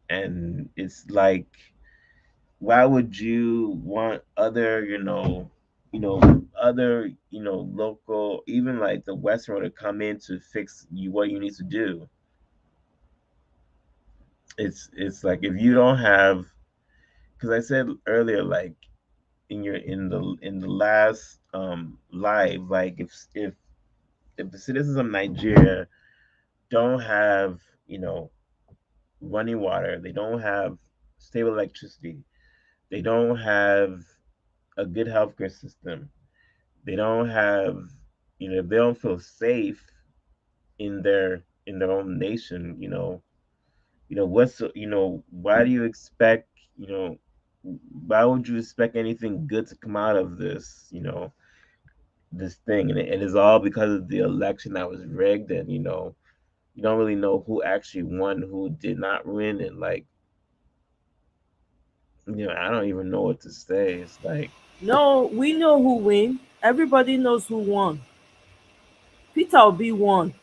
T: and it's like why would you want other other local, even like the Western world, to come in to fix you what you need to do? It's like if you don't have, because I said earlier, like in the last live, like if the citizens of Nigeria don't have running water, they don't have stable electricity, they don't have a good healthcare system, they don't have if they don't feel safe in their own nation, what's why do you expect you know why would you expect anything good to come out of this this thing? And it is all because of the election that was rigged, and you don't really know who actually won, who did not win, and like I don't even know what to say. It's like
A: No, we know who win. Everybody knows who won. Peter Obi won.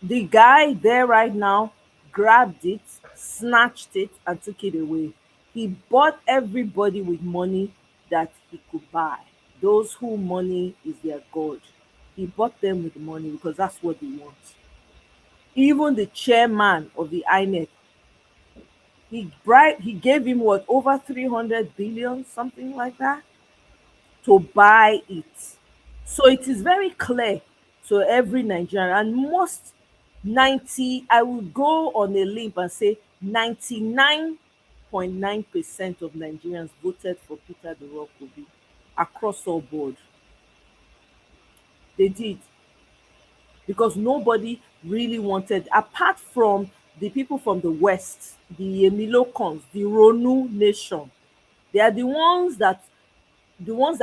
A: The guy there right now grabbed it, snatched it, and took it away. He bought everybody with money that he could buy. Those who money is their god. He bought them with money because that's what they want. Even the chairman of the INEC, he gave him what, over 300 billion, something like that, to buy it. So it is very clear to every Nigerian, and most 90, I will go on a limb and say 99.9% of Nigerians voted for Peter the Rock Obi across all board. They did, because nobody really wanted, apart from the people from the West, the Emilokons, the Ronu nation. They are the ones that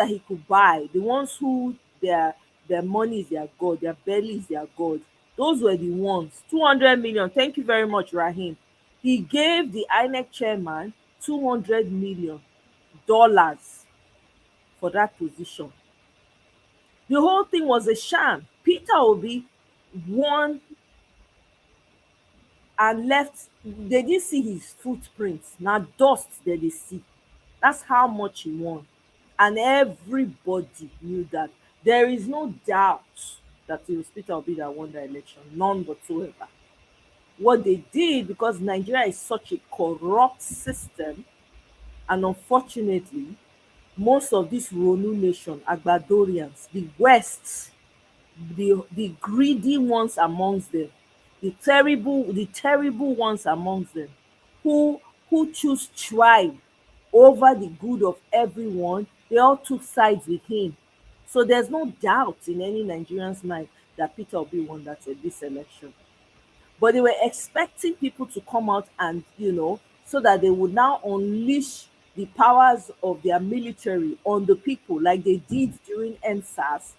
A: he could buy, the ones who their money is their god, their belly is their god. Those were the ones. 200 million. Thank you very much, Rahim. He gave the INEC chairman $200 million for that position. The whole thing was a sham. Peter Obi won and left. They didn't see his footprints. Now dust that they see. That's how much he won. And everybody knew that. There is no doubt that it was Peter Obi that won the election, none whatsoever. What they did, because Nigeria is such a corrupt system, and unfortunately, most of this Ronu nation, Agbadorians, the West, the greedy ones amongst them, the terrible ones amongst them, who choose tribe over the good of everyone. They all took sides with him. So there's no doubt in any Nigerian's mind that Peter Obi won this election. But they were expecting people to come out and, so that they would now unleash the powers of their military on the people like they did during NSAS.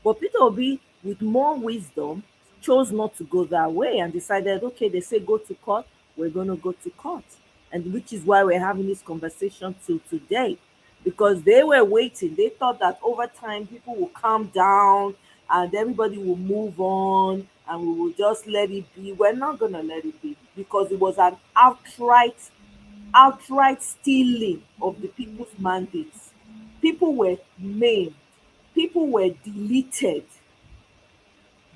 A: But Peter Obi, with more wisdom, chose not to go that way and decided, okay, they say go to court, we're going to go to court. And which is why we're having this conversation till today. Because they were waiting. They thought that over time people will calm down and everybody will move on and we will just let it be. We're not going to let it be because it was an outright stealing of the people's mandates. People were maimed. People were deleted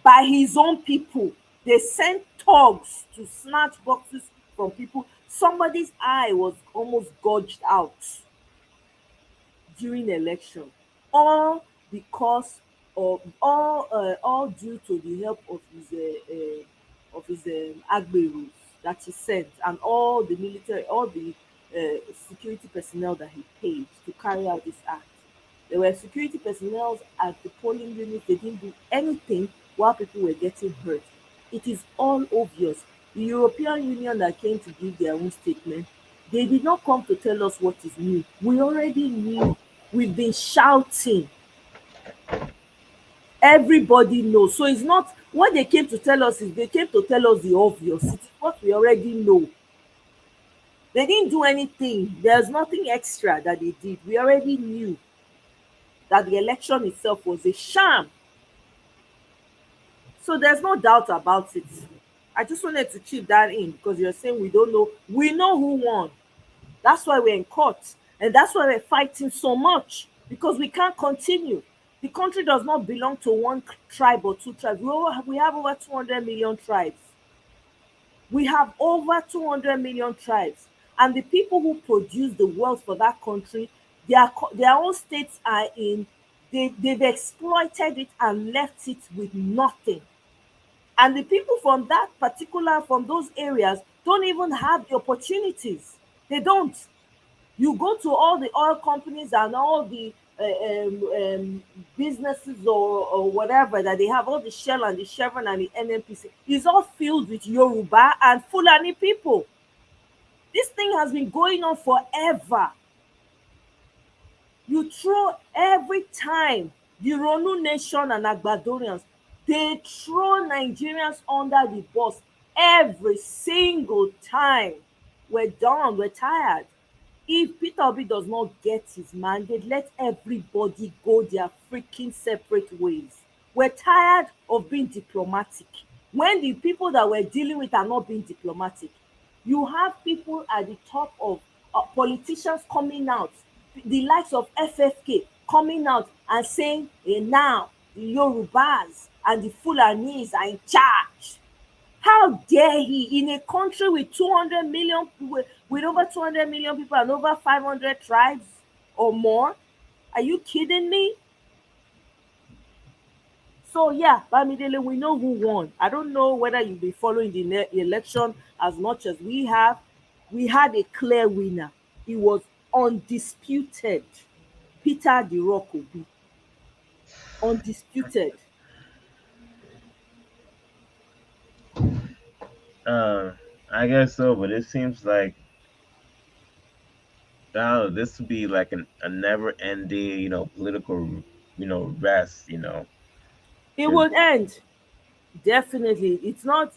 A: by his own people. They sent thugs to snatch boxes from people. Somebody's eye was almost gouged out during election, all because of all due to the help of his agberos that he sent and all the military, all the security personnel that he paid to carry out this act. There were security personnel at the polling units. They didn't do anything while people were getting hurt. It is all obvious. The European Union that came to give their own statement, they did not come to tell us what is new. We already knew. We've been shouting. Everybody knows. So it's not what they came to tell us, is they came to tell us the obvious. It's what we already know. They didn't do anything. There's nothing extra that they did. We already knew that the election itself was a sham. So there's no doubt about it. I just wanted to chip that in because you're saying we don't know. We know who won. That's why we're in court. And that's why we're fighting so much, because we can't continue. The country does not belong to one tribe or two tribes. We have over 200 million tribes. We have over 200 million tribes. And the people who produce the wealth for that country, their own states are in, they've exploited it and left it with nothing. And the people from those areas don't even have the opportunities. They don't. You go to all the oil companies and all the businesses or whatever that they have, all the Shell and the Chevron and the NNPC, is all filled with Yoruba and Fulani people. This thing has been going on forever. You throw every time the Ronu Nation and Agbadorians, they throw Nigerians under the bus every single time. We're done, we're tired. If Peter Obi does not get his mandate, let everybody go their freaking separate ways. We're tired of being diplomatic. When the people that we're dealing with are not being diplomatic, you have people at the top of politicians coming out, the likes of FFK coming out and saying, now the Yorubas and the Fulanis are in charge. How dare he, in a country with 200 million, with over 200 million people and over 500 tribes or more? Are you kidding me? So yeah, Bamidele, we know who won. I don't know whether you'll be following the election as much as we have. We had a clear winner. He was undisputed. Peter the Rock Obi. Undisputed.
T: I guess so, but it seems like this would be like a never-ending, political, rest.
A: It will end. Definitely. It's not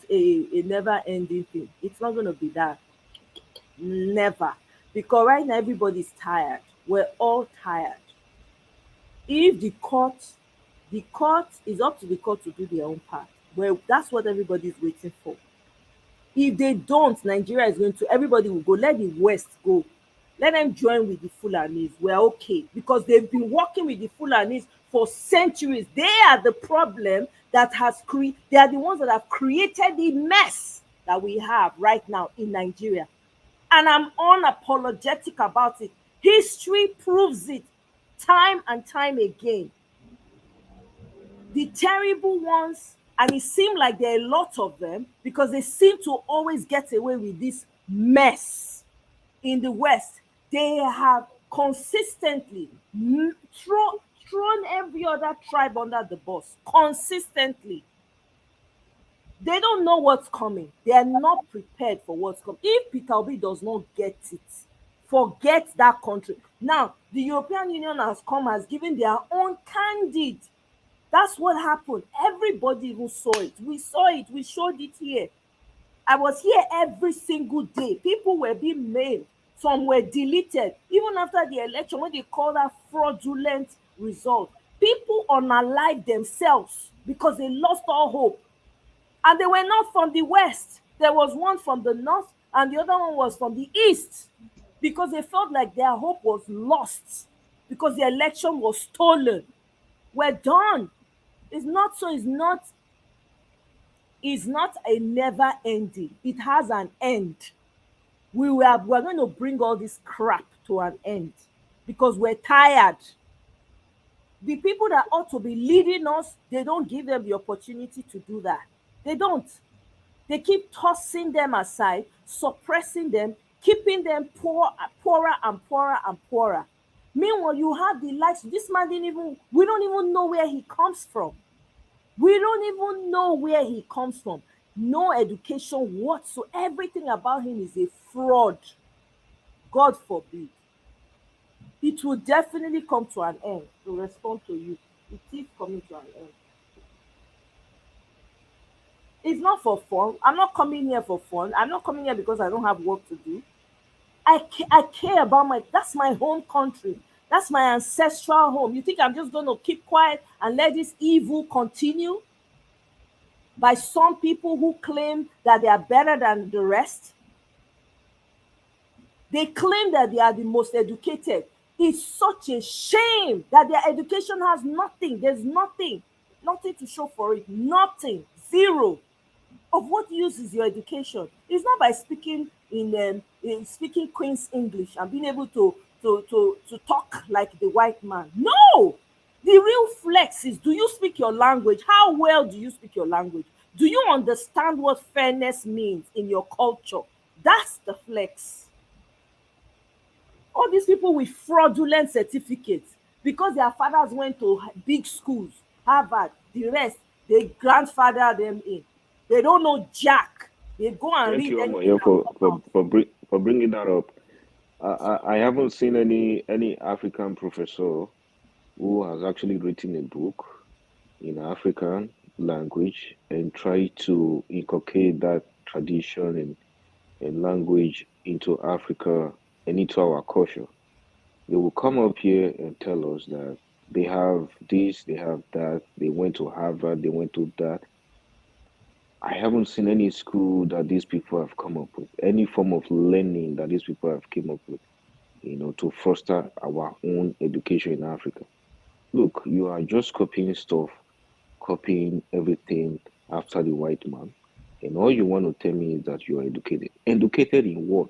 A: a never-ending thing. It's not gonna be that. Never. Because right now everybody's tired. We're all tired. If the court is up to the court to do their own part. Well, that's what everybody's waiting for. If they don't, Nigeria is going to, everybody will go, let the West go. Let them join with the Fulanis. We're okay. Because they've been working with the Fulanis for centuries. They are the problem that they are the ones that have created the mess that we have right now in Nigeria. And I'm unapologetic about it. History proves it time and time again. The terrible ones, and it seemed like there are a lot of them, because they seem to always get away with this mess in the West. They have consistently thrown every other tribe under the bus. Consistently. They don't know what's coming. They are not prepared for what's coming. If Peter Obi does not get it, forget that country. Now, the European Union has come, has given their own candidate. That's what happened. Everybody even saw it. We saw it. We showed it here. I was here every single day. People were being made. Some were deleted. Even after the election, when they called that fraudulent result, people unalived themselves because they lost all hope. And they were not from the west. There was one from the north and the other one was from the east, because they felt like their hope was lost because the election was stolen. We're done. It's not so. It's not a never ending. It has an end. We're going to bring all this crap to an end because we're tired. The people that ought to be leading us, they don't give them the opportunity to do that. They don't. They keep tossing them aside, suppressing them, keeping them poorer and poorer and poorer. Meanwhile, you have the likes. This man we don't even know where he comes from. We don't even know where he comes from. No education whatsoever. Everything about him is a fraud. God forbid. It will definitely come to an end. To respond to you, it is coming to an end. It's not for fun. I'm not coming here for fun. I'm not coming here because I don't have work to do. I care about that's my home country. That's my ancestral home. You think I'm just going to keep quiet and let this evil continue by some people who claim that they are better than the rest? They claim that they are the most educated. It's such a shame that their education has nothing. There's nothing to show for it. Nothing. Zero. Of what use is your education? It's not by speaking in speaking Queen's English and being able to talk like the white man. No, the real flex is, do you speak your language? How well do you speak your language? Do you understand what fairness means in your culture? That's the flex. All these people with fraudulent certificates because their fathers went to big schools, Harvard, the rest, they grandfather them in. They don't know jack. They go and
S: Thank
A: read
S: you,
A: anything
S: Omoye, for bringing that up. I haven't seen any African professor who has actually written a book in African language and try to inculcate that tradition and language into Africa and into our culture. They will come up here and tell us that they have this, they have that, they went to Harvard, they went to that. I haven't seen any school that these people have come up with, any form of learning that these people have come up with, to foster our own education in Africa. Look, you are just copying stuff, copying everything after the white man. And all you want to tell me is that you are educated. Educated in what?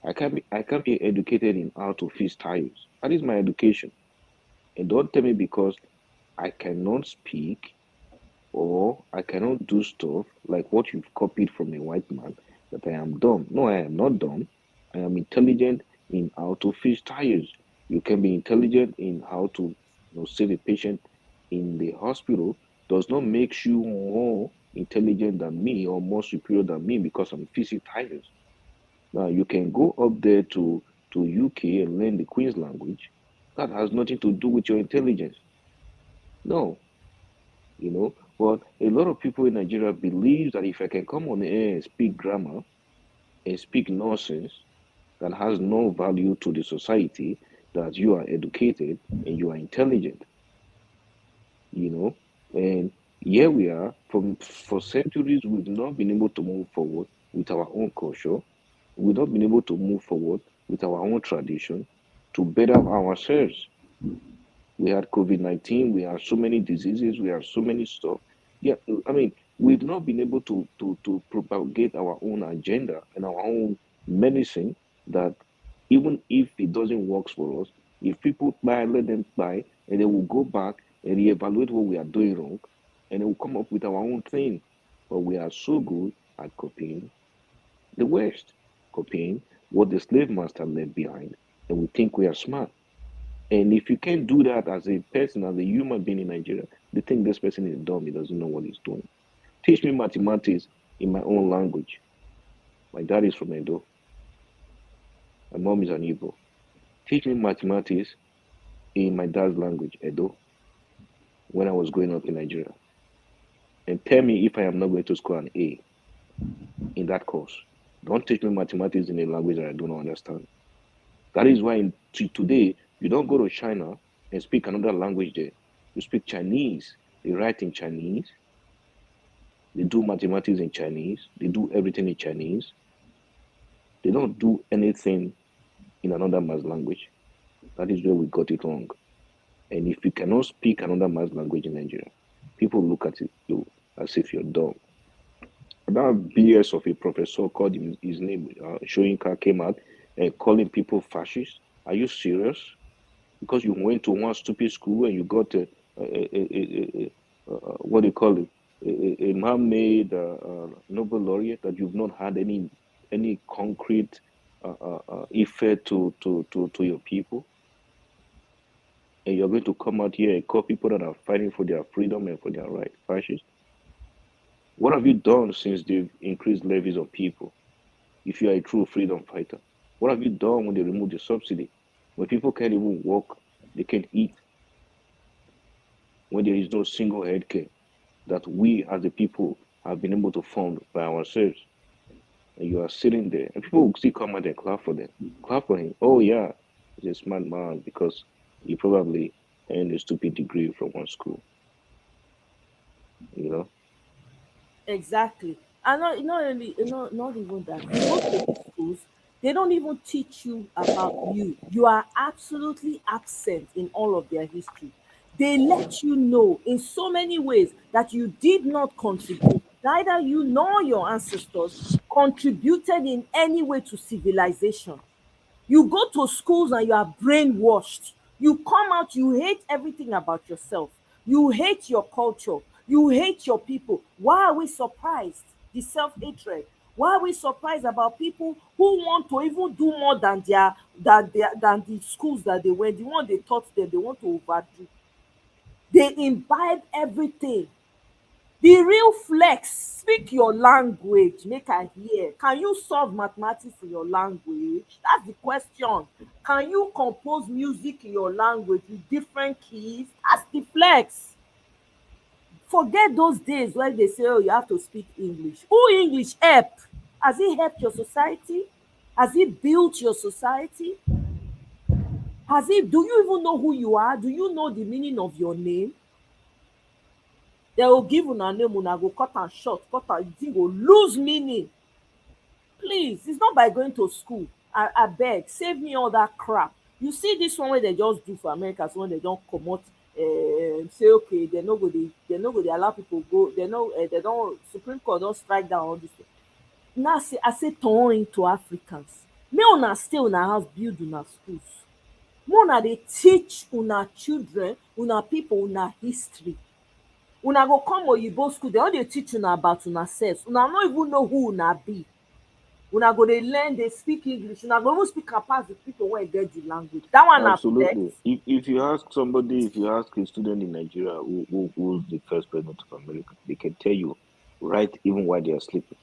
S: I can't be educated in how to fix tires. That is my education. And don't tell me because I cannot speak or I cannot do stuff like what you've copied from a white man that I am dumb. No, I am not dumb. I am intelligent in how to fix tires. You can be intelligent in how to save a patient in the hospital. Does not make you more intelligent than me or more superior than me because I'm fixing tires. Now you can go up there to UK and learn the Queen's language. That has nothing to do with your intelligence. No, but a lot of people in Nigeria believe that if I can come on air and speak grammar and speak nonsense that has no value to the society, that you are educated and you are intelligent, and here we are. For centuries, we've not been able to move forward with our own culture. We've not been able to move forward with our own tradition to better ourselves. We had COVID-19, we had so many diseases, we had so many stuff. Yeah, I mean, we've not been able to propagate our own agenda and our own medicine that even if it doesn't work for us, if people buy, let them buy, and they will go back and reevaluate what we are doing wrong, and they will come up with our own thing. But we are so good at copying the West, copying what the slave master left behind, and we think we are smart. And if you can't do that as a person, as a human being in Nigeria, they think this person is dumb. He doesn't know what he's doing. Teach me mathematics in my own language. My dad is from Edo. My mom is an Igbo. Teach me mathematics in my dad's language, Edo, when I was growing up in Nigeria. And tell me if I am not going to score an A in that course. Don't teach me mathematics in a language that I do not understand. That is why today, you don't go to China and speak another language there. You speak Chinese. They write in Chinese. They do mathematics in Chinese. They do everything in Chinese. They don't do anything in another man's language. That is where we got it wrong. And if you cannot speak another man's language in Nigeria, people look at you as if you're dumb. That BS of a professor called his name, Shoyinka, came out and calling people fascists. Are you serious? Because you went to one stupid school and you got what do you call it? A man-made Nobel laureate that you've not had any concrete effect to your people, and you're going to come out here and call people that are fighting for their freedom and for their right fascists? What have you done since they've increased levies on people? If you are a true freedom fighter, what have you done when they removed the subsidy? When people can't even walk, they can't eat. When there is no single health care that we as a people have been able to fund by ourselves. And you are sitting there, and people will still come out and clap for them. Clap for him. Oh, yeah, he's a smart man because he probably earned a stupid degree from one school. You know?
A: Exactly. And not only not even that. You go to these schools, they don't even teach you about you. You are absolutely absent in all of their history. They let you know in so many ways that you did not contribute. Neither you nor your ancestors contributed in any way to civilization. You go to schools and you are brainwashed. You come out, you hate everything about yourself. You hate your culture. You hate your people. Why are we surprised? The self-hatred. Why are we surprised about people who want to even do more than the schools that they went, the one they taught them, they want to overdo. They imbibe everything. The real flex, speak your language make I hear. Can you solve mathematics in your language? That's the question. Can you compose music in your language with different keys? That's the flex. Forget those days when they say, oh, you have to speak English. Who English help? Has it helped your society? Has it built your society? Do you even know who you are? Do you know the meaning of your name? They will give una name, una go cut am short, cut am, the thing go lose meaning. Please, it's not by going to school. Abeg, save me all that crap. You see this one wey dem just do for America, so when dem don comot, say okay, dem no go dey allow people go, dem don Supreme Court don strike down all this thing. Now I say turn into Africans. Make una stay una house, build una schools. Make una dey teach una children, una people, una history. Una go come oyibo school, dem no dey teach una about una self. Una no even know who una be. Una go dey learn, dey speak English. Una go even speak am pass the people wey get the language. That one na flex.
S: Absolutely. If you ask a student in Nigeria who's the first president of America, they can tell you right even while they are sleeping.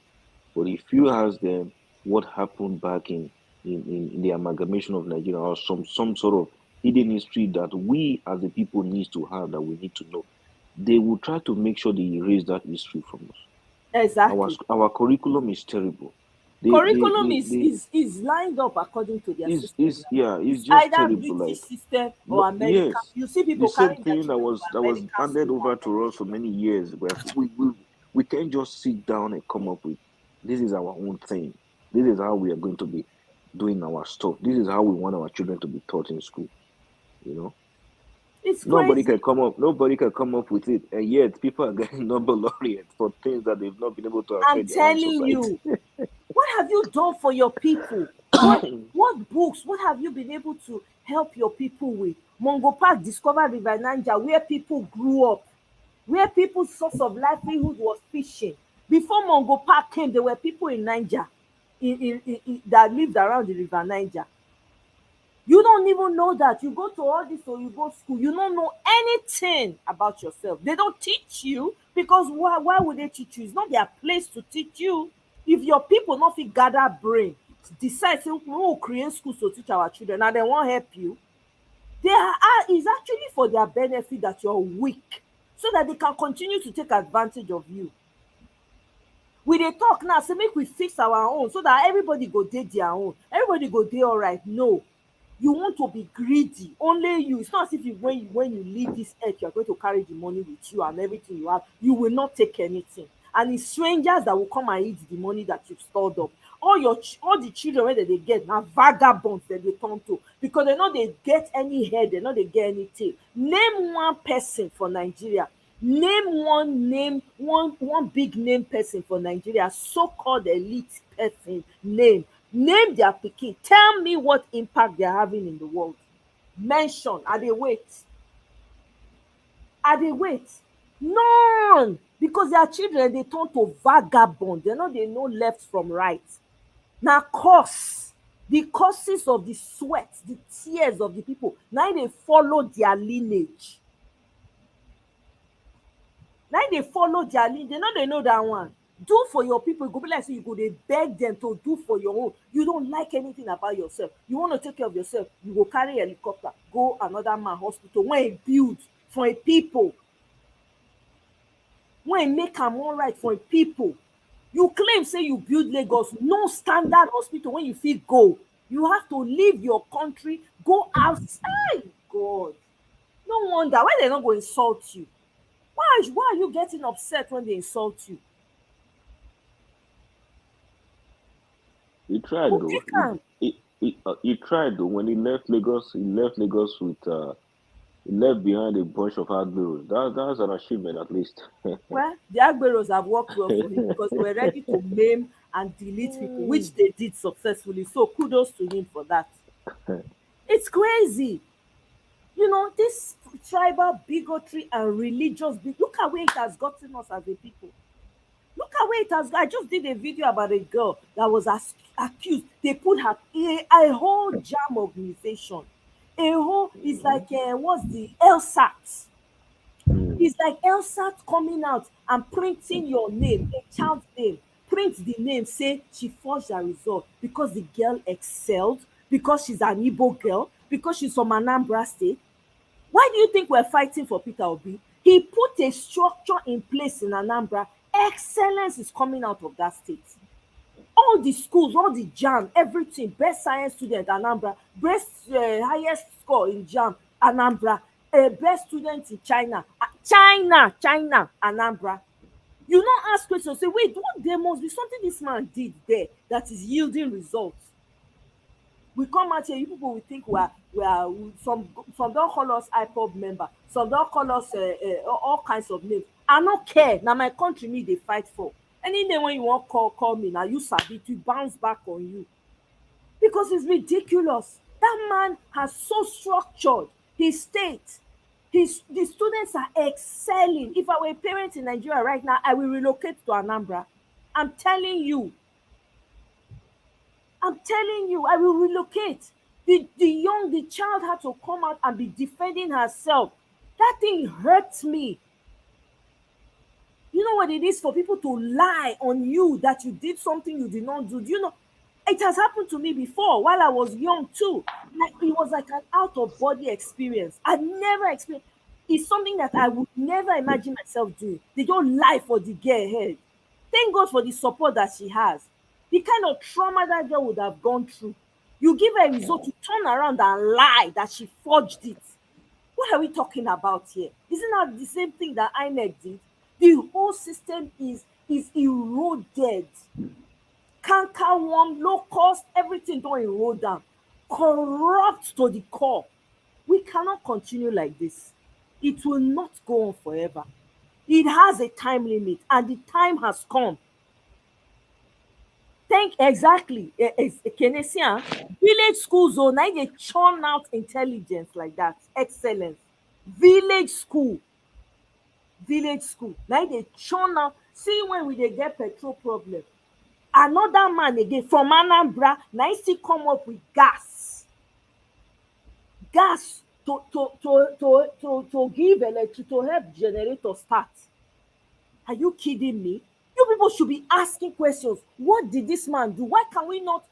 S: But if you ask them what happened back in the amalgamation of Nigeria, or some sort of hidden history that we as a people need to have, that we need to know, they will try to make sure they erase that history from us.
A: Exactly.
S: Our curriculum is terrible.
A: Curriculum is lined up according to their system.
S: It's just
A: either
S: terrible.
A: British
S: Like,
A: system
S: no,
A: or American.
S: yes,
A: You see
S: the
A: people
S: same
A: carrying their
S: thing that
A: children
S: was
A: to American
S: handed
A: school.
S: over to us for many years. Where we can't just sit down and come up with, this is our own thing. This is how we are going to be doing our stuff. This is how we want our children to be taught in school. You know,
A: It's
S: nobody
A: crazy.
S: can come up. Nobody can come up with it, and yet people are getting Nobel laureates for things that they've not been able to
A: I'm
S: affect their own
A: telling
S: society.
A: you, what have you done for your people? What books? What have you been able to help your people with? Mongo Park discovered River Niger, where people grew up, where people's source of livelihood was fishing. Before Mongo Park came, there were people in Niger that lived around the River Niger. You don't even know that. You go to all this or you go school, you don't know anything about yourself. They don't teach you because why would they teach you? It's not their place to teach you. If your people not fit gather brain, decide say we will create schools to teach our children and they won't help you, they are is actually for their benefit that you're weak so that they can continue to take advantage of you. We dey talk now say make we fix our own so that everybody go dey their own, everybody go dey alright. No, you want to be greedy, only you. It's not as if when you leave this earth you are going to carry the money with you and everything you have. You will not take anything, and it's strangers that will come and eat the money that you've stored up. All the children wey dem dey get na vagabonds dem dey turn to because dem no dey get any head, dem no dey get any tail. Name one person for Nigeria, name one big name person for Nigeria, so-called elite person. Name their pikin, tell me what impact they're having in the world. Mention. I dey wait. None, because their children dey turn to vagabond. They no dey know left from right. Na curse. The curses of the sweat, the tears of the people, na im dey follow their lineage. They no dey know that one. Do for your people, e go be like say you go dey beg them to do for your own. You don't like anything about yourself, you want to take care of yourself, you go carry helicopter go another man hospital wey e build for im people, wey e make am alright for im people. You claim say you build Lagos, no standard hospital wey you fit go. You have to leave your country, go outside. God, no wonder why dem no go insult you. Why are you getting upset when they insult you?
S: He tried
A: Go
S: though.
A: take am.
S: He tried though. When he left Lagos, with he left behind a bunch of admirals. That's an achievement at least.
A: Well, the Agberos have worked well for him because they were ready to maim and delete people, which they did successfully. So kudos to him for that. It's crazy. You know, this tribal bigotry and religious look at where it has gotten us as a people. Look at where it has. I just did a video about a girl that was accused. They put her a whole jam organization. It's like what's the LSAT? It's like LSAT coming out and printing your name, a child's name, print the name, say she forged her result because the girl excelled, because she's an Igbo girl, because she's from Anambra State. Why do you think we're fighting for Peter Obi? He put a structure in place in Anambra. Excellence is coming out of that state. All the schools, all the JAM, everything, best science student, Anambra, best highest score in JAM, Anambra, best student in China, Anambra. You not ask questions, say, wait, what, there must be something this man did there that is yielding results. We come out here, you people will think some don't call us IPOB member, some don't call us all kinds of names. I don't care. Now my country me they fight for. Any name when you want call me, now you sabi to bounce back on you. Because it's ridiculous. That man has so structured his state. The students are excelling. If I were a parent in Nigeria right now, I will relocate to Anambra. I'm telling you, I will relocate. The child had to come out and be defending herself. That thing hurts me. You know what it is for people to lie on you that you did something you did not do. Do you know? It has happened to me before while I was young too. Like it was like an out of body experience. I never experienced. It's something that I would never imagine myself doing. They don't lie for the girl head. Thank God for the support that she has. The kind of trauma that girl would have gone through. You give her a result to turn around and lie that she forged it. What are we talking about here? Isn't that the same thing that INEC did? The whole system is eroded. Canker worm, low cost, everything don't erode down. Corrupt to the core. We cannot continue like this. It will not go on forever. It has a time limit, and the time has come. Exactly. Kenesia, village schools, oh, now they churn out intelligence like that. Excellence. Village school. Now they churn out. See when we dey get petrol problem. Another man again from Anambra, now he still come up with gas. gas to give electricity, to help generator start. Are you kidding me? You people should be asking questions. What did this man do? Why can we not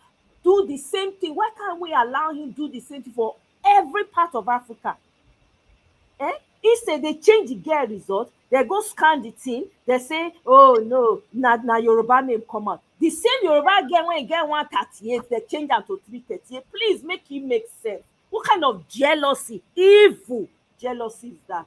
A: do the same thing? Why can't we allow him do the same thing for every part of Africa? Instead, they change the get result, they go scan the thing, they say, oh no, na Yoruba name come out. The same Yoruba girl when e get 138, they change am to 338. Please make it make sense. What kind of jealousy, evil jealousy is that?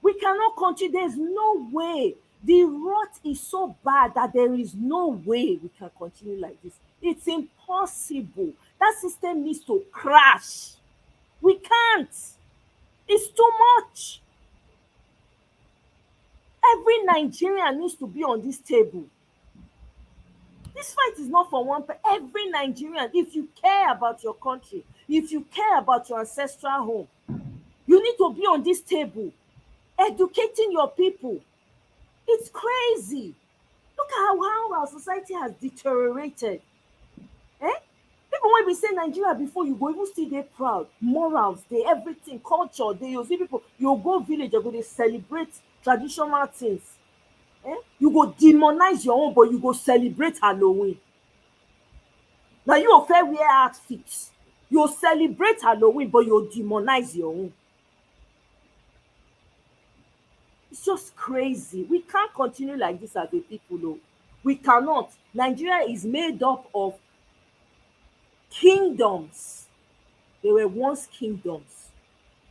A: We cannot continue. There's no way. The rot is so bad that there is no way we can continue like this. It's impossible. That system needs to crash. We can't. It's too much. Every Nigerian needs to be on this table. This fight is not for one person. Every Nigerian, if you care about your country, if you care about your ancestral home, you need to be on this table, educating your people. It's crazy. Look at how our society has deteriorated. People when we say Nigeria before, you go even still dey proud, morals, dey everything, culture, dey you see people, you go village, you go dey celebrate traditional things. You go demonize your own, but you go celebrate Halloween. Now you go fair wear outfits. You celebrate Halloween, but you demonize your own. It's just crazy. We can't continue like this as a people, though. We cannot. Nigeria is made up of kingdoms. They were once kingdoms.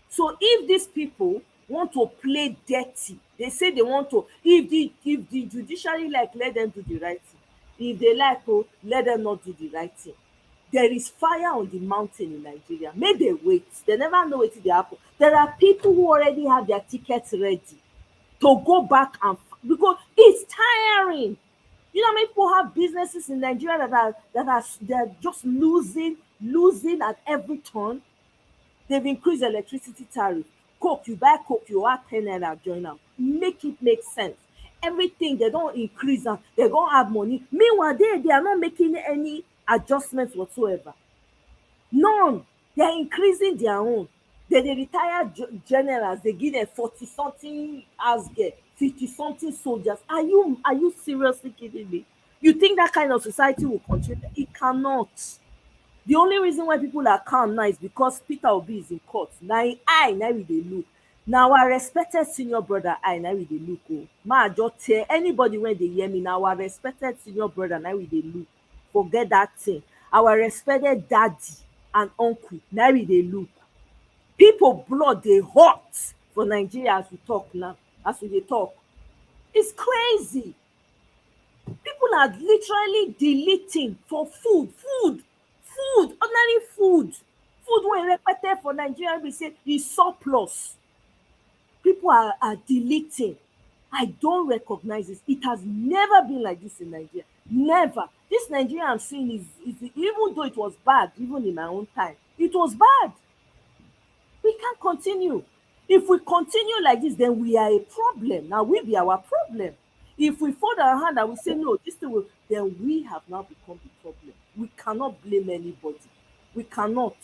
A: So if these people want to play dirty, they say they want to, if the judiciary like, let them do the right thing. If they like, let them not do the right thing. There is fire on the mountain in Nigeria. May they wait. They never know wetin dey happen. There are people who already have their tickets ready to go back and because it's tiring. You know how many people have businesses in Nigeria they're just losing at every turn. They've increased electricity tariff. Coke, you buy Coke, you add 10 naira join am. Make it make sense. Everything they don't increase am, they don't add money. Meanwhile, they are not making any adjustments whatsoever. None. They are increasing their own. They retire generals, they give them 40 something house girl, 50 something soldiers. Are you seriously kidding me? You think that kind of society will continue? It cannot. The only reason why people are calm now is because Peter Obi is in court. Now we dey look. Now our respected senior brother, now we dey look. Oh, ma just tell anybody when they hear me. Now our respected senior brother, now we dey look. Forget that thing. Our respected daddy and uncle, now we dey look. People blood dey hot for Nigeria as we talk now. As we dey talk, it's crazy. People are literally deleting for food, ordinary food wey repete for Nigeria we say is surplus. People are deleting. I don't recognize this. It has never been like this in Nigeria. Never. This Nigeria I'm seeing is even though it was bad, even in my own time, it was bad. We can't continue. If we continue like this, then we are a problem. Now we be our problem. If we fold our hand and we say no, this thing will, then we have now become the problem. We cannot blame anybody. We cannot.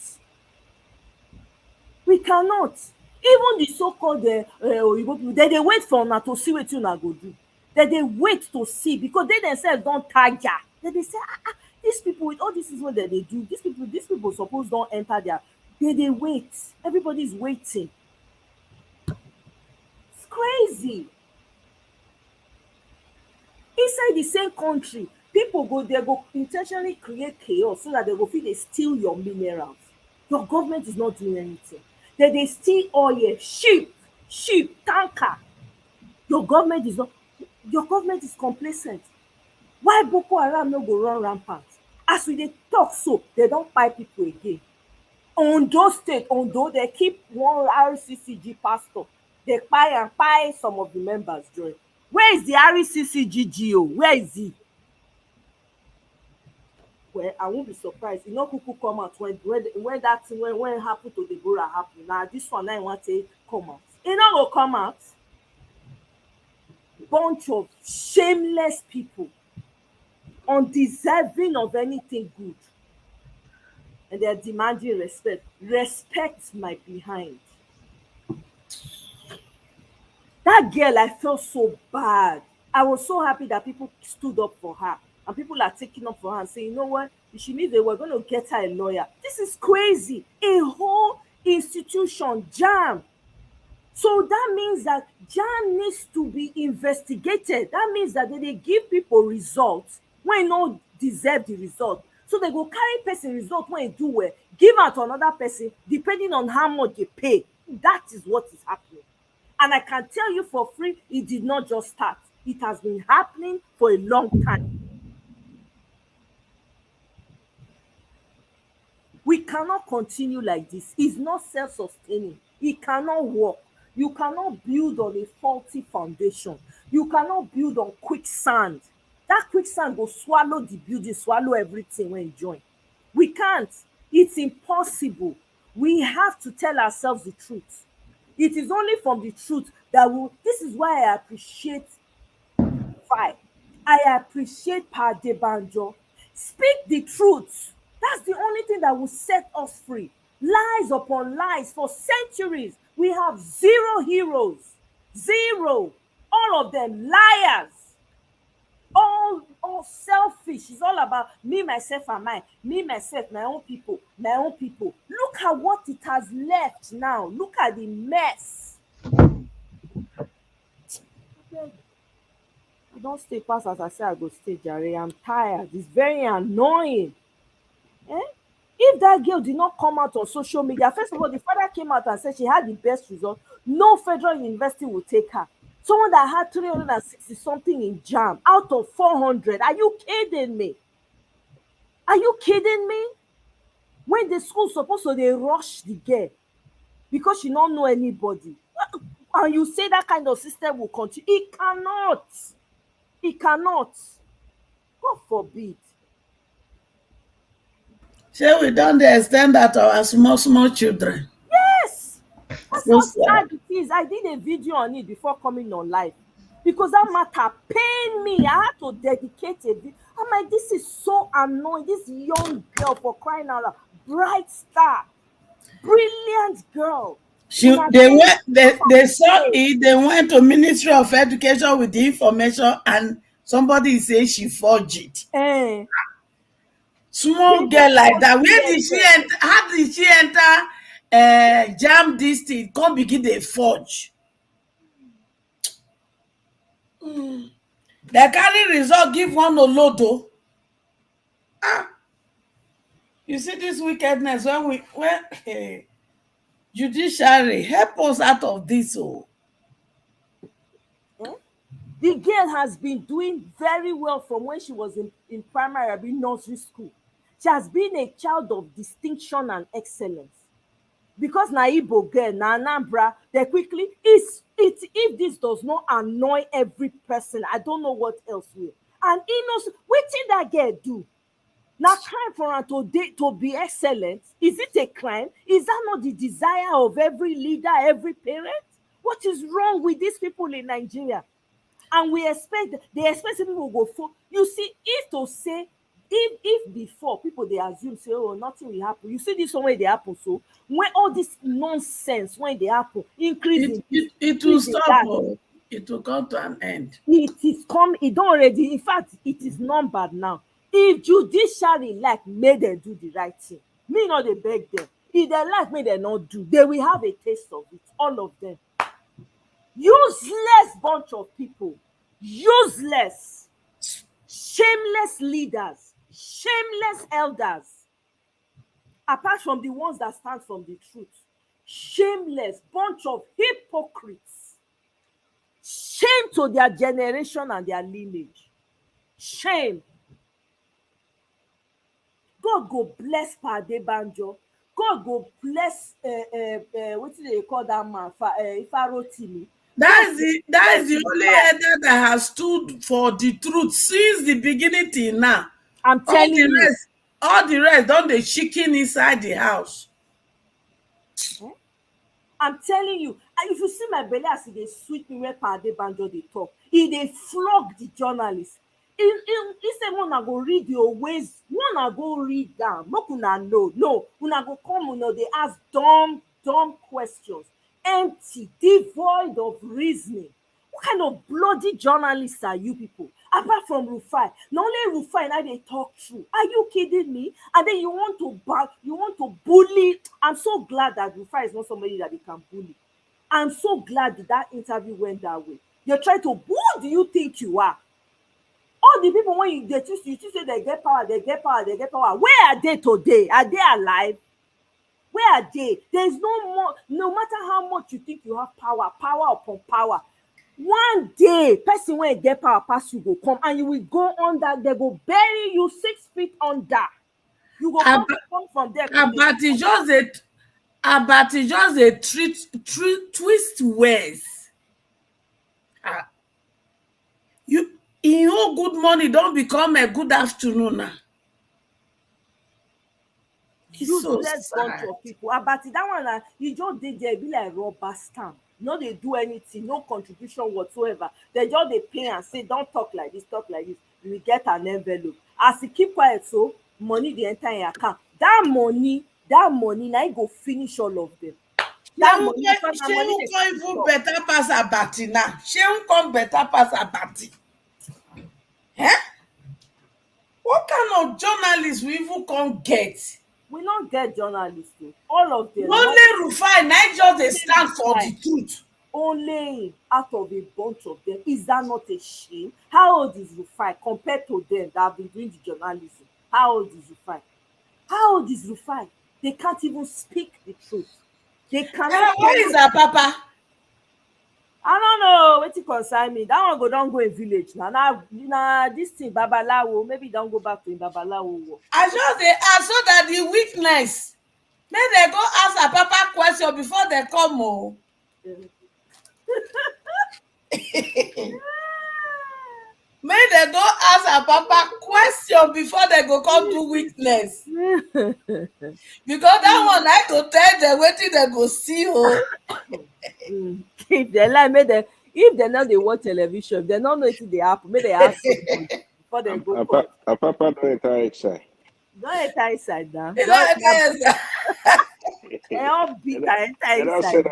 A: We cannot. Even the so-called Oyibo people, they wait for una to see wetin una go do. They wait to see because they themselves don tire. They say, these people with all this is what they do. These people suppose don't enter their. They wait. Everybody is waiting. It's crazy. Inside the same country, people they go intentionally create chaos so that they go feel they steal your minerals. Your government is not doing anything. They steal oil, sheep, tanker. Your government is complacent. Why Boko Haram no go run rampant? As we dey talk so, they don't kpai people again. Ondo State, they keep one RCCG pastor. They kpai some of the members join. Where is the RCCG GO? Where is he? Well, I won't be surprised. You know, Kuku come out when that thing when happened to Deborah happen. Now this one I want to come out. He not go come out. Bunch of shameless people, undeserving of anything good. and they're demanding respect. Respect my behind. That girl, I felt so bad. I was so happy that people stood up for her and people are taking up for her and saying, you know what, if she needs a, we're going to get her a lawyer. This is crazy. A whole institution jam. So that means that jam needs to be investigated. That means that they give people results when e no deserve the result. So they go carry person result when e do well, give am to another person depending on how much they pay. That is what is happening. And I can tell you for free, it did not just start. It has been happening for a long time. We cannot continue like this. It's not self-sustaining. It cannot work. You cannot build on a faulty foundation. You cannot build on quicksand. That quicksand will swallow the building, swallow everything when you join. We can't. It's impossible. We have to tell ourselves the truth. It is only from the truth that we. This is why I appreciate Vi. I appreciate Pade Banjo. Speak the truth. That's the only thing that will set us free. Lies upon lies for centuries. We have zero heroes. Zero. All of them liars. All selfish. It's all about me, myself, and mine. Me, myself, my own people, my own people. Look at what it has left now. Look at the mess. I don't stay past as I say I go stay, Jare. I'm tired. It's very annoying. Eh? If that girl did not come out on social media, first of all, the father came out and said she had the best result. No federal university will take her. Someone that had 360 something in JAM out of 400. Are you kidding me? Are you kidding me? When the school supposed to they rush the girl because she don't know anybody, and you say that kind of system will continue, it cannot. It cannot. God forbid.
P: Shey we don dey ex ten d that to our small children.
A: Yes, that's
P: So
A: how
P: sad.
A: sad it is. I did a video on it before coming on live because that matter pained me. I had to dedicate a video. I'm like, this is so annoying. This young girl, for crying out loud, bright star, brilliant girl.
P: They saw it, they went to Ministry of Education with the information and somebody say she forged it. Small girl like that. Where did she enter? How did she enter jam this thing? Come begin dey forge. They carry result give one olodo. You see this wickedness when judiciary help us out of this.
A: The girl has been doing very well from when she was in primary nursery school. She has been a child of distinction and excellence. Because na Igbo girl, na Anambra, they quickly, if this does not annoy every person, I don't know what else will. And innocent, wetin that girl do? Na crime for her to be excellent? Is it a crime? Is that not the desire of every leader, every parent? What is wrong with these people in Nigeria? And they expect people go for. You see, if before people they assume say, oh, nothing will happen. You see this one where they happen. So when all this nonsense when they happen, increase
P: it will stop. It will come to an end.
A: It don't already. In fact, it is numbered now. If judiciary like make them do the right thing, me not they beg them. If they like me, they not do. They will have a taste of it. All of them. Useless bunch of people. Useless. Shameless leaders. Shameless elders. Apart from the ones that stand from the truth. Shameless bunch of hypocrites. Shame to their generation and their lineage. Shame. God go bless Pade Banjo. God go bless what do they call that man? Ifarotimi.
P: That is the only elder that has stood for the truth since the beginning till now.
A: I'm telling you.
P: All the rest don dey chicken inside the house.
A: I'm telling you. And if you see my belly as e dey sweet me when Pade Banjo dey talk, e dey flog the journalists. Instead una go read your ways, una go read down, make una know. No, una go come, una dey ask dumb questions, empty, devoid of reasoning. What kind of bloody journalists are you people? Apart from Rufai, na only Rufai na dey talk true. Are you kidding me? And then you want to bully. I'm so glad that Rufai is not somebody that they can bully. I'm so glad that interview went that way. You're trying to, who do you think you are? All the people when you say they get power, they get power, they get power. Where are they today? Are they alive? Where are they? There's no more, no matter how much you think you have power upon power. One day, person when get power pass you go come and you will go under, they go bury you 6 feet under. You go come from there.
P: But it's just a twist words. You in your good morning don't become a good afternoon now.
A: Useless bunch of people. But that one, you just dey there, be like rubber stamp. No, they do anything, no contribution whatsoever. They just dey pay and say, don't talk like this, talk like this. You will get an envelope. As you keep quiet, so money dey enter in your account. That money, now you go finish all of them.
P: That money, she won't come even better pass Abati now. She won't come better pass Abati. Eh? What kind of journalists we even come get?
A: We don't get journalists too. All of them.
P: Only Rufai, not just they stand for the truth.
A: Only out of a bunch of them. Is that not a shame? How old is Rufai compared to them that have been doing the journalism? How old is Rufai? How old is Rufai? They can't even speak the truth. They cannot.
P: Where is her papa?
A: I don't know. What you concern me? That one don't go in village now. Now this thing Babalawo, maybe don't go back to Babalawo.
P: I just they ask so that the weakness. May they go ask her papa question before they come home. May they go ask her papa question before they go come do witness. Because that one I go tell them wetin they go see.
A: If they lie, if they know they watch television, they don't know wetin dey happen. May they ask before they go come.
S: Her papa don't enter inside.
A: Don't enter inside now.
P: Don't enter inside.
A: They all beat her enter inside.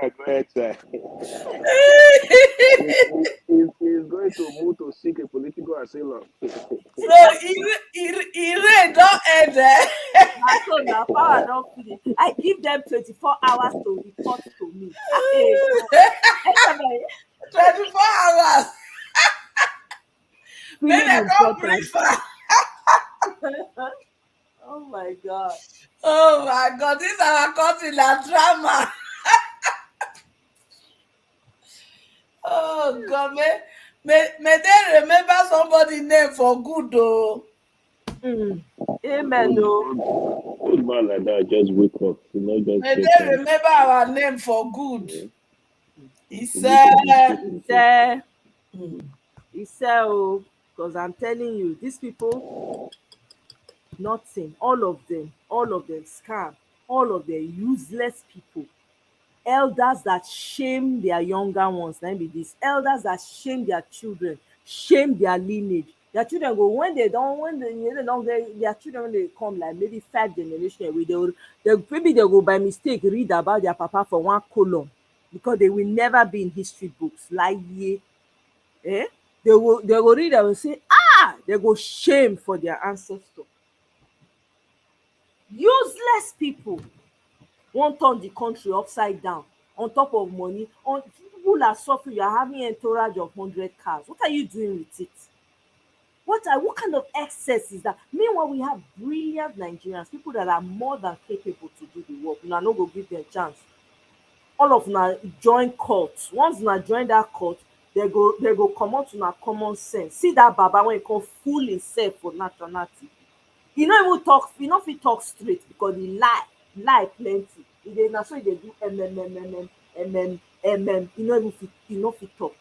S: He's going to move to seek a political asylum.
P: So he don't end there.
A: So now power don't finish. I give them 24 hours to report to me.
P: 24 hours. May they come brief her.
A: Oh my God.
P: Oh my God, this is our country like drama. Oh God, may they remember somebody's name for good though.
A: Amen.
S: Old man like that just wake up.
P: May they remember our name for good. He said,
A: because I'm telling you, these people, nothing. All of them scam. All of them useless people. Elders that shame their younger ones. Let me be this. Elders that shame their children, shame their lineage. Their children go their children when they come like maybe 5 generations away, maybe they go by mistake read about their papa for one column because they will never be in history books. Like they go read and say, they go shame for their ancestor. Useless people won't turn the country upside down on top of money. On people are suffering, you are having an entourage of 100 cars. What are you doing with it? What kind of excess is that? Meanwhile, we have brilliant Nigerians, people that are more than capable to do the work. Una no go give them chance. All of una join court. Once una join that court, they go come out to common sense. See that Baba when he come fool himself for nationality. He no even talk. He no fit talk straight because he lie plenty. Na so they do He no fit talk.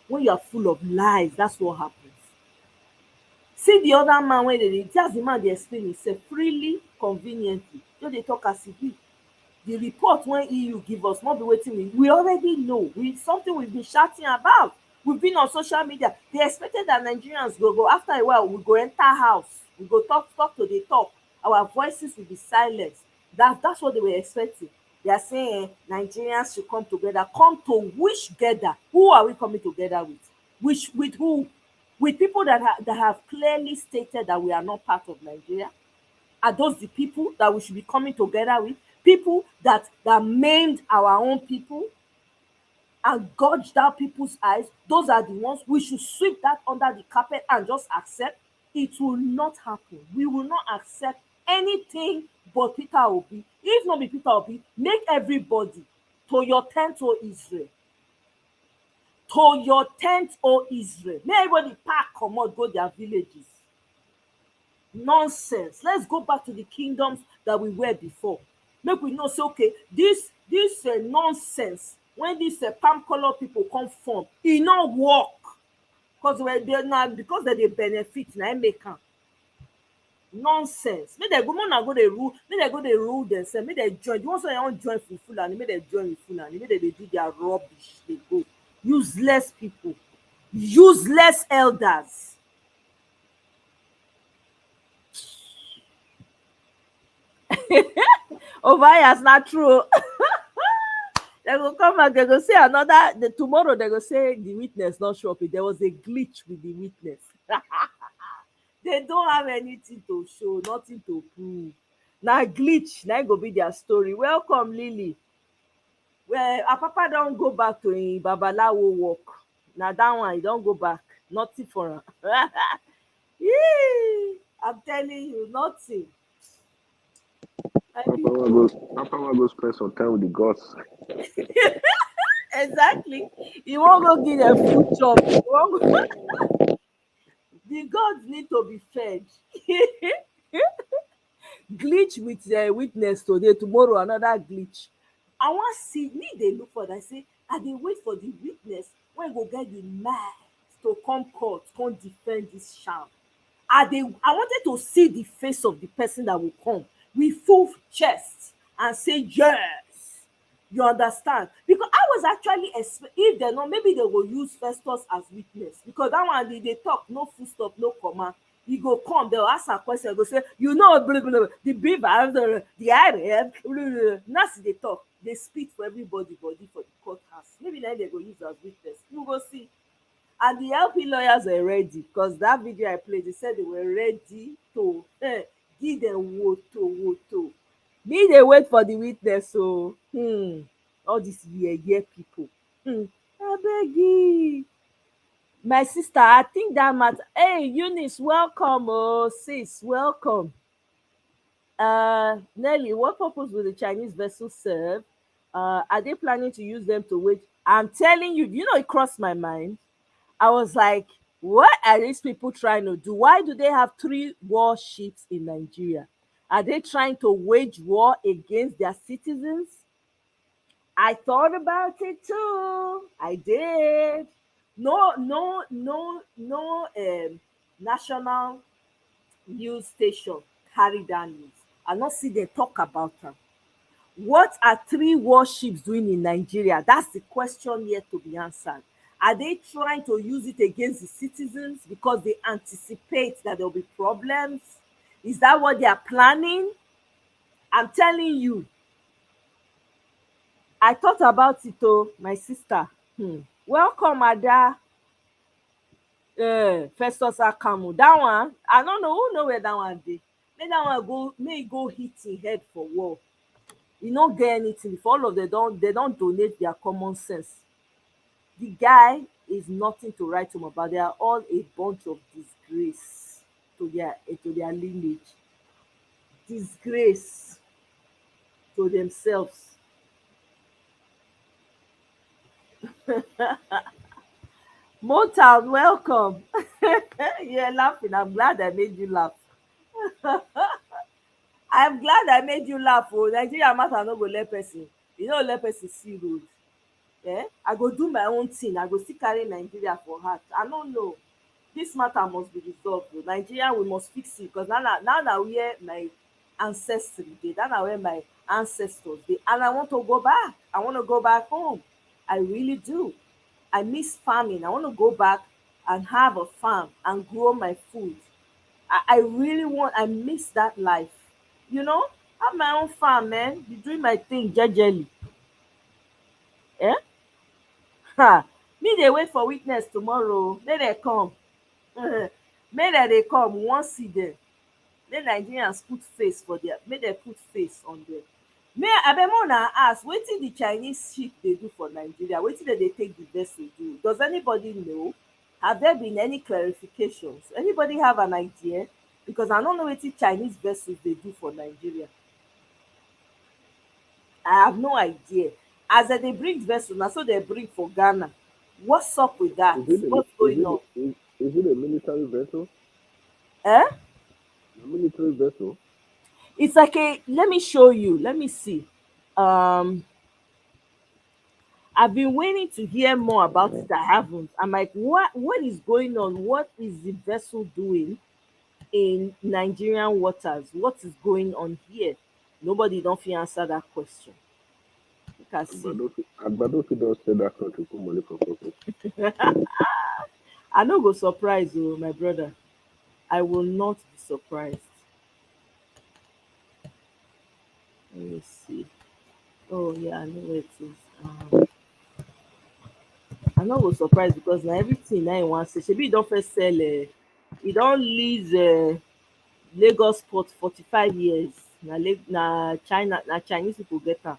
A: When you are full of lies, that's what happens. See the other man when just the man dey explain himself freely, conveniently. Just dey talk as e be. The report when EU give us, not be wetin we already know. Something we've been shouting about. We've been on social media. They expected that Nigerians go after a while, we go enter house, we go talk to the top. Our voices will be silenced. That's what they were expecting. They are saying Nigerians should come together. Come to which together? Who are we coming together with? Which with who? With people that have clearly stated that we are not part of Nigeria? Are those the people that we should be coming together with? People that maimed our own people and gouged out people's eyes? Those are the ones we should sweep that under the carpet and just accept? It will not happen. We will not accept anything but Peter Obi. If not be Peter Obi, make everybody to your tent, O Israel. To your tent, O Israel. Make everybody pack, comot, go their villages. Nonsense. Let's go back to the kingdoms that we were before. Make we know say okay, this nonsense when dis palm color people come form, e no work, because because dem dey benefit na im make am. Nonsense. Make dem go dey rule themselves. Make dem join. The ones wey wan join with Fulani, make dem join with Fulani. Make dem dey do their rubbish dey go. Useless people, useless elders. Over here is not true. They go come back, they go say tomorrow they go say the witness not show up. There was a glitch with the witness. They don't have anything to show, nothing to prove. Now glitch, now go be their story. Welcome, Lily. Well, our papa don't go back to him babalawo work. Now that one, he don't go back. Nothing for him. I'm telling you, nothing.
S: Papa will go spend some time with the gods.
A: Exactly. You won't go give them food chop. The gods need to be fed. Glitch with the witness today, tomorrow another glitch. I want see me dey look for that. Say I dey wait for the witness when go get the mind to come court, come defend this sham. I wanted to see the face of the person that will come with full chest and say yes. You understand? Because I was actually if they know, maybe they will use Festus as witness, because that one they talk no full stop, no comma. He go come, they'll ask a question, go say, you know, blah, blah, blah, the beaver, the iron, now they talk, they speak for everybody body for the courthouse. Maybe then they go use as witness. You go see. And the LP lawyers are ready, because that video I played, they said they were ready to give them woto. Me, they wait for the witness, so all these year people. I beg you. My sister, I think that matter. Hey, Eunice, welcome. Oh, sis, welcome. Nelly, what purpose will the Chinese vessels serve? Are they planning to use them to wage? I'm telling you, it crossed my mind. I was like, what are these people trying to do? Why do they have 3 warships in Nigeria? Are they trying to wage war against their citizens? I thought about it too. I did. No national news station carry that news. I not see them talk about them. What are 3 warships doing in Nigeria? That's the question yet to be answered. Are they trying to use it against the citizens because they anticipate that there will be problems? Is that what they are planning? I'm telling you. I thought about it, oh, my sister. Welcome, Ada. Festus Akamu. That one, I don't know who know where that one dey. Make that one may go hit him head for war. You don't get anything if all of them they don't donate their common sense. The guy is nothing to write home about. They are all a bunch of disgrace to their lineage. Disgrace to themselves. Motown, welcome. You're laughing. I'm glad I made you laugh. I'm glad I made you laugh. Oh, Nigeria matter no go let person. You know, let person see road. I go do my own thing. I go still carry Nigeria for heart. I don't know. This matter must be resolved. Though. Nigeria, we must fix it, because now where my ancestry dey. Now where my ancestors dey. And I want to go back. I want to go back home. I really do. I miss farming. I want to go back and have a farm and grow my food. I really want, I miss that life. You know, have my own farm, man. Be doing my thing jejely. Eh? Ha! Me dey wait for witness tomorrow. Make dem come. Make dem dey come. We wan see dem. Make Nigerians put face for their, make dem put face on dem. May abeg make una ask wetin the Chinese ship dey do for Nigeria? Wetin dem dey take the vessel do? Does anybody know? Have there been any clarifications? Anybody have an idea? Because I no know wetin Chinese vessels dey do for Nigeria. I have no idea. As dem dey bring vessel, na so dem bring for Ghana. What's up with that? What's going on?
N: Is it a military vessel?
A: Eh?
N: A military vessel?
A: It's like a, let me show you. Let me see. Um, I've been waiting to hear more about it. I haven't. I'm like, what is going on? What is the vessel doing in Nigerian waters? What is going on here? Nobody don't fit answer that question. You can see.
N: Agbadofi don sell that country put money for pocket.
A: I no go surprise you, my brother. I will not be surprised. Let me see. Oh yeah, I know where it is. I no go surprise because na everything na im wan say. Shebi e don first sell e don lease Lagos port 45 years. Na China, na Chinese people get am.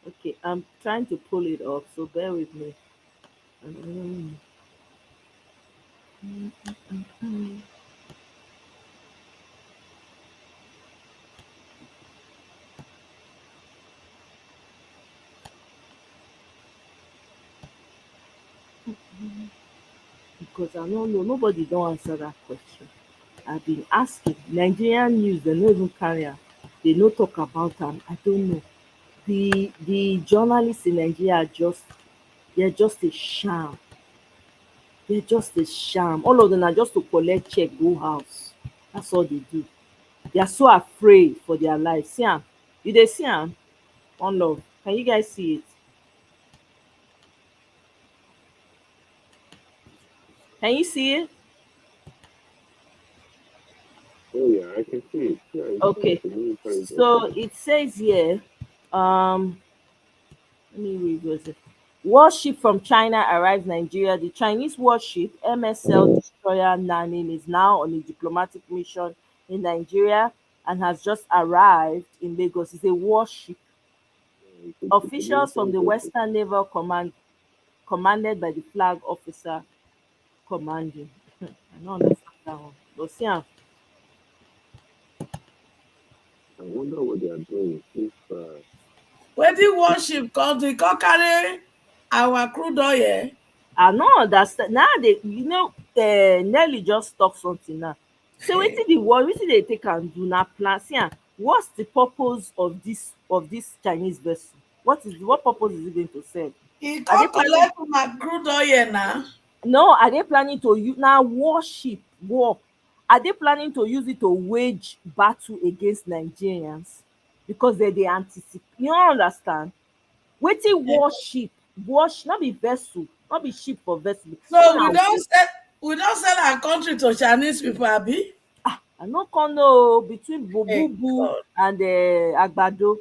A: Okay, I'm trying to pull it up, so bear with me. Because I don't know, nobody don't answer that question. I've been asking. Nigerian news, they no even carry am. They no talk about am. I don't know. The journalists in Nigeria are just, they're just a sham. They're just a sham. All of them are just to collect check, go house. That's all they do. They are so afraid for their life. See am? You dey see am? One love. Can you guys see it? Can you see it?
N: Oh yeah, I can see it. Yeah, it's
A: Okay.
N: like a military
A: So
N: vessel.
A: it says here, let me read what it says. Warship from China arrives Nigeria. The Chinese warship MSL destroyer Nanin is now on a diplomatic mission in Nigeria and has just arrived in Lagos. It's a warship. Officials from the Western Naval Command, commanded by the flag officer commanding. I don't understand that one. But see am.
N: I wonder what they are doing if
P: Wetin warship come to come carry our crude oil?
A: I no understand. Now they, you know, Nelly just talk something now. So wetin the war, wetin dey take am do na plan? See am, what's the purpose of this Chinese vessel? What purpose is it going to serve?
P: E
A: Are they
P: come
A: planning?
P: collect una crude oil na.
A: No, are they planning to use na warship war? Are they planning to use it to wage battle against Nigerians? Because they dey anticipate. You no understand? Wetin warship? Warship, not be vessel, not be ship for vessel. Say
P: So
A: na
P: we don sell our country to Chinese people, abi?
A: I no come know between
P: Hey
A: bubu
P: God.
A: and agbado.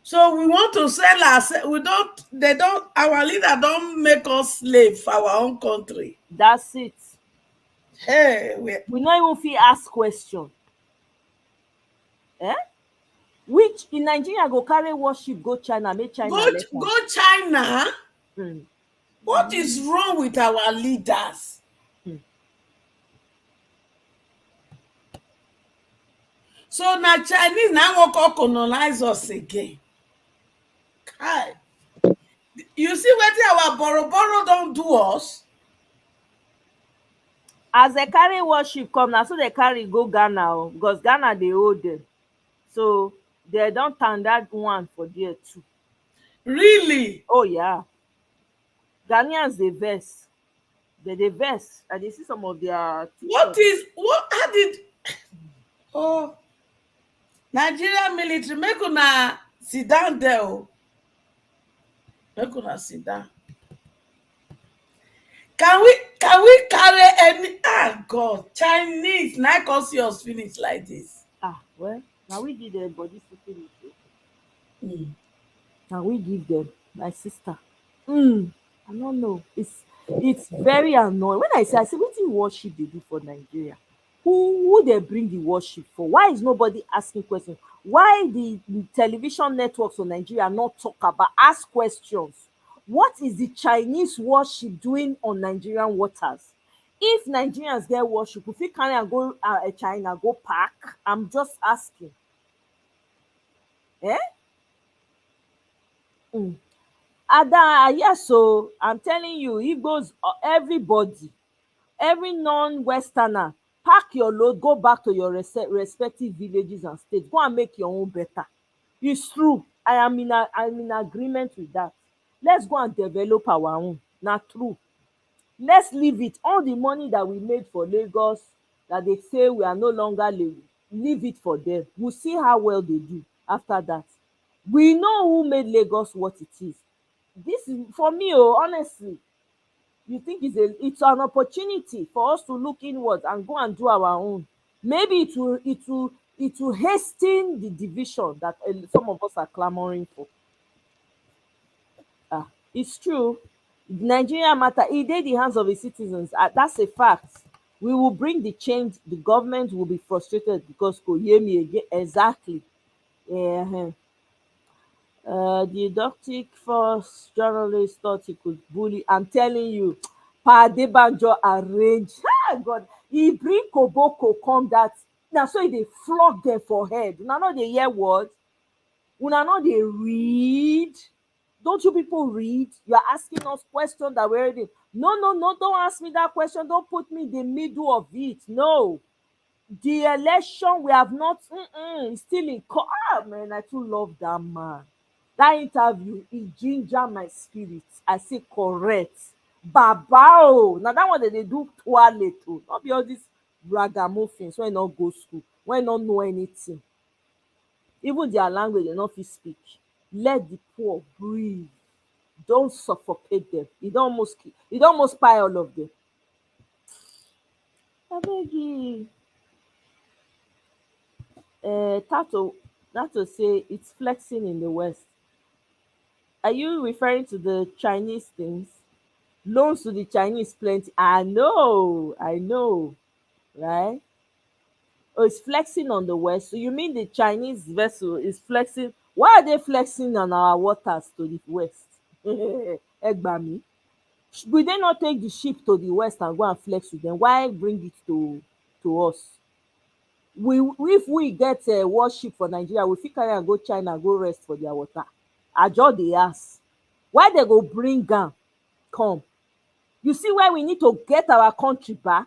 P: So we want to sell ourselves. We don't. They don't. Our leader don't make us slave for our own country.
A: That's it.
P: Hey,
A: We no even fit ask question. Eh? Which in Nigeria go carry warship go China, make China let am.
P: go China.
A: Hmm.
P: What is wrong with our leaders? So now Chinese now wan come colonize us again. Kai. You see wetin our borrow don do us?
A: As they carry warship come, na so they carry go Ghana because Ghana dey hold them. So they don turn that one for there too.
P: Really?
A: Oh yeah. Ghanaians dey vex. They vex. I dey see some of their
P: What
A: TikTok.
P: is what? How did? Oh, Nigeria military make una sit down there. Oh, make una sit down. Can we carry any? Ah, God, Chinese na cause yours finish like this.
A: Well, now we give them body security.
P: Mm.
A: Now we give them, my sister. I don't know. It's very annoying. When I say wetin worship they do for Nigeria? Who they bring the worship for? Why is nobody asking questions? Why the television networks of Nigeria not talk about ask questions? What is the Chinese worship doing on Nigerian waters? If Nigerians get worship, if we carry and go China, go park, I'm just asking. Eh? Ada, yes, so I'm telling you, Igbos, everybody, every non-Westerner, pack your load, go back to your respective villages and states. Go and make your own better. It's true. I'm in agreement with that. Let's go and develop our own. Not true. Let's leave it. All the money that we made for Lagos, that they say we are no longer leave it for them. We'll see how well they do after that. We know who made Lagos what it is. This is for me, honestly. You think it's an opportunity for us to look inward and go and do our own. Maybe it will hasten the division that some of us are clamoring for. It's true. Nigeria matter, e dey the hands of the citizens. That's a fact. We will bring the change. The government will be frustrated because kò yé mi again. Exactly. The Doptic Force journalist thought he could bully. I'm telling you, Pa Adebanjo arrange. God, he bring koboko come that. Na so e dey flog dem for head. Una no dey hear word. Una no dey read. Don't you people read? You are asking us questions that we already. No, no, no, don't ask me that question. Don't put me in the middle of it. No. The election, we have not, still in court. Man, I too love that man. That interview, e ginger my spirit. I say correct. Baba o. Now that one that they do toilet o. Not be all these ragamuffins wey no go school, wey no know anything. Even their language, they no fit speak. Let the poor breathe. Don't suffocate them. E don almost kpai all of them. Abeg Tato say it's flexing in the West. Are you referring to the Chinese things? Loans to the Chinese plenty. I know, right? Oh, it's flexing on the West. So you mean the Chinese vessel is flexing? Why are they flexing on our waters to the West? Egbami. Will they not take the ship to the West and go and flex with them? Why bring it to us? If we get a warship for Nigeria, we fit carry am go China go rest for their water. Ajo dey ask, why they go bring am come? You see why we need to get our country back?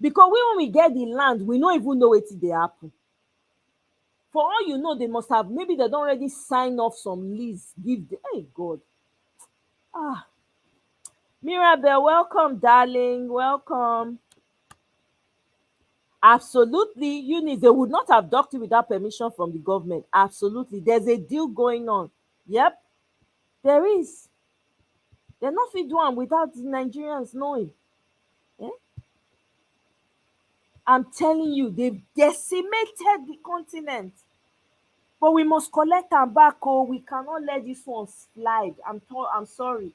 A: Because when we get the land, we no even know wetin dey happen. For all you know, they must have, maybe they don already sign off some lease give the, hey God. Mirabel, welcome, darling. Welcome. Absolutely, Eunice, they would not abduct you without permission from the government. Absolutely. There's a deal going on. Yep, there is. They're not fit do am without the Nigerians knowing. I'm telling you, they've decimated the continent. But we must collect am back. Oh, we cannot let this one slide. I'm sorry.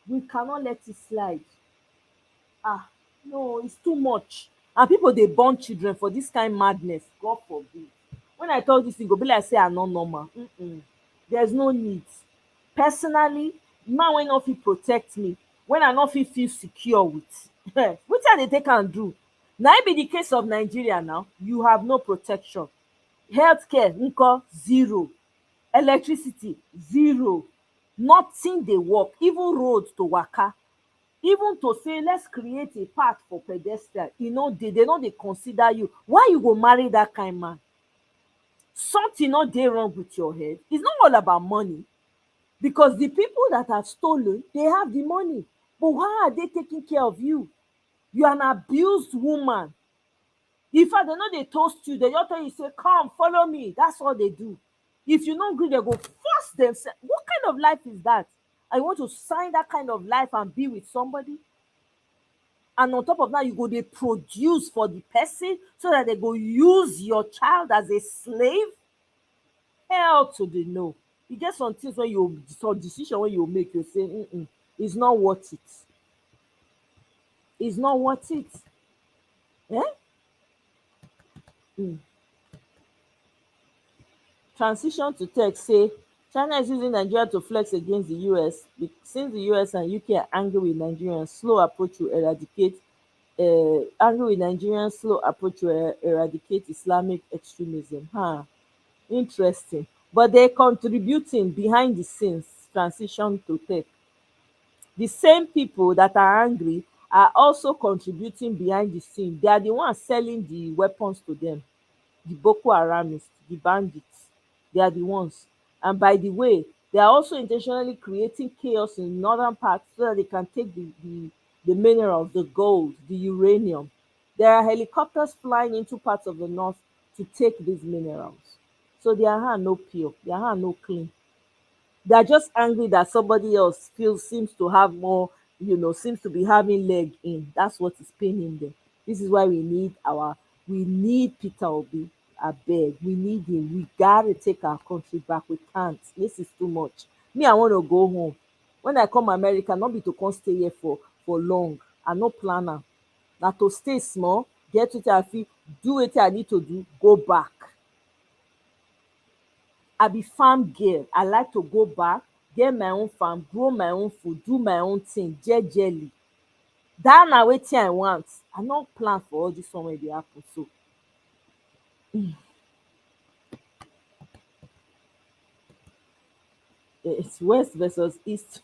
A: We cannot let it slide. No, it's too much. And people dey born children for this kind madness. God forbid. When I talk this thing, go be like say I no normal. There's no need. Personally, man wey no fit protect me, when I no fit feel secure with, wetin I dey take am do? Na im be the case of Nigeria now. You have no protection. Healthcare nko zero. Electricity zero. Nothing dey work. Even road to waka, even to say let's create a path for pedestrian, they no dey consider you. Why you go marry that kind man? Something no dey wrong with your head. It's not all about money, because the people that have stolen, they have the money. But how are they taking care of you? You are an abused woman. In fact, they know they toast you. They just tell you, say, come, follow me. That's all they do. If you don't agree, they go force themselves. What kind of life is that? I want to sign that kind of life and be with somebody. And on top of that, you go they produce for the person so that they go use your child as a slave. Hell to the no. You get some things when you some decision when you make, you say, it's not worth it. It's not worth it. Eh? Transition to text say China is using Nigeria to flex against the US. Since the US and UK are angry with Nigerians, slow approach to eradicate Islamic extremism. Interesting. But they're contributing behind the scenes. Transition to tech. The same people that are angry are also contributing behind the scene. They are the ones selling the weapons to them. The Boko Haramists, the bandits, they are the ones. And by the way, they are also intentionally creating chaos in northern parts so that they can take the minerals, the gold, the uranium. There are helicopters flying into parts of the north to take these minerals. So their hand no pure, their hand no clean. They're just angry that somebody else seems to have more, seems to be having leg in. That's what is paining them. This is why we need Peter Obi. I beg, we need him. We gotta take our country back. We can't. This is too much. Me, I want to go home. When I come America, not be to come stay here for long. I no planner. Now to stay small, get what I feel, do what I need to do, go back. I be farm girl. I like to go back, get my own farm, grow my own food, do my own thing jejely. Dat na wetin I want. I no plan for all dis one wey dey happen so. It's West versus East.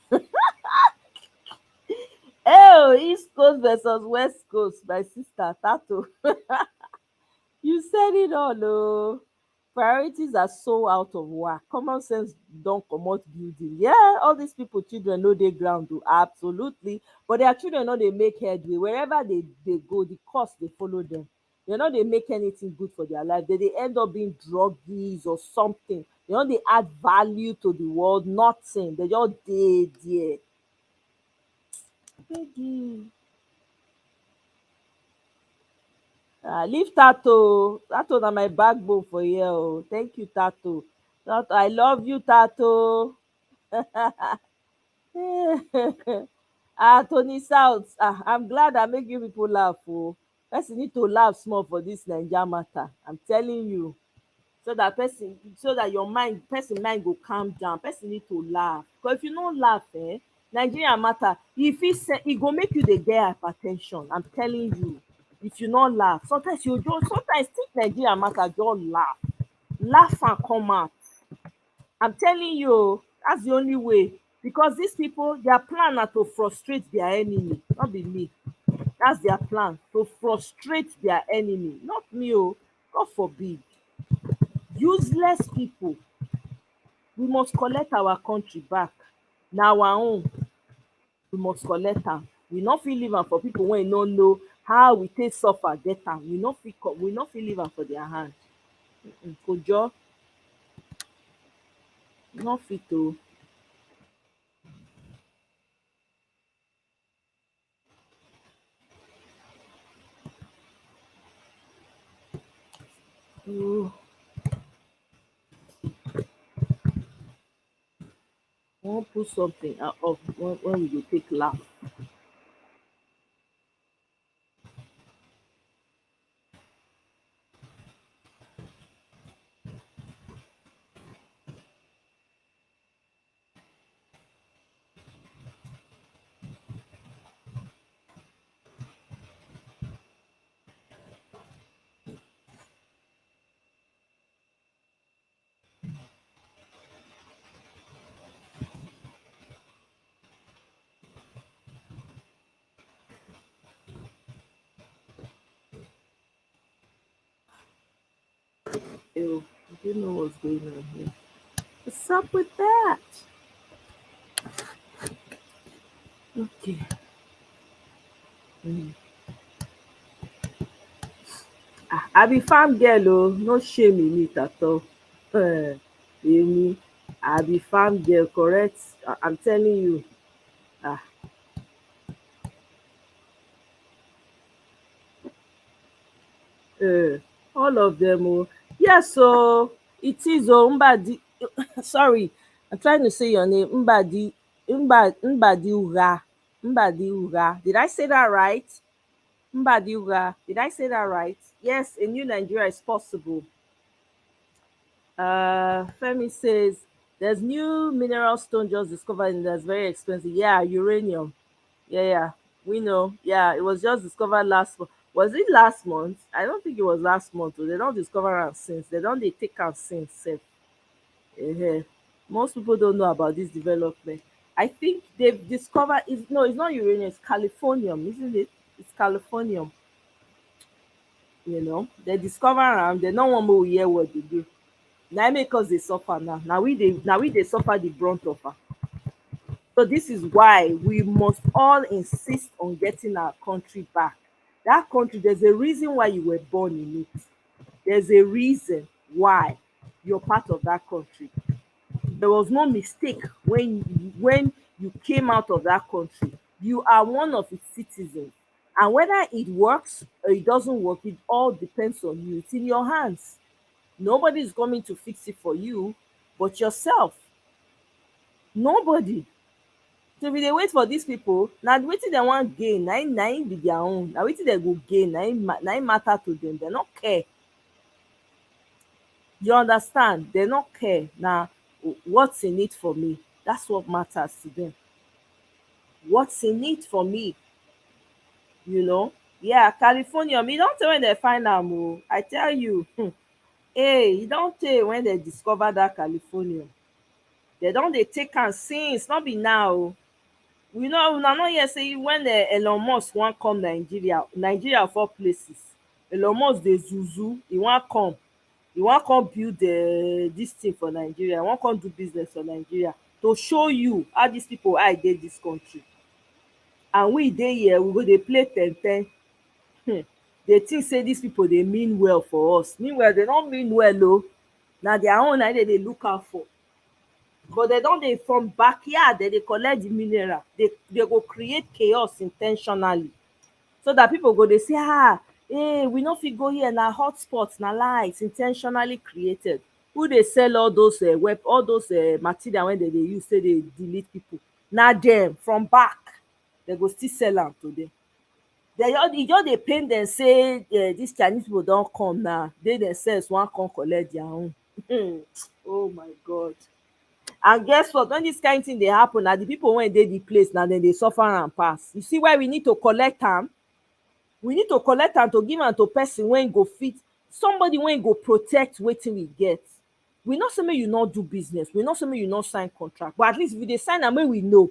A: East Coast versus West Coast, my sister Tato. You said it all oh. Priorities are so out of whack. Common sense don comot building. Yeah, all these people children no dey ground oh, absolutely. But their children no dey make headway. Wherever they go, the cost dey follow them. They no dey make anything good for their life. They dey end up being druggies or something. They no dey add value to the world, nothing. They just dey there. Leave Tato. Tato na my backbone for here oh. Thank you, Tato. Tato, I love you, Tato. Tony South. I'm glad I make you people laugh oh. Person need to laugh small for this Naija matter. I'm telling you. So that your person mind go calm down. Person need to laugh. Because if you no laugh, Nigeria matter, e go make you dey get hypertension. I'm telling you. If you no laugh, sometimes think Nigeria matter, just laugh. Laugh and come out. I'm telling you, that's the only way. Because these people, their plan na to frustrate their enemy. Not be me. That's their plan, to frustrate their enemy. Not me oh. God forbid. Useless people. We must collect our country back. Na our own. We must collect am. We no fit leave am for people wey no know how we take suffer get am. We no fit leave am for their hand. Kojo, no fit oh. I wan put something up when we go take laugh. Ew, I didn't know what's going on here. What's up with that? Okay. I be farm girl o, no shame in it at all. Emi, I be farm girl, correct? I'm telling you. Ah, uh, all of them oh. Yes so it is oh Mbadi. Sorry, I'm trying to say your name. Mbadi Ura. Mbadi Ura. Did I say that right? Mbadi Ura. Did I say that right? Yes, a new Nigeria is possible. Femi says there's new mineral stone just discovered and that's very expensive. Yeah, uranium. Yeah, we know. Yeah, it was just discovered last month. Was it last month? I don't think it was last month. They don't discover am since. They don't they take am since sef. Most people don't know about this development. I think they've discovered it's no, it's not uranium, it's californium, isn't it? It's californium. They discover am, they no wan make we hear what they do. Na im make us dey suffer now. Na we dey suffer the brunt of am. So this is why we must all insist on getting our country back. That country, there's a reason why you were born in it. There's a reason why you're part of that country. There was no mistake when you came out of that country. You are one of its citizens. And whether it works or it doesn't work, it all depends on you. It's in your hands. Nobody is coming to fix it for you but yourself. Nobody. So if you dey wait for dis pipo, na wetin dem wan gain na im be their own. Na wetin dem go gain na im matter to dem. Dem no care. You understand? Dem no care. Na what's in it for me? That's what matters to dem. What's in it for me? Yeah, California, e don tey wen dem find am o. I tell you, e don tey wen dem discover dat California. Dem don dey take am since, no be now o. Una no hear say wen Elon Musk wan come Nigeria of all places, Elon Musk dey zuzu, e wan come build dis thing for Nigeria, e wan come do business for Nigeria to show you how dis pipo eye dey dis country. And we dey here, we go dey play ten ten. Dey think say dis pipo dey mean well for us. Meanwhile, dem no mean well o. Na their own na dem dey look out for. But dem don dey from backyard, dem dey collect the mineral. They go create chaos in ten tionally so that people go dey say we no fit go here, na hotspot, na lie. It's in ten tionally created. Who dey sell all those material wey dem dey use say dey delete people? Na dem from back. Dem go still sell am to dem. E just dey pain dem say dis Chinese people don come now. They themselves wan come collect their own. Oh my God. And guess what? When dis kind thing dey happen, na the people wey dey the place na dem dey suffer am pass. You see why we need to collect am? We need to collect am to give am to person wey go fit, somebody wey go protect wetin we get. We no say make you no do business, we no say make you no sign contract, but at least if you dey sign am, make we know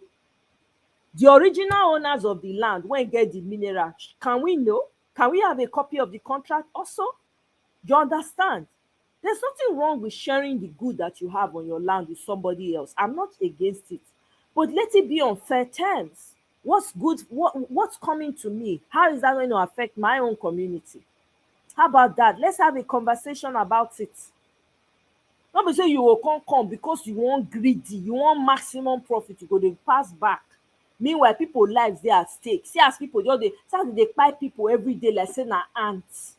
A: the original owners of the land wey get the mineral. Can we know? Can we have a copy of the contract also? You understand? There's nothing wrong with sharing the good that you have on your land with somebody else. I'm not against it. But let it be on fair terms. What's good? What's coming to me? How is that going to affect my own community? How about that? Let's have a conversation about it. No be say you go come because you want greedy, you want maximum profit, you go dey pass back. Meanwhile, people lives dey at stake. See as people just dey, see as dey kpai people every day like say na ants.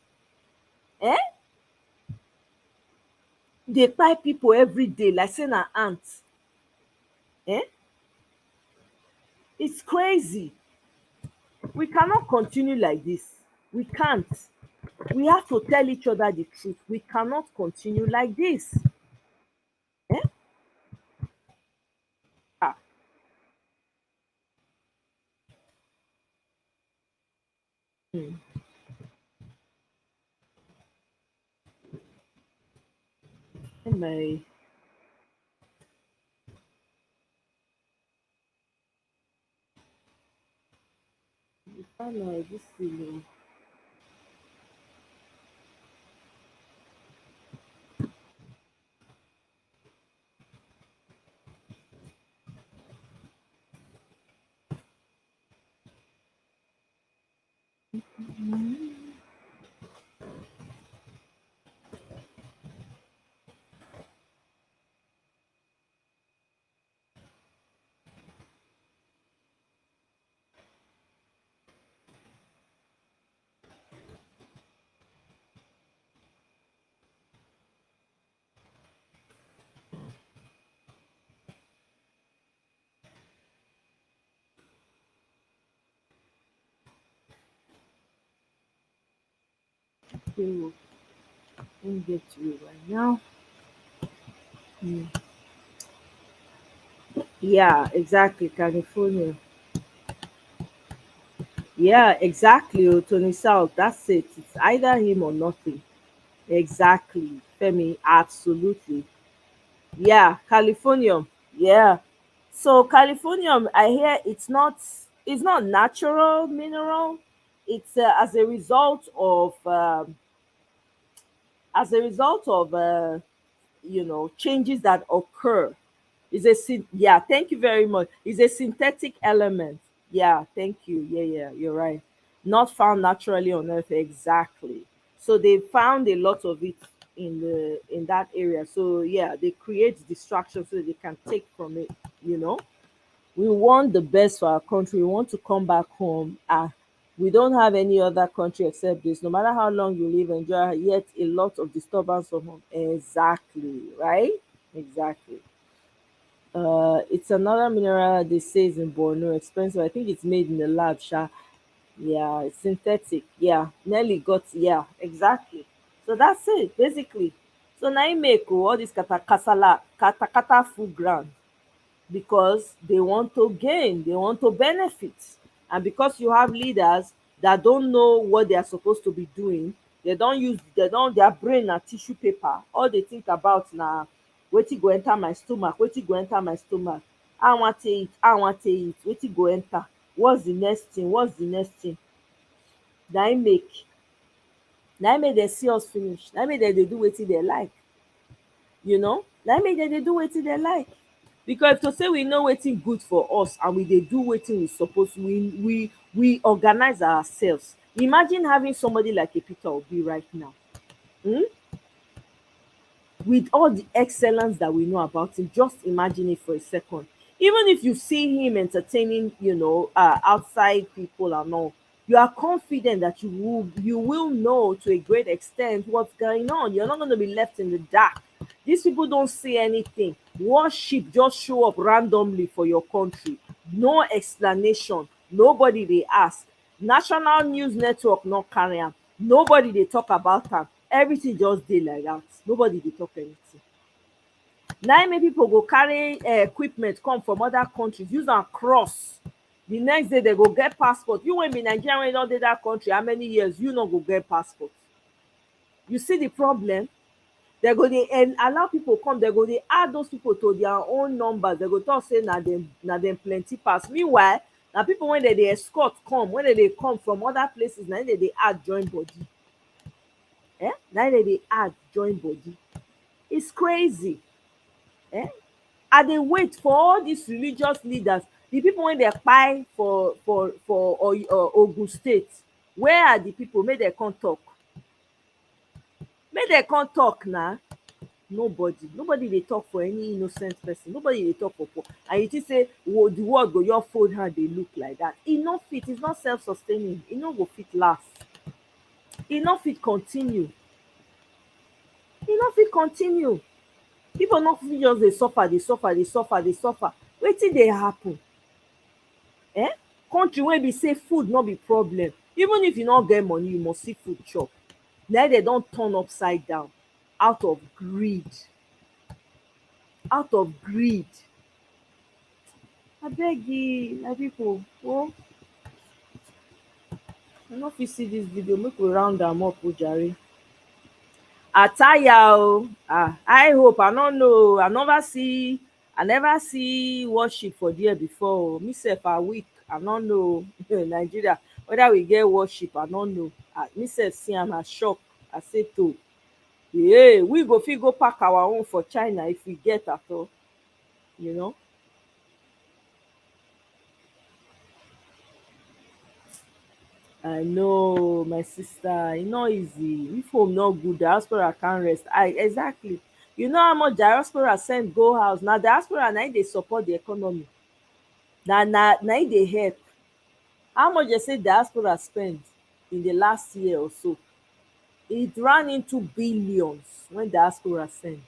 A: Dey kpai people every day like say na ants. It's crazy. We cannot continue like this. We can't. We have to tell each other the truth. We cannot continue like this. Ah. My this thing Okay, let me get to it right now. Mm. Yeah, exactly. California. Yeah, exactly. Tony South. That's it. It's either him or nothing. Exactly. Femi, absolutely. Yeah, Californium. Yeah. So Californium, I hear it's not natural mineral. It's as a result of changes that occur. Yeah, thank you very much. It's a synthetic element. Yeah, thank you. Yeah, you're right. Not found naturally on Earth, exactly. So they found a lot of it in that area. So yeah, they create distractions so they can take from it. You know, we want the best for our country. We want to come back home. We don't have any other country except this. No matter how long you live, enjoy, yet a lot of disturbance from home. Exactly, right? Exactly. It's another mineral they say is in Borno, expensive. I think it's made in the lab, sha. Yeah, it's synthetic. Yeah, Nelly got, yeah, exactly. So that's it, basically. So now you make all this kata full ground because they want to gain, they want to benefit. And because you have leaders that don't know what they are supposed to be doing, their brain na tissue paper. All they think about na wetin go enter my stomach, wetin go enter my stomach. I wan take it, wetin go enter. What's the next thing? What's the next thing? Na im make dem see us finish. Na im make dem dey do wetin dem like. Na im make dem dey do wetin dem like. Because to say we know wetin good for us and we dey do wetin we suppose, we organize ourselves. Imagine having somebody like a Peter Obi right now, with all the excellence that we know about him. Just imagine it for a second. Even if you see him entertaining, outside people and all, you are confident that you will know to a great extent what's going on. You're not going to be left in the dark. These people don't say anything. Warship just show up randomly for your country. No explanation. Nobody they ask. National news network not carry am. Nobody they talk about am. Everything just dey like that. Nobody dey talk anything. Na im make pipo go carry equipment come from other countries, use am cross. The next day they go get passport. You wey be Nigerian wey don dey dat country how many years, you no go get passport. You see the problem? They go dey allow people come, they go dey add those people to their own numbers. They go talk say na dem plenty pass. Meanwhile, na people wey dem dey escort come, when dem dey come from other places, na im dem dey add join body. Na im dem dey add join body. It's crazy. I dey wait for all these religious leaders, the people wey dey kpai for Ogun State. Where are the people? Make dem come talk. Make dem come talk na. Nobody dey talk for any innocent person. Nobody dey talk for poor. And you think say the world go just fold hand dey look like that? E no fit. It's not self-sustaining. E no go fit last. E no fit continue. E no fit continue. People no fit just dey suffer, dey suffer, dey suffer, dey suffer. Wetin dey happen? Country wey be say food no be problem. Even if you no get money, you must see food chop. Na dem don turn upside down out of greed. Out of greed. Abeg my people, I no fit see this video. Make we round am up jare. Attire I hope. I no know. I never see worship for there before. Me sef I weak. I no know. Nigeria, whether we get worship, I no know. Me sef see am, I shock. I say to, we go fit go pack our own for China if we get at all. I know, my sister, e no easy. If home no good, diaspora can't rest. Exactly. You know how much diaspora send go house? Na diaspora na im dey support the economy. Na im dey help. How much dey say diaspora spend in the last year or so? It ran into billions when diaspora send.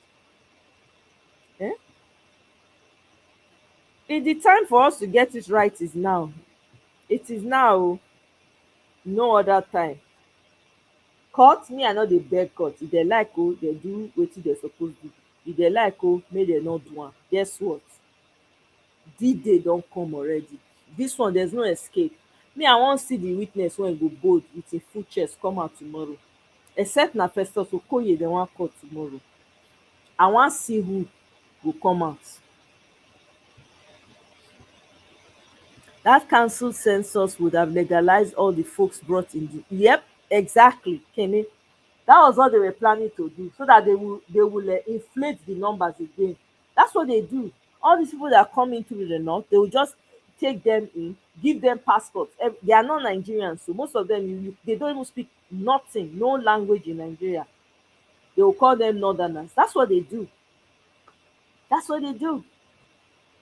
A: Eh? The time for us to get it right is now. It is now o. No other time. Court, me I no dey beg court. If dem like o, dem do wetin dem suppose do. If dem like o, make dem no do am. Guess what? D-Day don come already. Dis one there's no escape. Me I wan see the witness wey go bold with im full chest come out tomorrow. Except na Festus Okoye dem wan call tomorrow. I wan see who go come out. That cancelled census would have legalized all the folks brought in the. Yep, exactly, Kenny. That was what they were planning to do, so that they will inflate the numbers again. That's what they do. All these people that come into the north, they will just take them in, give them passports. They are not Nigerians, so most of them they don't even speak nothing, no language in Nigeria. They will call them northerners. That's what they do. That's what they do.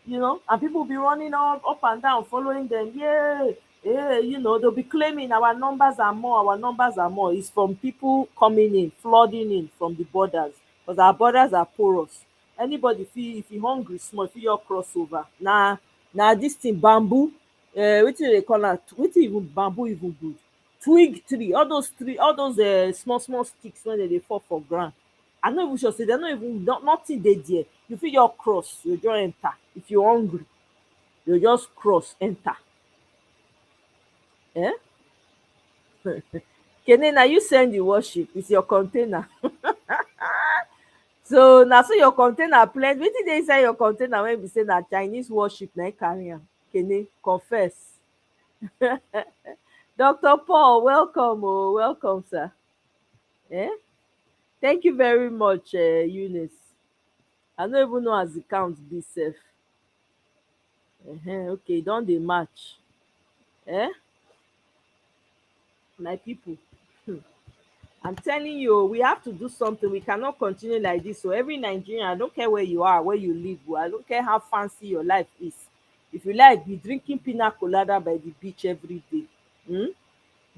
A: And people be running up and down following them. Yeah, they'll be claiming our numbers are more, our numbers are more. It's from people coming in, flooding in from the borders, because our borders are porous. Anybody feel, if you hungry small, if you cross over, na this thing bamboo, wetin they call that, wetin even bamboo even good, twig tree, all those small small sticks when they fall for ground. I no even sure say dem no even nothing dey there. You fit just cross, you just enter. If you hungry, you just cross enter. Eh? Kene, na you send the worship, it's your container. So na so your container plenty. Wetin dey inside your container when be say na Chinese worship na im carry am? Kene, confess. Dr. Paul, welcome, welcome, sir. Thank you very much, Eunice. I no even know as the count be sef. Okay, don dey match. My people, I'm telling you, we have to do something. We cannot continue like this. So every Nigerian, I don't care where you are, where you live, I don't care how fancy your life is. If you like, be drinking pina colada by the beach every day.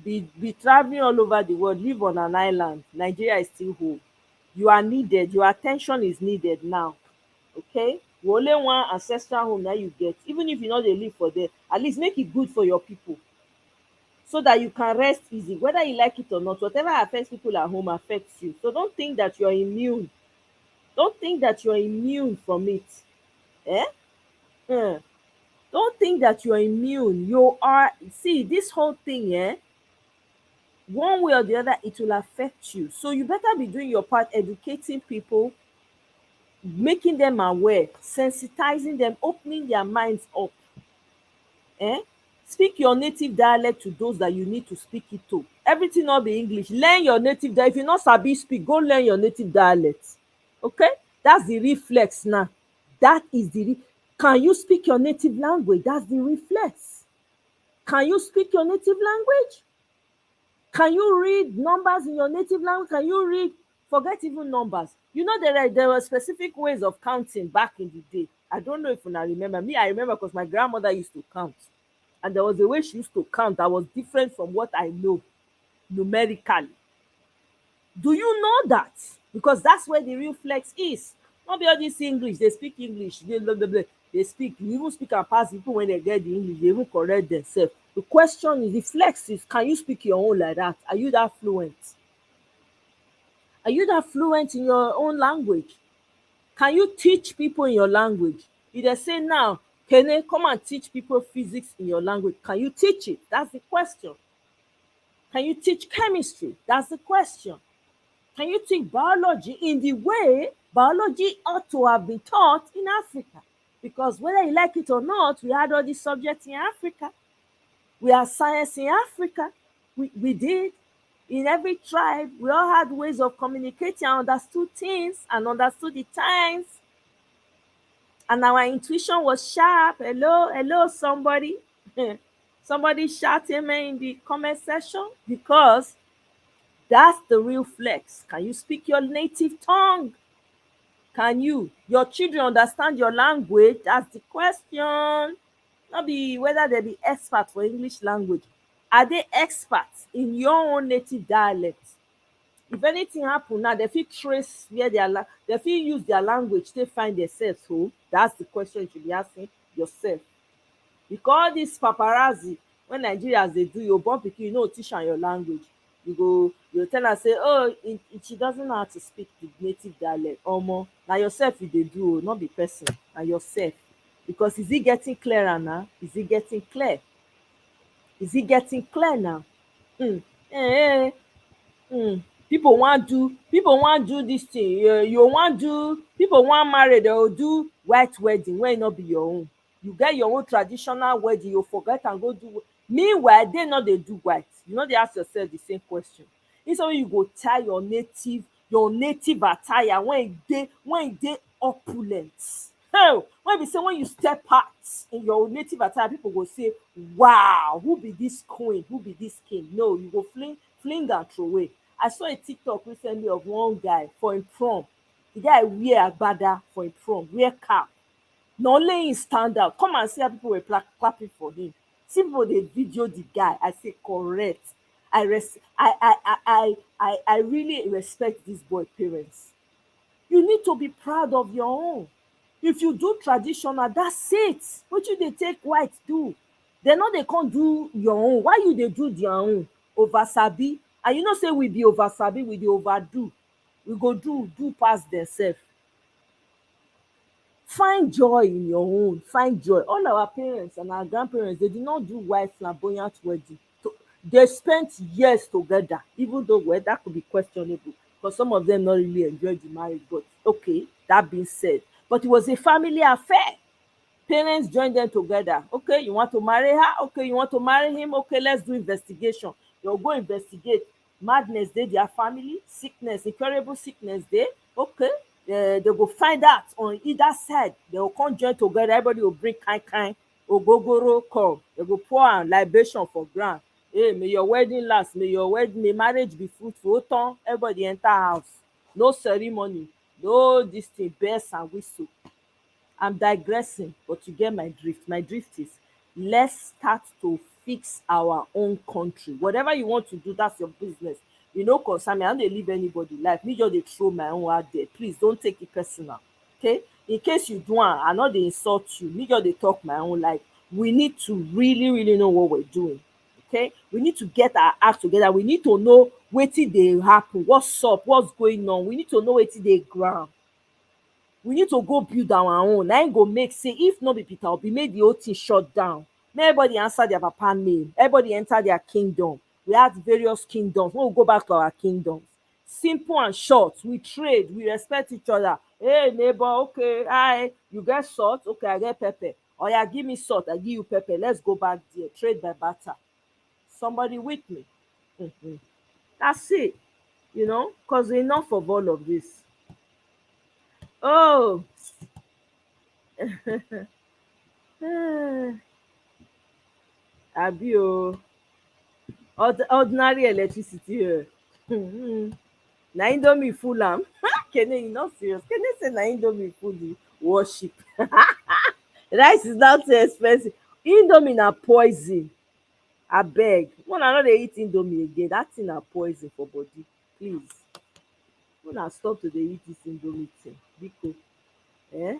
A: Be traveling all over the world, live on an island. Nigeria is still home. You are needed. Your attention is needed now. Okay? You only one ancestral home that you get. Even if you know they live for there, at least make it good for your people, so that you can rest easy, whether you like it or not. Whatever affects people at home affects you. So don't think that you're immune. Don't think that you're immune from it. Don't think that you're immune. You are. See, this whole thing, one way or the other, it will affect you. So you better be doing your part, educating people, making them aware, sensitizing them, opening their minds up. Speak your native dialect to those that you need to speak it to. Everything not be English. Learn your native dialect. If you not sabi speak, go learn your native dialect. Okay? That's the reflex now. That is can you speak your native language? That's the reflex. Can you speak your native language? Can you read numbers in your native language? Can you read, forget even numbers. There were specific ways of counting back in the day. I don't know if you remember. Me, I remember because my grandmother used to count. And there was a way she used to count that was different from what I know numerically. Do you know that? Because that's where the real flex is. Not be all this English. They speak English. They speak. You even speak and pass people when they get the English. They even correct themselves. The question is, the flex is, can you speak your own like that? Are you that fluent? Are you that fluent in your own language? Can you teach people in your language? If they say now, Kene, come and teach people physics in your language. Can you teach it? That's the question. Can you teach chemistry? That's the question. Can you teach biology in the way biology ought to have been taught in Africa? Because whether you like it or not, we had all these subjects in Africa. We had science in Africa. We did. In every tribe, we all had ways of communicating and understood things and understood the times. And our intuition was sharp. Hello, somebody. Somebody shout amen in the comment section, because that's the real flex. Can you speak your native tongue? Can you? Your children understand your language? That's the question. Not be whether they be expert for English language. Are they experts in your own native dialect? If anything happen now, they fit trace where they fit use their language to find themselves. So that's the question you should be asking yourself. Because all this paparazzi, when Nigerians dey do, you born pikin, you no teach am your language. You tell her say, oh, she doesn't know how to speak the native dialect. Omo, na yourself you dey do, not be person, na yourself. Because is it getting clearer now? Is it getting clear? Is it getting clear now? Hmm. Eh, People wan do this thing. You wan do, people wan marry, they go do white wedding wey no be your own. You get your own traditional wedding, you forget am go do. Meanwhile, they no dey do white. You no dey ask yourself the same question. Instead wey you go tie your native attire when e dey opulent. Hell, when be say when you step out in your native attire, people go say, wow, who be this queen, who be this king? No, you go fling and throway. I saw a TikTok recently of one guy for him prom. The guy wear agbada for him prom, wear cap. Na only him stand out. Come and see how people were clapping for him. See people dey video the guy. I say correct. I really respect this boy parents. You need to be proud of your own. If you do traditional, that's it. Wetin dey take white do? Dem no dey come do your own. Why you dey do their own? Over sabi. And you know say we be over sabi, we dey overdo. We go do pass themselves. Find joy in your own. Find joy. All our parents and our grandparents, they did not do white flamboyant wedding. They spent years together, even though well, that could be questionable, because some of them not really enjoyed the marriage. But okay, that being said, but it was a family affair. Parents join them together. Okay, you want to marry her? Okay, you want to marry him? Okay, let's do investigation. They'll go investigate. Madness dey their family, sickness, incurable sickness dey. Okay, they go find out on either side. They will come join together. Everybody will bring kind ogogoro come. They go pour am libation for ground. Hey, may your wedding last. May marriage be fruitful. Otan, everybody enter house. No ceremony. No this thing, bells and whistle. I'm digressing, but you get my drift. My drift is, let's start to fix our own country. Whatever you want to do, that's your business. You no concern me. I no dey leave anybody life. Me just dey throw my own out there. Please don't take it personal. Okay? In case you do am, I no dey insult you. Me just dey talk my own life. We need to really, really know what we're doing. Okay? We need to get our act together. We need to know wetin dey happen, what's up, what's going on. We need to know wetin dey ground. We need to go build our own. Na im go make say if no be Peter Obi, make the whole thing shut down. Make everybody answer their papa name. Everybody enter their kingdom. We have various kingdoms. We will go back to our kingdoms. Simple and short. We trade. We respect each other. Hey neighbor, okay, hi. You get salt? Okay, I get pepper. Oh yeah, give me salt. I give you pepper. Let's go back there. Trade by barter. Somebody with me? That's it. You know, cause enough of all of this. Oh. Abi o, ordinary electricity na indomie full am. Kene, you not serious? Kene say na indomie full the worship. Rice is now too expensive. Indomie na poison. Abeg, una no dey eat indomie again. Dat thing na poison for body. Please, una stop to dey eat dis indomie thing. Biko. Eh?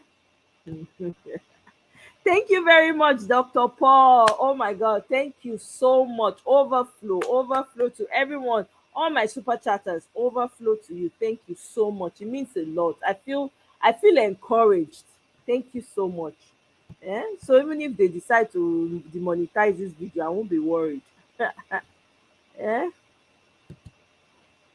A: Thank you very much, Dr. Paul. Oh my God, thank you so much. Overflow to everyone. All my super chatters, overflow to you. Thank you so much. It means a lot. I feel encouraged. Thank you so much. So even if they decide to demonetize this video, I won't be worried. eh?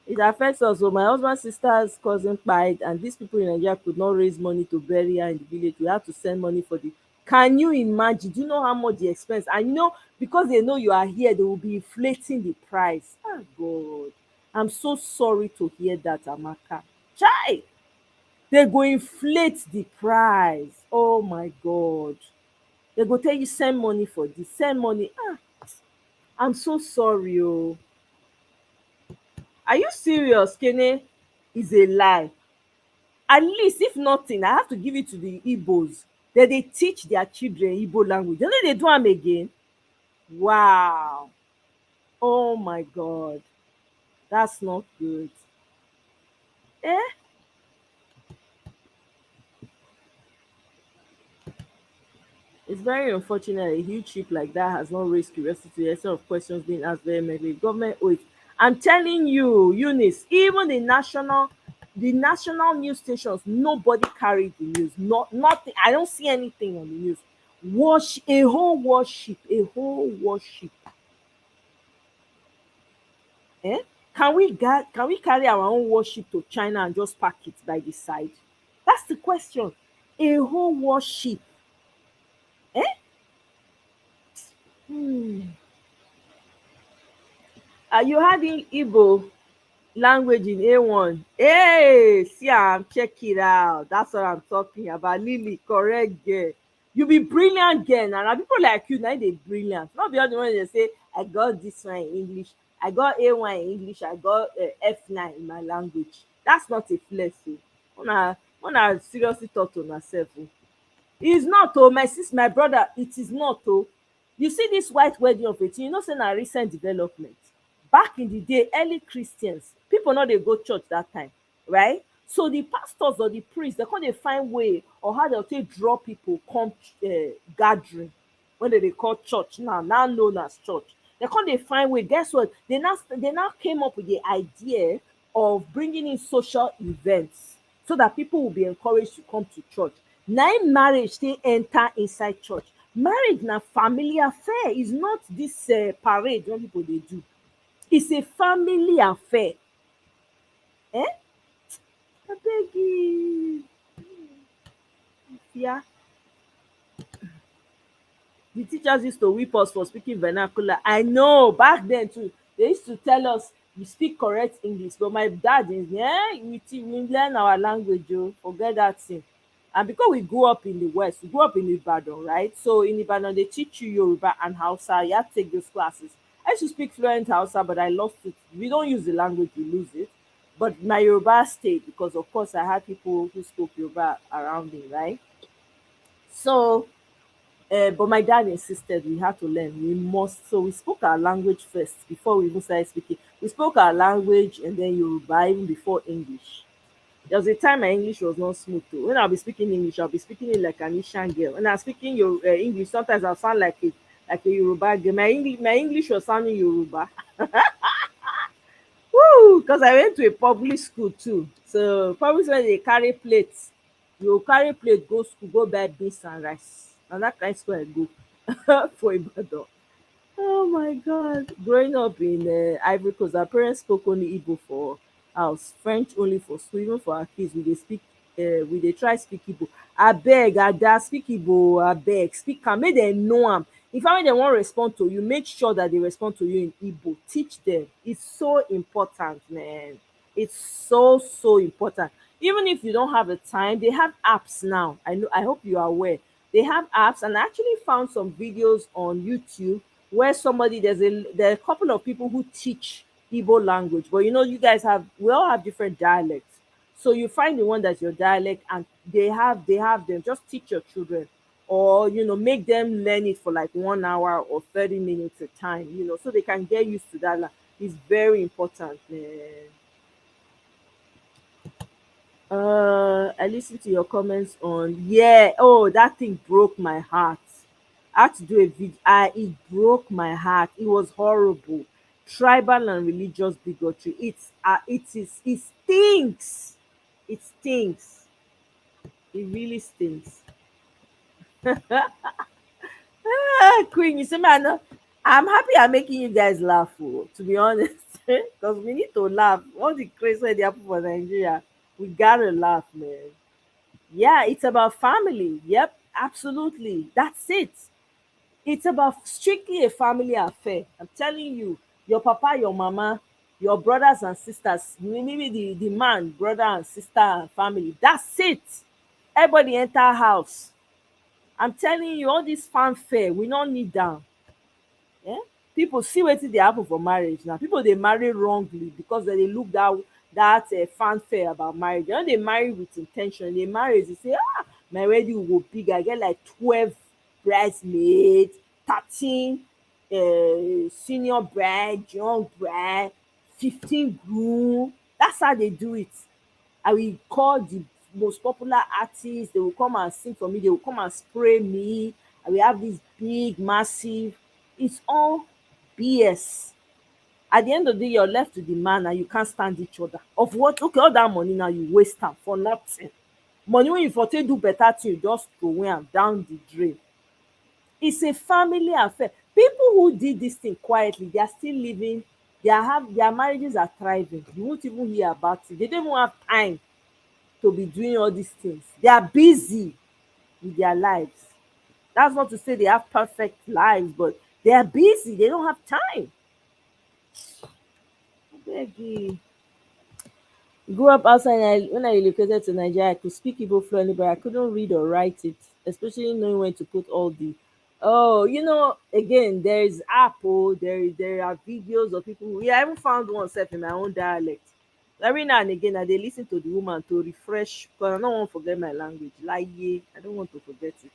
A: It affects us. So my husband's sister's cousin died, and these people in Nigeria could not raise money to bury her in the village. We have to send money for the. Can you imagine? Do you know how much the expense? And you know, because they know you are here, they will be inflating the price. Oh God, I'm so sorry to hear that, Amaka. Chai, they go inflate the price. Oh my God, they go tell you send money for this, send money. I'm so sorry. Oh, are you serious? Kene is a lie. At least, if nothing, I have to give it to the Igbos. That they teach their children Igbo language. You know they do them again. Wow. Oh my God. That's not good. Eh? It's very unfortunate a huge ship like that has not raised curiosity instead of questions being asked vehemently. Government owes. I'm telling you, Eunice, even the national news stations, nobody carried the news. Nothing. I don't see anything on the news. A whole warship, a whole warship. Eh? Can we carry our own warship to China and just park it by the side? That's the question. A whole warship. Eh? Hmm. You had in Igbo language in A1. Hey, see am, check it out. That's what I'm talking about. Lily, correct girl. You be brilliant girl. Na people like you na dey brilliant. Not be all the ones dey say, I got this one in English. I got A1 in English. I got F9 in my language. That's not a flex. Una seriously talk to una sef. It's not oh, my brother, it is not oh. You see this white wedding of 18, you know say na recent development. Back in the day, early Christians, people no dey go church that time, right? So the pastors or the priests, they come dey find way or how dem take draw people come gathering wey dem dey call church now known as church. They come dey find way. Guess what? They now came up with the idea of bringing in social events so that people will be encouraged to come to church. Na im marriage take enter inside church. Marriage na family affair. It's not this parade wey people dey do. It's a family affair. Eh? Abeg yeah. The teachers used to whip us for speaking vernacular. I know back then too. They used to tell us you speak correct English, but my dad is we learn our language. Oh, forget that thing. And because we grew up in the West, we grew up in Ibadan, right? So in Ibadan, they teach you Yoruba and Hausa. You have to take those classes. I used to speak fluent Hausa, but I lost it. We don't use the language, we lose it. But my Yoruba stayed because, of course, I had people who spoke Yoruba around me, right? So but my dad insisted we had to learn. We must. So we spoke our language first before we even started speaking. We spoke our language and then Yoruba even before English. There was a time my English was not smooth too. When I'll be speaking English, I'll be speaking it like an Asian girl. When I'm speaking your English, sometimes I'll sound like a Yoruba girl. My English was sounding Yoruba. Woo! Because I went to a public school too. So public school they carry plates. You carry plate go school, go buy beans and rice. And that kind school I go for Ibadan. Oh my God. Growing up in Ivory Coast, our parents spoke only Igbo for house, French only for school. Even for our kids, we dey try speak Igbo. Abeg, Ada, speak Igbo, abeg, speak am, make dem know am. If when dem wan respond to you, make sure that they respond to you in Igbo. Teach them. It's so important, man. It's so important. Even if you don't have the time, they have apps now. I hope you are aware. They have apps, and I actually found some videos on YouTube where there are a couple of people who teach Igbo language. But we all have different dialects. So you find the one that's your dialect, and they have them. Just teach your children, or make them learn it for like 1 hour or 30 minutes a time. So they can get used to that. It's very important, man. I listened to your comments on, yeah. Oh, that thing broke my heart. I had to do a video. It broke my heart. It was horrible. Tribal and religious bigotry. It stinks. It stinks. It really stinks. Queen, you see, man, I'm happy I'm making you guys laugh, oh, to be honest. Because we need to laugh. All the crazy they happen for Nigeria, we gotta laugh, man. Yeah, it's about family. Yep, absolutely. That's it. It's about strictly a family affair. I'm telling you, your papa, your mama, your brothers and sisters, maybe the man, brother and sister and family. That's it. Everybody enter house. I'm telling you, all this fanfare, we don't need them. Yeah? People see wetin dey happen for marriage now. People dey marry wrongly because dem dey look that fanfare about marriage. Dem no dey marry with in ten tion. Dey marry dey say, my wedding go big, I get like 12 bridesmaids, 13 senior bride, young bride, 15 groom. That's how they do it. I will call the most popular artists, they will come and sing for me, they will come and spray me. I will have this big massive, it's all BS. At the end of the day, you're left with the man and you can't stand each other. Of what? Okay, all that money now you waste am for nothing. Money wey you for take do better thing, you just throway am down the drain. It's a family affair. People who did this thing quietly, they are still living, their marriages are thriving. You won't even hear about it. They don't even have time to be doing all these things. They are busy with their lives. That's not to say they have perfect lives, but they are busy. They don't have time. Abeg, grew up outside. When I relocated to Nigeria, I could speak Igbo fluently, but I couldn't read or write it, especially knowing when to put all the. Oh, again, there is app. Oh, there are videos of people. I even found one self in my own dialect. Every now and again, I dey listen to the woman to refresh because I don't want to forget my language. Like, I don't want to forget it.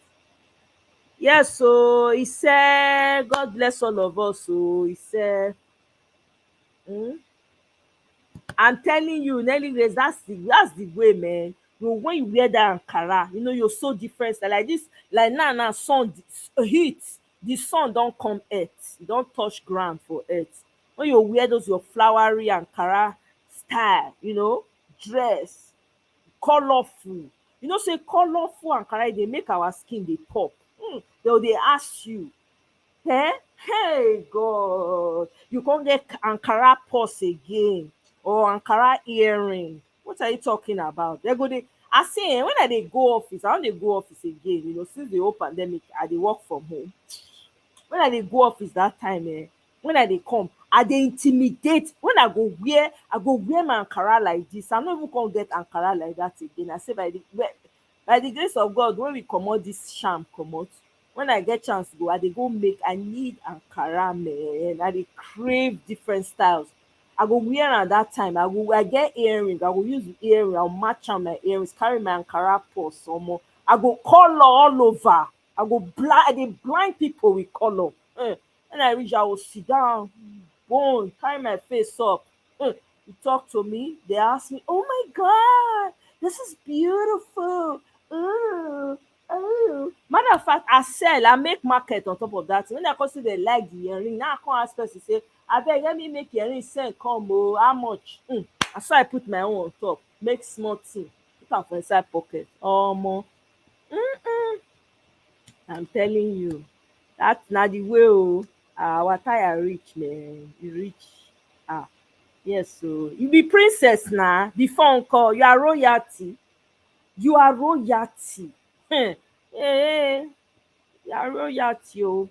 A: Yes, so he said, God bless all of us. So he said, I'm telling you, Nelly Grace, that's the way, man. When you wear that Ankara, you're so different. Like this, like now, sun heat, the sun don't come earth, e don touch ground for earth. When you wear those your flowery Ankara style, dress, colorful. Say colorful Ankara, they make our skin dey pop. They ask you, hey God, you can't get Ankara purse again or Ankara earring. What are you talking about? They go dey. I say when I dey go office, I don dey go office again. Since the whole pandemic, I dey work from home. When I dey go office that time, when I dey come, I dey intimidate. When I go wear my Ankara like this. I no even come get Ankara like that again. I say by the grace of God, when we comot this sham comot, when I get chance go, I need Ankara, man. I dey crave different styles. I go wear am that time. I get earring. I go use the earring. I'll match am my earrings, carry my Ankara purse omo. I go color all over. I dey blind people with color. When I reach, I will sit down, bone, carry my face up. You talk to me, they ask me, oh my God, this is beautiful. Oh. Matter of fact, I make market on top of that. When I come see they like the earring, now I come ask person say, abeg let me make earring send come oh, how much? And so I put my own on top, make small thing, put am for inside pocket. Omo. I'm telling you, that na the way oh. Our tire reach, man. E reach. Yes, so you be princess na. Before nko, you are royalty. You are royalty. You are royalty oh.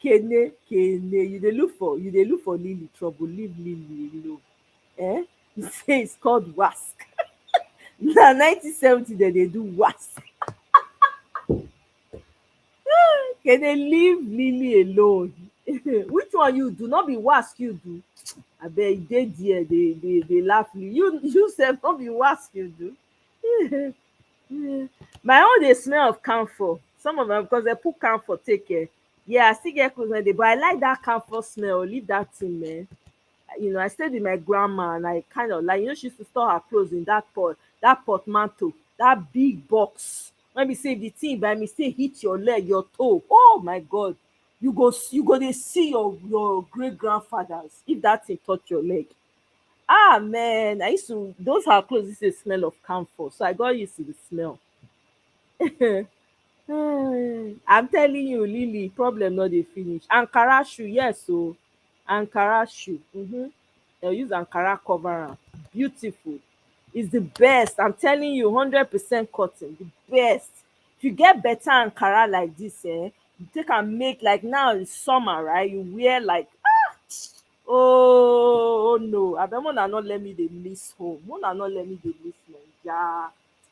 A: Kene, you dey look for Lily trouble. Leave Lily alone. You say it's called wask. Na 1970 dem dey do wask. Kene, leave Lily alone. Which one you do? Not be wask you do. Abeg, dey there dey laugh you sef no be wask you do. My own dey smell of camphor. Some of them because dem put camphor take care. Yeah, I still get clothes wey dey, but I like that camphor smell. Leave that thing, man. I stayed with my grandma and I kind of like, she used to store her clothes in that portmanteau, that big box. When we say the thing by mistake hit your leg, your toe, oh my God, you go dey see your great grandfathers if that thing touch your leg. Man, those her clothes used to smell of camphor, so I got used to the smell. I'm telling you, Lily, problem no dey finish. Ankara shoe, yes o. Ankara shoe. They'll use Ankara cover am. Beautiful. It's the best. I'm telling you, 100% cotton. The best. If you get better Ankara like this, you take and make, like now it's summer, right? You wear like oh no. Abeg, una not let me dey miss home. Una not let me dey miss Naija.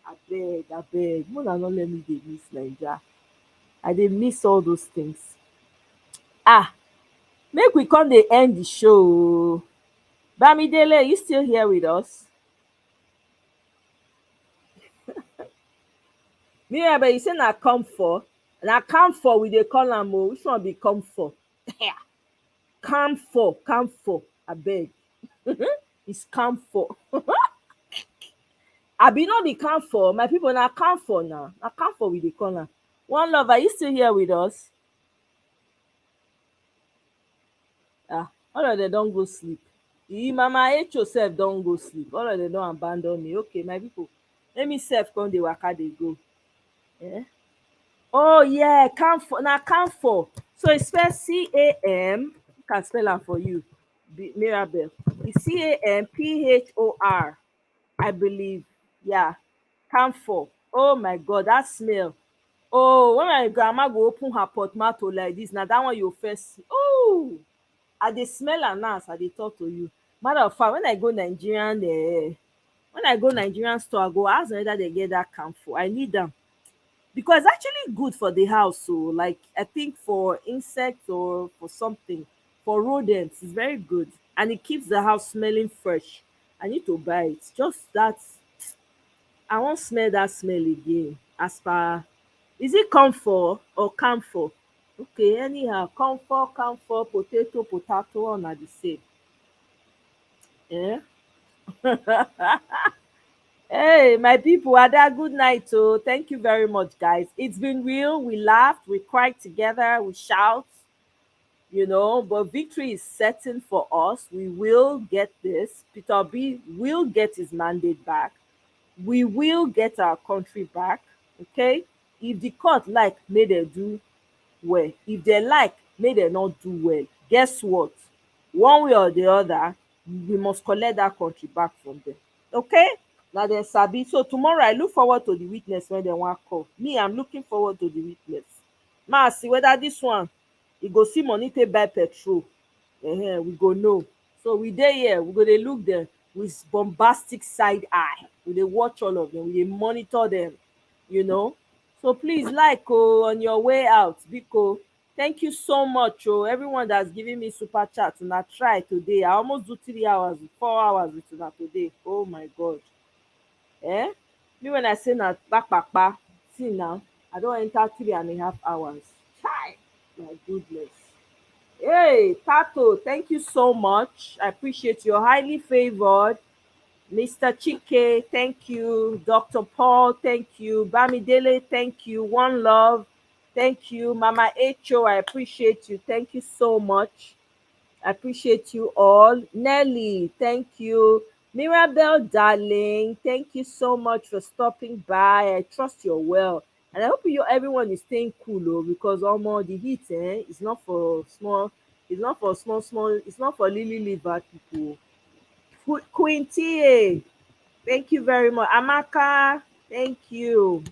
A: Abeg. Una not let me dey miss Naija. I dey miss all those things. Make we come dey end the show. Bamidele, you still here with us? Mirabel, you say na comfort. Na camphor we dey call am o. Which one be comfort? Camphor, abeg. It's camphor. Abi no be camphor, my people, na camphor na. Na camphor we dey call am. One love, are you still here with us? All of them don go sleep. Mama Echo sef don go sleep. All of them don abandon me. Okay, my people, let me sef come dey waka dey go. Oh yeah, camphor na camphor. So e spell C-A-M. I can spell am for you, Mirabel. It's C-A-M-P-H-O-R, I believe. Yeah, camphor. Oh my God, that smell. Oh, when my grandma go open her portmanteau like this, na that one you first see. Oh, I dey smell am now as I dey talk to you. Matter of fact, when I go Nigerian store, I go ask them whether they get that camphor. I need am because it's actually good for the house. So, like, I think for insects or for something, for rodents, it's very good, and it keeps the house smelling fresh. I need to buy it. Just that, I won't smell that smell again. As per, is it comfort or camphor? Okay, anyhow, comfort, potato, all na the same. Yeah. Hey, my people, Ada, good night. Oh, thank you very much, guys. It's been real. We laughed, we cried together, we shout, but victory is certain for us. We will get this. Peter B will get his mandate back. We will get our country back. Okay? If the court like, may they do well. If they like, may they not do well. Guess what? One way or the other, we must collect that country back from them. Okay? Now then, sabi. So tomorrow I look forward to the witness when they want call. Me, I'm looking forward to the witness. Ma, see whether this one, you go see money to buy petrol. We go know. So we dey here, we go dey look them with bombastic side eye. We dey watch all of them, we dey monitor them. So please like on your way out, Biko. Thank you so much, everyone that's giving me super chat. And I try today. I almost do 3 hours, 4 hours with una today. Oh my God. Me when I say na kpakpa, see now, I don enter 3.5 hours. Chai, my goodness. Hey, Tato, thank you so much. I appreciate you. Highly favored. Mr. Chike, thank you. Dr. Paul, thank you. Bamidele, thank you. One Love, thank you. Mama Echo, I appreciate you. Thank you so much. I appreciate you all. Nelly, thank you. Mirabel, darling, thank you so much for stopping by. I trust you're well. And I hope everyone is staying cool, because almost the heat, is not for small, it's not for lily liver people. Queen T, thank you very much. Amaka, thank you.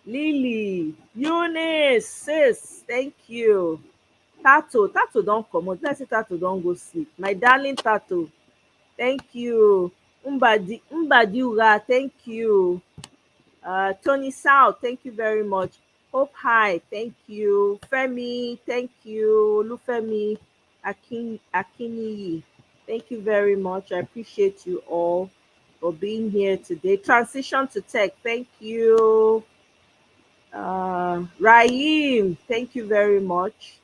A: Lily, Eunice, sis, thank you. Tato don't come out. Let's say Tato don't go sleep. My darling Tato, thank you. Mbadiura, thank you. Tony South, thank you very much. Hope High, thank you. Femi, thank you. Lufemi Akiniyi, thank you very much. I appreciate you all for being here today. Transition to Tech, thank you. Raheem, thank you very much.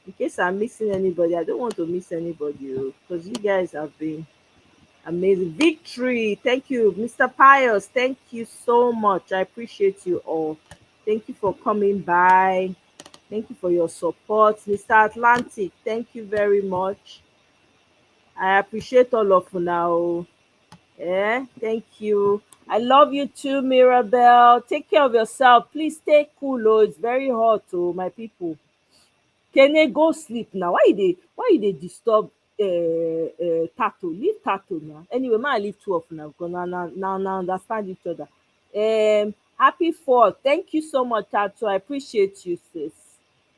A: In case I'm missing anybody, I don't want to miss anybody, because you guys have been amazing. Victory, thank you. Mr. Pius, thank you so much. I appreciate you all. Thank you for coming by. Thank you for your support. Mr. Atlantic, thank you very much. I appreciate all of you now. Thank you. I love you too, Mirabel. Take care of yourself. Please stay cool. It's very hot, my people. Kene, go sleep now. Why you dey disturb Tato? Leave Tato now. Anyway, I leave two of now because now understand each other. Happy 4th. Thank you so much, Tato. I appreciate you, sis.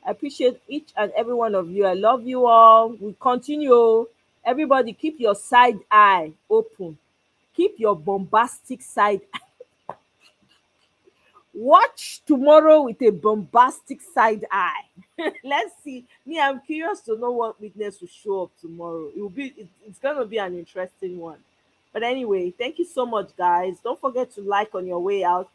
A: I appreciate each and every one of you. I love you all. We continue. Everybody, keep your side eye open. Keep your bombastic side Watch tomorrow with a bombastic side eye. Let's see. Me, I'm curious to know what witness will show up tomorrow. It's gonna be an interesting one. But anyway, thank you so much, guys. Don't forget to like on your way out.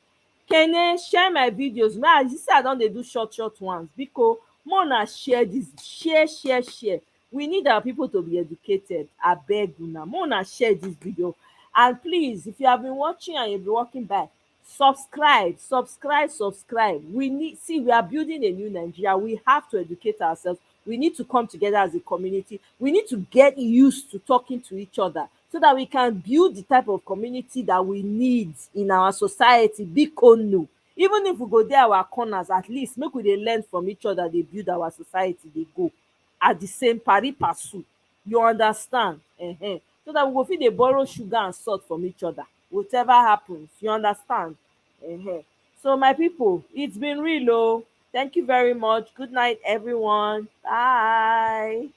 A: Kene, share my videos. Man, you see I don dey do short ones because more na share this, share. We need our people to be educated. Abeg una, more na share this video. And please, if you have been watching and you've been walking by, subscribe. We are building a new Nigeria. We have to educate ourselves. We need to come together as a community. We need to get used to talking to each other so that we can build the type of community that we need in our society. Bikonu, even if we go there our corners, at least make we dey learn from each other, dey build our society, dey go at the same pari passu. You understand? So that we go fit dey borrow sugar and salt from each other whatever happens. You understand? So my people, it's been real. Thank you very much. Good night, everyone. Bye.